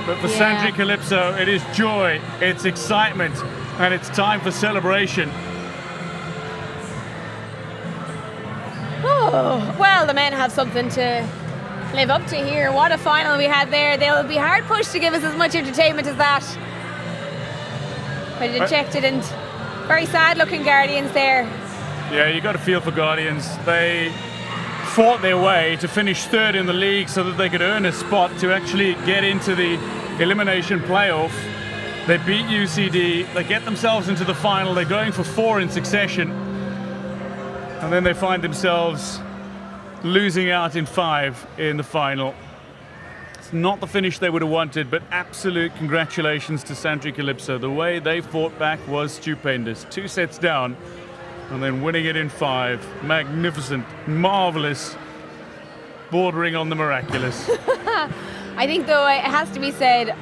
B: But for Sandri Calypso, it is joy, it's excitement, and it's time for celebration.
C: Oh, well, the men have something to live up to here. What a final we had there. They'll be hard pushed to give us as much entertainment as that. But dejected and very sad looking Guardians there.
B: Yeah, you got to feel for Guardians. They fought their way to finish third in the league so that they could earn a spot to actually get into the elimination playoff. They beat UCD, they get themselves into the final, they're going for 4 in succession, and then they find themselves losing out in 5 in the final. It's not the finish they would have wanted, but absolute congratulations to Sandri Calypso. The way they fought back was stupendous. 2 sets down and then winning it in 5. Magnificent, marvelous, bordering on the miraculous.
C: I think, though, it has to be said,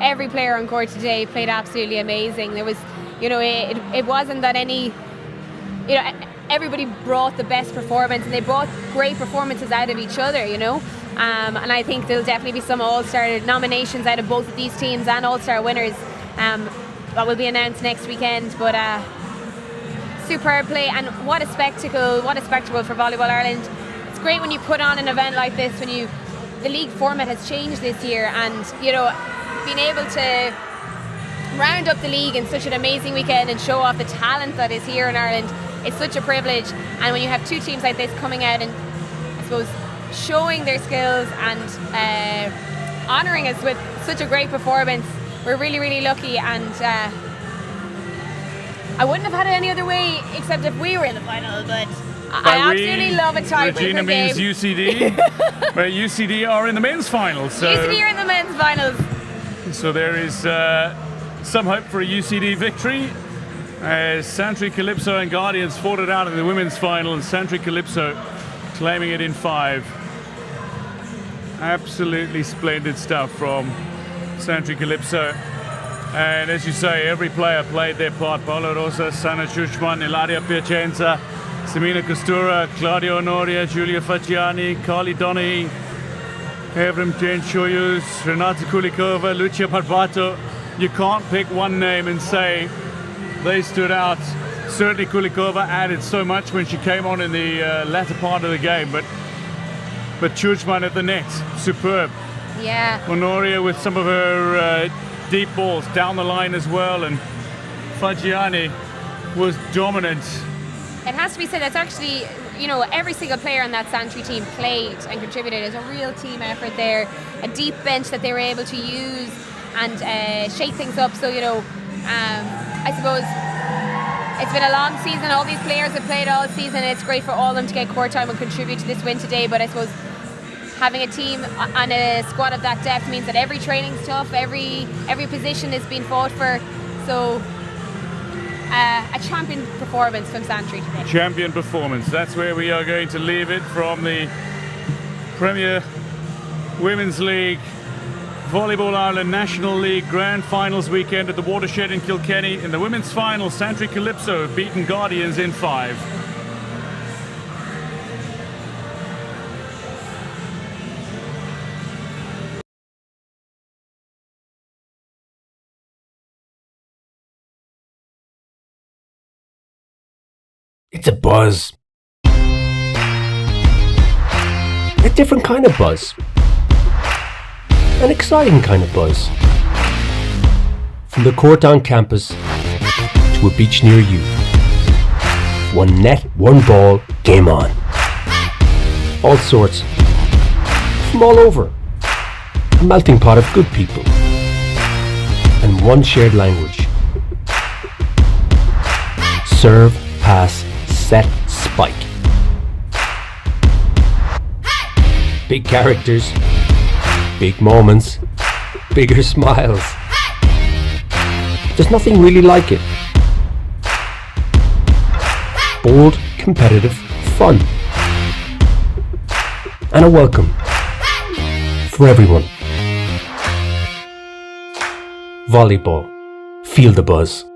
C: every player on court today played absolutely amazing. There was, it wasn't that any, everybody brought the best performance, and they brought great performances out of each other, and I think there'll definitely be some All-Star nominations out of both of these teams and All-Star winners that will be announced next weekend. But superb play, and what a spectacle for Volleyball Ireland. It's great when you put on an event like this, when the league format has changed this year, and being able to round up the league in such an amazing weekend and show off the talent that is here in Ireland, it's such a privilege. And when you have 2 teams like this coming out and, I suppose, showing their skills and honouring us with such a great performance, we're really, really lucky. And I wouldn't have had it any other way except if we were in the final, but I absolutely love a tiebreaker
B: Regina means
C: game.
B: UCD, but UCD are in the men's finals. So
C: UCD are in the men's finals.
B: So there is some hope for a UCD victory, as Sandri Calypso and Guardians fought it out in the women's final, and Sandri Calypso claiming it in 5. Absolutely splendid stuff from Sandri Calypso. And as you say, every player played their part. Paolo Rosa, Sana Schuchman, Ilaria Piacenza, Semina Costura, Claudia Honoria, Giulia Facciani, Carly Donaghy, Evrim Jane Shoyuz, Renata Kulikova, Lucia Parvato. You can't pick one name and say they stood out. Certainly Kulikova added so much when she came on in the latter part of the game, but Schuchman at the net, superb.
C: Yeah.
B: Honoria with some of her deep balls down the line as well, and Facciani was dominant.
C: It has to be said, that's actually, every single player on that Santry team played and contributed. There's a real team effort there, a deep bench that they were able to use and shake things up. So, I suppose it's been a long season. All these players have played all season. It's great for all of them to get court time and contribute to this win today. But I suppose having a team and a squad of that depth means that every training's tough, every position is being fought for. So a champion performance from Santry today.
B: Champion performance. That's where we are going to leave it from the Premier Women's League Volleyball Ireland National League Grand Finals weekend at the Watershed in Kilkenny. In the women's final, Sandri Calypso have beaten Guardians in 5.
A: It's a buzz. A different kind of buzz. An exciting kind of buzz. From the court on campus to a beach near you. One net, one ball, game on. All sorts. From all over. A melting pot of good people. And one shared language. Serve, pass, set, spike. Big characters, big moments, bigger smiles. There's nothing really like it. Bold, competitive fun. And a welcome for everyone. Volleyball. Feel the buzz.